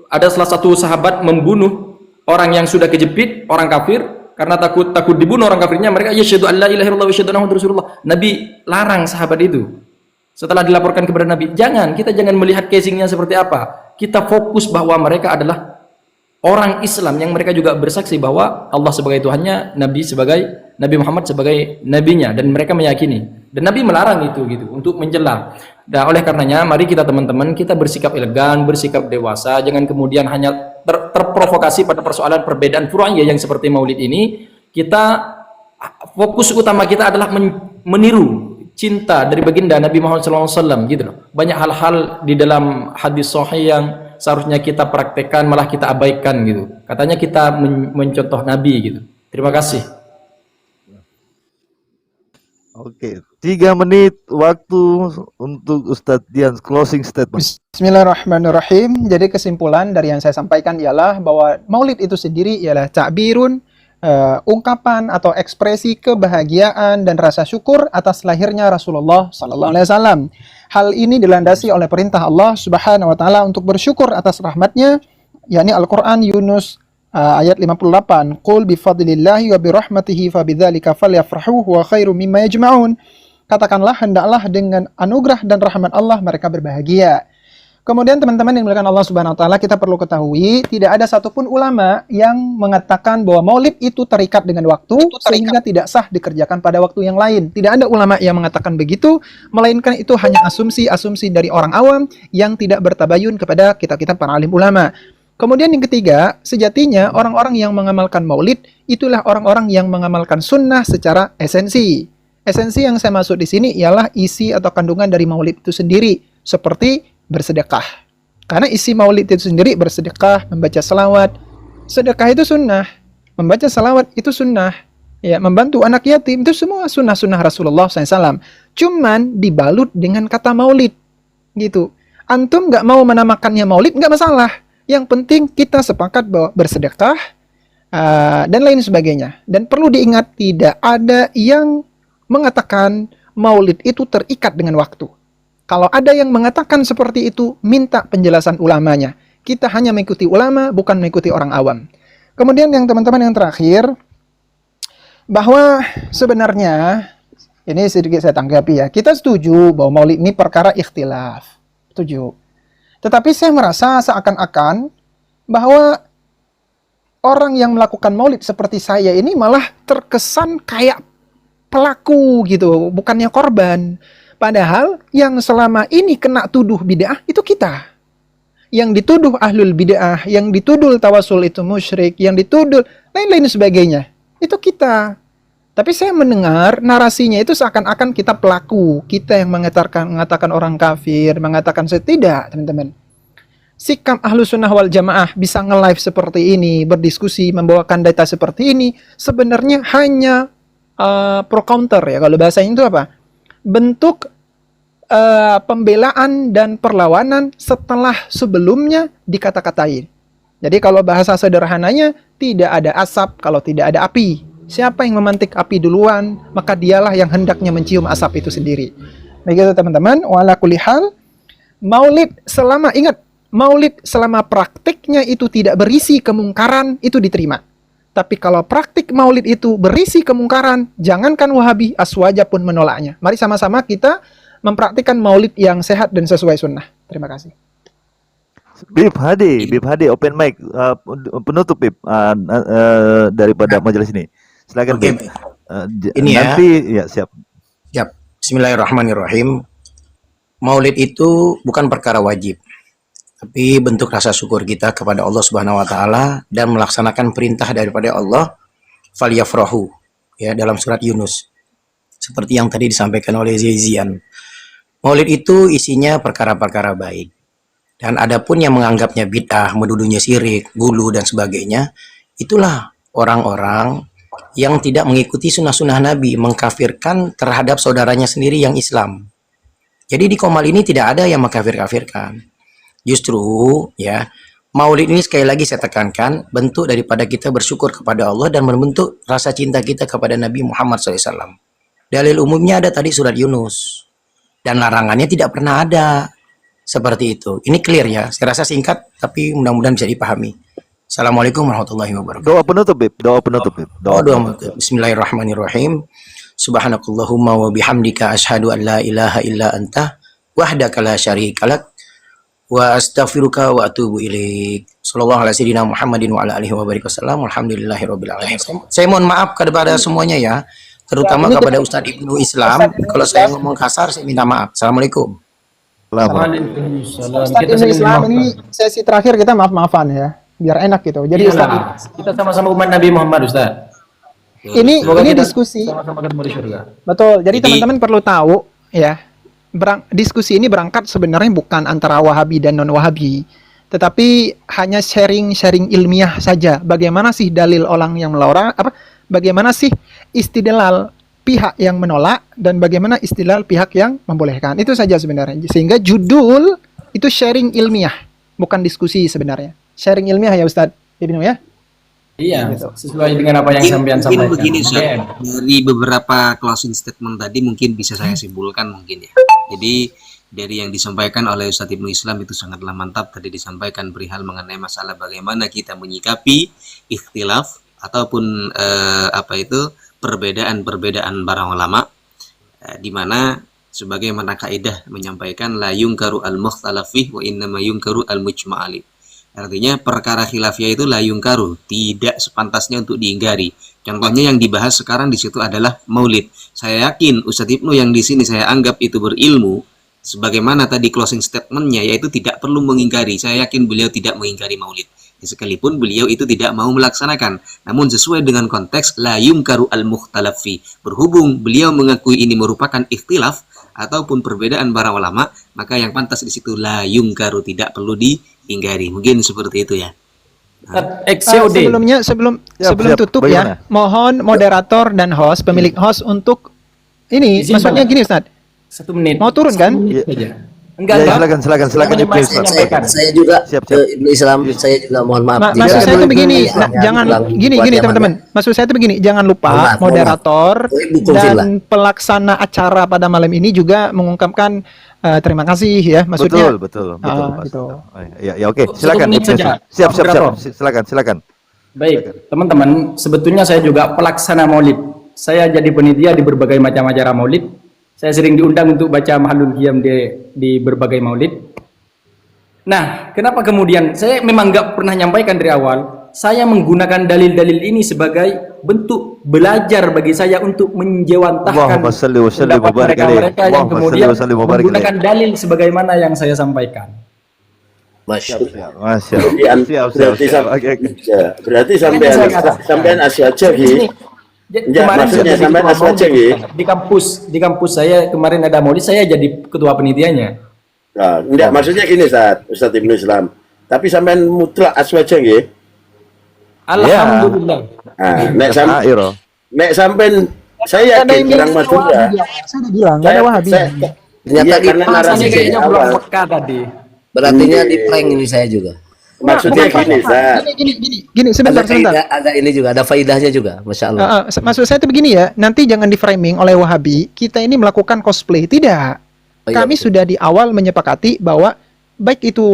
B: Ada salah satu sahabat membunuh orang yang sudah kejepit, orang kafir. Karena takut dibunuh orang kafirnya, mereka yashhadu an la ilaha illallah wa yashhadu anna Muhammadar Rasulullah. Nabi larang sahabat itu. Setelah dilaporkan kepada Nabi, kita jangan melihat casingnya seperti apa. Kita fokus bahwa mereka adalah orang Islam yang mereka juga bersaksi bahwa Allah sebagai Tuhannya, Nabi Muhammad sebagai nabinya, dan mereka meyakini. Dan Nabi melarang itu gitu untuk mencela. Dan oleh karenanya mari kita teman-teman kita bersikap elegan, bersikap dewasa, jangan kemudian hanya terprovokasi pada persoalan perbedaan furu'iyah yang seperti maulid ini. Kita fokus utama kita adalah meniru cinta dari baginda Nabi Muhammad SAW gitu loh. Banyak hal-hal di dalam hadis sahih yang seharusnya kita praktekkan malah kita abaikan gitu. Katanya kita mencontoh Nabi gitu. Terima kasih.
D: Oke, 3 menit waktu untuk Ustadz Dian closing statement.
A: Bismillahirrahmanirrahim. Jadi kesimpulan dari yang saya sampaikan ialah bahwa maulid itu sendiri ialah ta'birun, ungkapan atau ekspresi kebahagiaan dan rasa syukur atas lahirnya Rasulullah sallallahu alaihi wasallam. Hal ini dilandasi oleh perintah Allah Subhanahu wa taala untuk bersyukur atas rahmatnya, yakni Al-Qur'an Yunus ayat 58. Qul bi fadlillahi wa bi rahmatihi fabidzalika falyafrahu huwa khairum mimma yajma'un. Katakanlah hendaklah dengan anugerah dan rahmat Allah mereka berbahagia. Kemudian teman-teman yang dimuliakan Allah Subhanahu wa taala, kita perlu ketahui tidak ada satupun ulama yang mengatakan bahwa maulid itu terikat dengan waktu sehingga tidak sah dikerjakan pada waktu yang lain. Tidak ada ulama yang mengatakan begitu, melainkan itu hanya asumsi-asumsi dari orang awam yang tidak bertabayun kepada kitab-kitab para alim ulama. Kemudian yang ketiga, sejatinya orang-orang yang mengamalkan maulid itulah orang-orang yang mengamalkan sunnah secara esensi. Esensi yang saya maksud di sini ialah isi atau kandungan dari maulid itu sendiri, seperti bersedekah. Karena isi maulid itu sendiri bersedekah, membaca salawat. Sedekah itu sunnah, membaca salawat itu sunnah, ya, membantu anak yatim itu semua sunnah-sunnah Rasulullah SAW. Cuman dibalut dengan kata maulid, gitu. Antum nggak mau menamakannya maulid nggak masalah. Yang penting kita sepakat bahwa bersedekah dan lain sebagainya. Dan perlu diingat tidak ada yang mengatakan maulid itu terikat dengan waktu. Kalau ada yang mengatakan seperti itu, minta penjelasan ulamanya. Kita hanya mengikuti ulama, bukan mengikuti orang awam. Kemudian yang teman-teman yang terakhir, bahwa sebenarnya, ini sedikit saya tanggapi ya, kita setuju bahwa maulid ini perkara ikhtilaf. Setuju. Tetapi saya merasa seakan-akan bahwa orang yang melakukan maulid seperti saya ini malah terkesan kayak pelaku gitu, bukannya korban. Padahal yang selama ini kena tuduh bid'ah itu kita. Yang dituduh ahlul bid'ah, yang dituduh tawasul itu musyrik, yang dituduh lain-lain sebagainya, itu kita. Tapi saya mendengar narasinya itu seakan-akan kita pelaku, kita yang mengatakan orang kafir, mengatakan tidak, teman-teman. Sikap ahlu sunnah wal jamaah bisa nge-live seperti ini, berdiskusi, membawakan data seperti ini, sebenarnya hanya pro counter ya, kalau bahasanya itu apa? Bentuk pembelaan dan perlawanan setelah sebelumnya dikata-katain. Jadi kalau bahasa sederhananya, tidak ada asap kalau tidak ada api. Siapa yang memantik api duluan, maka dialah yang hendaknya mencium asap itu sendiri. Begitu teman-teman, wala kulli hal, maulid selama praktiknya itu tidak berisi kemungkaran, itu diterima. Tapi kalau praktik maulid itu berisi kemungkaran, jangankan Wahabi, Aswaja pun menolaknya. Mari sama-sama kita mempraktikkan maulid yang sehat dan sesuai sunnah. Terima kasih.
D: Bib Hadi, open mic, penutup Bib daripada majelis ini. Silakan Bib.
I: Ini
D: nanti ya siap.
I: Siap. Bismillahirrahmanirrahim. Maulid itu bukan perkara wajib, tapi bentuk rasa syukur kita kepada Allah Subhanahu wa taala dan melaksanakan perintah daripada Allah, falyafrahu, ya, dalam surat Yunus. Seperti yang tadi disampaikan oleh Zizian. Maulid itu isinya perkara-perkara baik. Dan adapun yang menganggapnya bid'ah, menuduhnya syirik, gulu dan sebagainya, itulah orang-orang yang tidak mengikuti sunnah-sunnah Nabi, mengkafirkan terhadap saudaranya sendiri yang Islam. Jadi di Qomal ini tidak ada yang mengkafir-kafirkan. Justru ya, maulid ini sekali lagi saya tekankan bentuk daripada kita bersyukur kepada Allah dan membentuk rasa cinta kita kepada Nabi Muhammad SAW. Dalil umumnya ada tadi surat Yunus. Dan larangannya tidak pernah ada. Seperti itu. Ini clear ya. Saya rasa singkat tapi mudah-mudahan bisa dipahami. Assalamualaikum warahmatullahi wabarakatuh.
D: Doa penutup Bib. Doa penutup Bib.
I: Doa Bismillahirrahmanirrahim. Subhanakallahumma wa bihamdika asyhadu an la ilaha illa anta wahdaka la syarikalak wa astaghfiruka wa atubu ilaik. Sallallahu ala sayyidina Muhammadin wa ala alihi wa barik wasallam. Alhamdulillahirabbil alamin. Saya mohon maaf kepada semuanya ya. terutama
A: Ini
I: kepada Ustadz Ibnu Islam. Kalau saya ngomong kasar, saya minta maaf. Assalamualaikum.
B: Waalaikumsalam.
A: Ustadz
B: Kita
A: Ibnu
B: saling
A: Islam
B: memaafkan.
A: ini sesi terakhir kita maaf-maafan ya, biar enak gitu. Jadi Ustadz,
B: Iyalah, kita sama-sama umat Nabi Muhammad, Ustaz.
A: ini
B: Semoga kita
A: diskusi.
B: sama-sama ketemu di surga.
A: Betul. Jadi
K: Jadi-
A: teman-teman perlu tahu ya, diskusi ini berangkat sebenarnya bukan antara Wahabi dan non-Wahabi, tetapi hanya sharing ilmiah saja. Bagaimana sih dalil orang yang melarang, bagaimana sih istidlal pihak yang menolak dan bagaimana istidlal pihak yang membolehkan. Itu saja sebenarnya. Sehingga judul itu sharing ilmiah, bukan diskusi sebenarnya. Sharing ilmiah ya Ustadz Ibnu ya.
B: Iya, sesuai dengan apa yang sampean
K: Mungkin
B: sampaikan.
K: begini, Ustaz.
B: Oke.
K: Dari beberapa closing statement tadi mungkin bisa saya simpulkan mungkin ya. Jadi dari yang disampaikan oleh Ustadz Ibnu Islam itu sangatlah mantap. Tadi disampaikan perihal mengenai masalah bagaimana kita menyikapi ikhtilaf ataupun perbedaan-perbedaan para ulama, di mana sebagaimana kaidah menyampaikan la yungkaru al-mukhtalafih wa innama yungkaru al-mujma'ali. Artinya perkara khilafiyah itu la yungkaru, tidak sepantasnya untuk diinggari. Contohnya yang dibahas sekarang di situ adalah maulid. Saya yakin Ustadz Ibnu yang di sini saya anggap itu berilmu, sebagaimana tadi closing statementnya, yaitu tidak perlu mengingkari. Saya yakin beliau tidak mengingkari maulid. Sekalipun beliau itu tidak mau melaksanakan, namun sesuai dengan konteks la yungkaru al-mukhtalafi. Berhubung beliau mengakui ini merupakan ikhtilaf ataupun perbedaan para ulama, maka yang pantas di situ la yungkaru, tidak perlu diinggari. Mungkin seperti itu ya.
B: XCOD.
A: Sebelum
D: siap.
A: tutup
D: Bagaimana?
A: ya, mohon moderator dan host, pemilik host untuk ini,
B: Izin,
A: maksudnya
B: Bang.
A: gini Ustadz,
B: 1 menit.
A: mau turun kan?
B: 1 menit saja. Enggak,
D: Ya,
B: Bang.
D: silakan
B: Yang
D: Ibnu
B: masih
D: Islam.
B: menyampaikan.
G: Saya juga
D: Siap.
G: Ibnu Islam, saya juga mohon maaf.
A: Maksud
G: Jika
A: saya itu
G: Ibnu
A: begini,
G: Islam yang
A: jangan
G: bilang
A: gini
G: buat yang
A: teman-teman. Maksud saya itu begini, jangan lupa
G: Mohon maaf.
A: moderator
G: Hukum
A: dan
G: filah.
A: pelaksana acara pada malam ini juga mengungkapkan terima kasih ya, maksudnya.
D: Betul.
A: Ah, gitu.
D: Ya, oke.
B: Satu
D: Silakan
B: menit
D: Ibnu
B: saja,
D: Islam. Siap.
B: moderator.
D: Silakan.
B: Baik, teman-teman, sebetulnya saya juga pelaksana maulid. Saya jadi penitia di berbagai macam acara maulid. Saya sering diundang untuk baca mahlul qiyam di berbagai maulid. Nah, kenapa kemudian saya memang nggak pernah nyampaikan dari awal, saya menggunakan dalil-dalil ini sebagai bentuk belajar bagi saya untuk menjewantahkan
D: Allahumma shalli wa sallim wa barik alaih.
B: mereka yang
D: Allahumma
B: kemudian
D: shalli wa sallim wa barik alaih.
B: menggunakan dalil sebagaimana yang saya sampaikan.
G: Masya Allah.
D: Masya Allah. Siap. Oke.
H: Berarti
B: sampean
H: Asia aja gitu. Ya,
B: Kemarin
H: maksudnya
B: saya jadi
H: sampean
B: ketua
H: asal aja,
B: maulid.
H: gitu.
B: Di kampus saya kemarin ada maulid, saya jadi ketua penitianya.
H: Nah, enggak, maksudnya gini Ustadz Ibnu Islam. Tapi sampean mutlak aswaja nggih.
B: Alhamdulillah.
H: Nah, nek sampean saya
A: Ada
H: yakin
A: yang
H: orang
A: bilang
H: Madura.
A: saya udah bilang, nggak ada Wahabi.
G: Ternyata
H: Iya,
G: di
H: karena
B: Rasanya
H: narasi
B: kayaknya
H: dari
B: belum
H: awal.
B: peka tadi.
G: berarti di prank ini saya juga.
H: Maksudnya
A: Bukan
H: gini,
A: Pak.
H: Ustaz.
A: Gini, sebentar.
G: Ada ini juga, ada faidahnya juga, Masya Allah.
A: Maksud saya itu begini ya, nanti jangan di framing oleh Wahabi, kita ini melakukan cosplay. Tidak.
G: Oh, iya,
A: Kami
G: betul.
A: sudah di awal menyepakati bahwa baik itu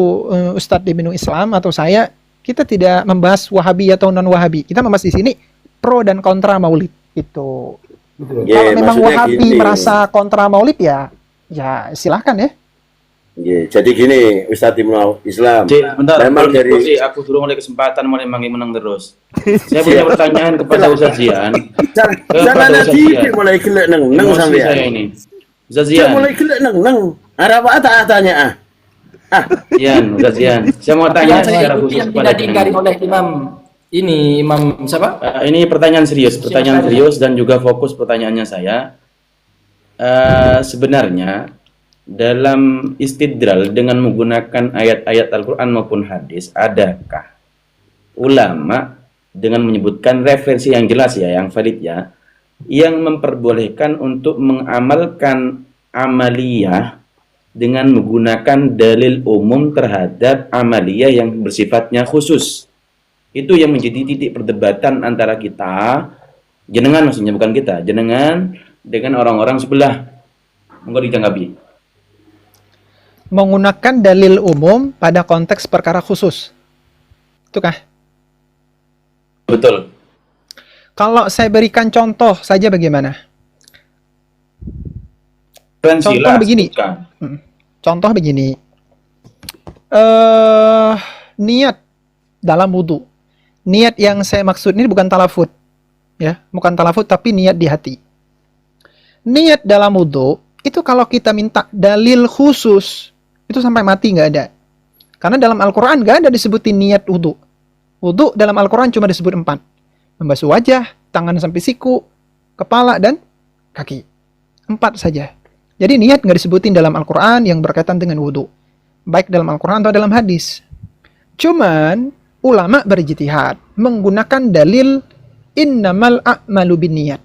A: Ustadz Ibnu Islam atau saya, kita tidak membahas Wahabi atau non-Wahabi. Kita membahas di sini pro dan kontra maulid. Itu.
H: Ya,
A: Kalau memang
H: maksudnya
A: Wahabi
H: gini.
A: merasa kontra maulid ya silahkan ya.
H: Ya, jadi gini, Ustadz Ibnu Islam.
C: Bentar,
H: Memang dari
C: aku dulu mulai kesempatan mulai menang terus. Saya punya pertanyaan kepada Ustaz Zian.
H: jangan nanti mulai gelek neng
C: Emosi saya
H: sampean.
C: ini. Ustaz
H: Saya
C: Zian,
H: mulai gelek neng. Ada apa tanya
C: Ustaz Zian. Saya mau tanya secara khusus
B: Yang
C: kepada
B: tidak diingkari oleh Imam siapa?
C: Ini pertanyaan serius dan juga fokus pertanyaannya saya. Sebenarnya dalam istidlal dengan menggunakan ayat-ayat Al-Quran maupun hadis, adakah ulama dengan menyebutkan referensi yang jelas ya, yang valid ya, yang memperbolehkan untuk mengamalkan amaliyah dengan menggunakan dalil umum terhadap amaliyah yang bersifatnya khusus? Itu yang menjadi titik perdebatan antara kita, jenengan maksudnya, bukan kita, jenengan dengan orang-orang sebelah. Monggo ditanggapi.
A: Menggunakan dalil umum pada konteks perkara khusus. Itu kah?
C: Betul.
A: Kalau saya berikan contoh saja bagaimana? Contoh begini. Contoh begini. Niat dalam wudhu. Niat yang saya maksud ini bukan talafut. Ya, bukan talafut tapi niat di hati. niat dalam wudhu itu kalau kita minta dalil khusus itu sampai mati nggak ada. Karena dalam Al-Quran nggak ada disebutin niat wudhu. Wudhu dalam Al-Quran cuma disebut 4. Membasuh wajah, tangan sampai siku, kepala, dan kaki. 4 saja. Jadi niat nggak disebutin dalam Al-Quran yang berkaitan dengan wudhu. Baik dalam Al-Quran atau dalam hadis. Cuman ulama berijtihad menggunakan dalil innamal a'malu binniyat.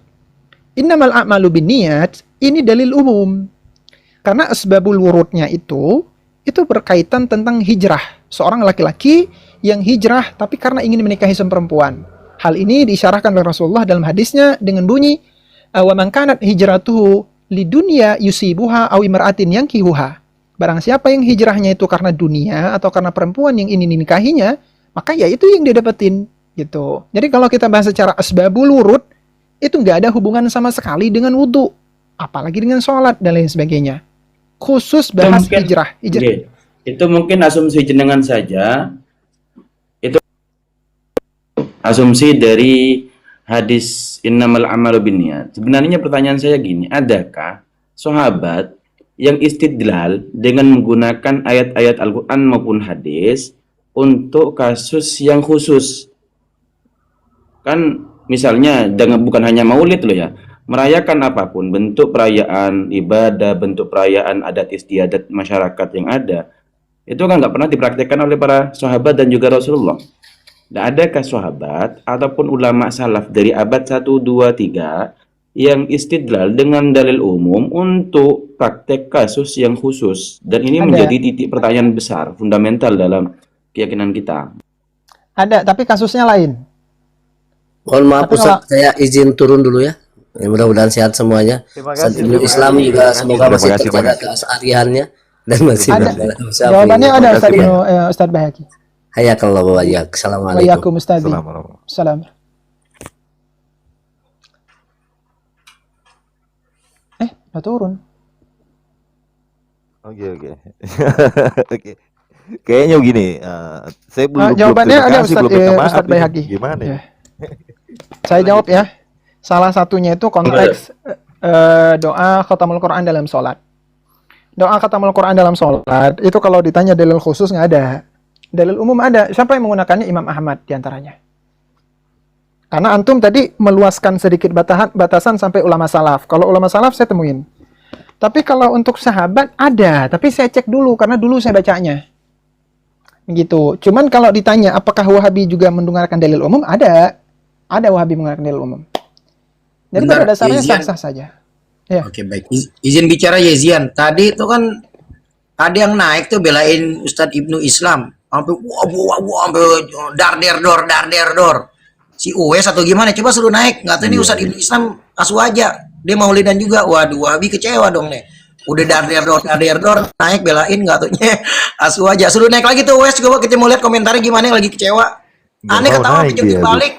A: Innamal a'malu binniyat ini dalil umum. Karena asbabul wurudnya itu berkaitan tentang hijrah. Seorang laki-laki yang hijrah tapi karena ingin menikahi seorang perempuan. Hal ini diisyarahkan oleh Rasulullah dalam hadisnya dengan bunyi wa man kanat hijratuhu lidunya yusibuha aw imra'atin yankihuha. Barang siapa yang hijrahnya itu karena dunia atau karena perempuan yang ingin dinikahinya, maka ya itu yang dia dapetin gitu. Jadi kalau kita bahas secara asbabul wurud itu nggak ada hubungan sama sekali dengan wudhu, apalagi dengan sholat dan lain sebagainya. Khusus bahas hijrah.
C: Oke. Itu mungkin asumsi jenengan saja. Itu asumsi dari hadis innamal a'malu binniyat. Sebenarnya pertanyaan saya gini, adakah sahabat yang istidlal dengan menggunakan ayat-ayat Al-Quran maupun hadis untuk kasus yang khusus? Kan misalnya bukan hanya maulid loh ya, merayakan apapun, bentuk perayaan ibadah, bentuk perayaan adat istiadat masyarakat yang ada, itu kan nggak pernah dipraktikkan oleh para sahabat dan juga Rasulullah. Dan adakah sahabat ataupun ulama salaf dari abad 1, 2, 3 yang istidlal dengan dalil umum untuk praktek kasus yang khusus? Dan ini menjadi titik pertanyaan besar, fundamental dalam keyakinan kita.
A: Ada, tapi kasusnya lain.
G: Mohon maaf Ustaz, saya izin turun dulu ya. Mudah-mudahan sehat semuanya. Ustaz Ibnu Islam juga semoga masih terjaga keasariannya dan masih
A: Jawabannya ada Ustaz Ibnu Ustaz Bahaki.
G: Hayakallah wa iyyak. Assalamualaikum.
A: Waalaikum Ustaz. Salam. Udah turun.
D: Oke. Oke. Kayaknya begini, saya belum
A: jawabannya ada
D: belum
A: Ustaz Bahaki.
D: Gimana ya?
A: Saya jawab ya. Salah satunya itu konteks doa khatamul Quran dalam sholat. Doa khatamul Quran dalam sholat itu kalau ditanya dalil khusus nggak ada. Dalil umum ada. Siapa yang menggunakannya? Imam Ahmad diantaranya. Karena antum tadi meluaskan sedikit batasan sampai ulama salaf. Kalau ulama salaf saya temuin. Tapi kalau untuk sahabat ada. Tapi saya cek dulu karena dulu saya bacanya. Gitu. Cuman kalau ditanya apakah Wahabi juga menggunakan dalil umum? Ada. Ada Wahabi menggunakan dalil umum. Jadi pada dasarnya sah-sah saja. Ya.
I: Oke, baik. Izin bicara Yezian. Tadi itu kan ada yang naik tuh belain Ustadz Ibnu Islam. Sampai sampai dar dor. Si Uwes atau gimana? Coba suruh naik. Nggak tahu ini Ustadz Ibnu Islam asu aja. Dia maulidan juga. Waduh, Wahabi kecewa dong nih. Udah dar dor naik belain nggak tuhnya asu aja. Suruh naik lagi tuh Uwes. Coba kita mau lihat komentarnya gimana yang lagi kecewa. Aneh ketawa sampai jungkir balik.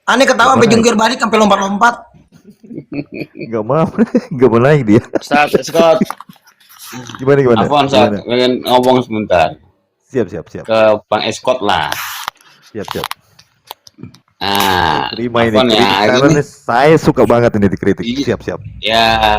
I: Aneh ketawa sampai jungkir balik sampai lompat-lompat.
D: Gak mau naik dia.
J: Ustaz Scott.
D: Gimana?
J: Afwan, Ustaz, pengen ngomong sebentar.
D: Siap.
J: Ke Bang Escott lah.
D: Siap.
J: Nah,
D: terima ini
J: Afwan ya,
D: karena saya suka banget ini dikritik. Siap.
J: Ya,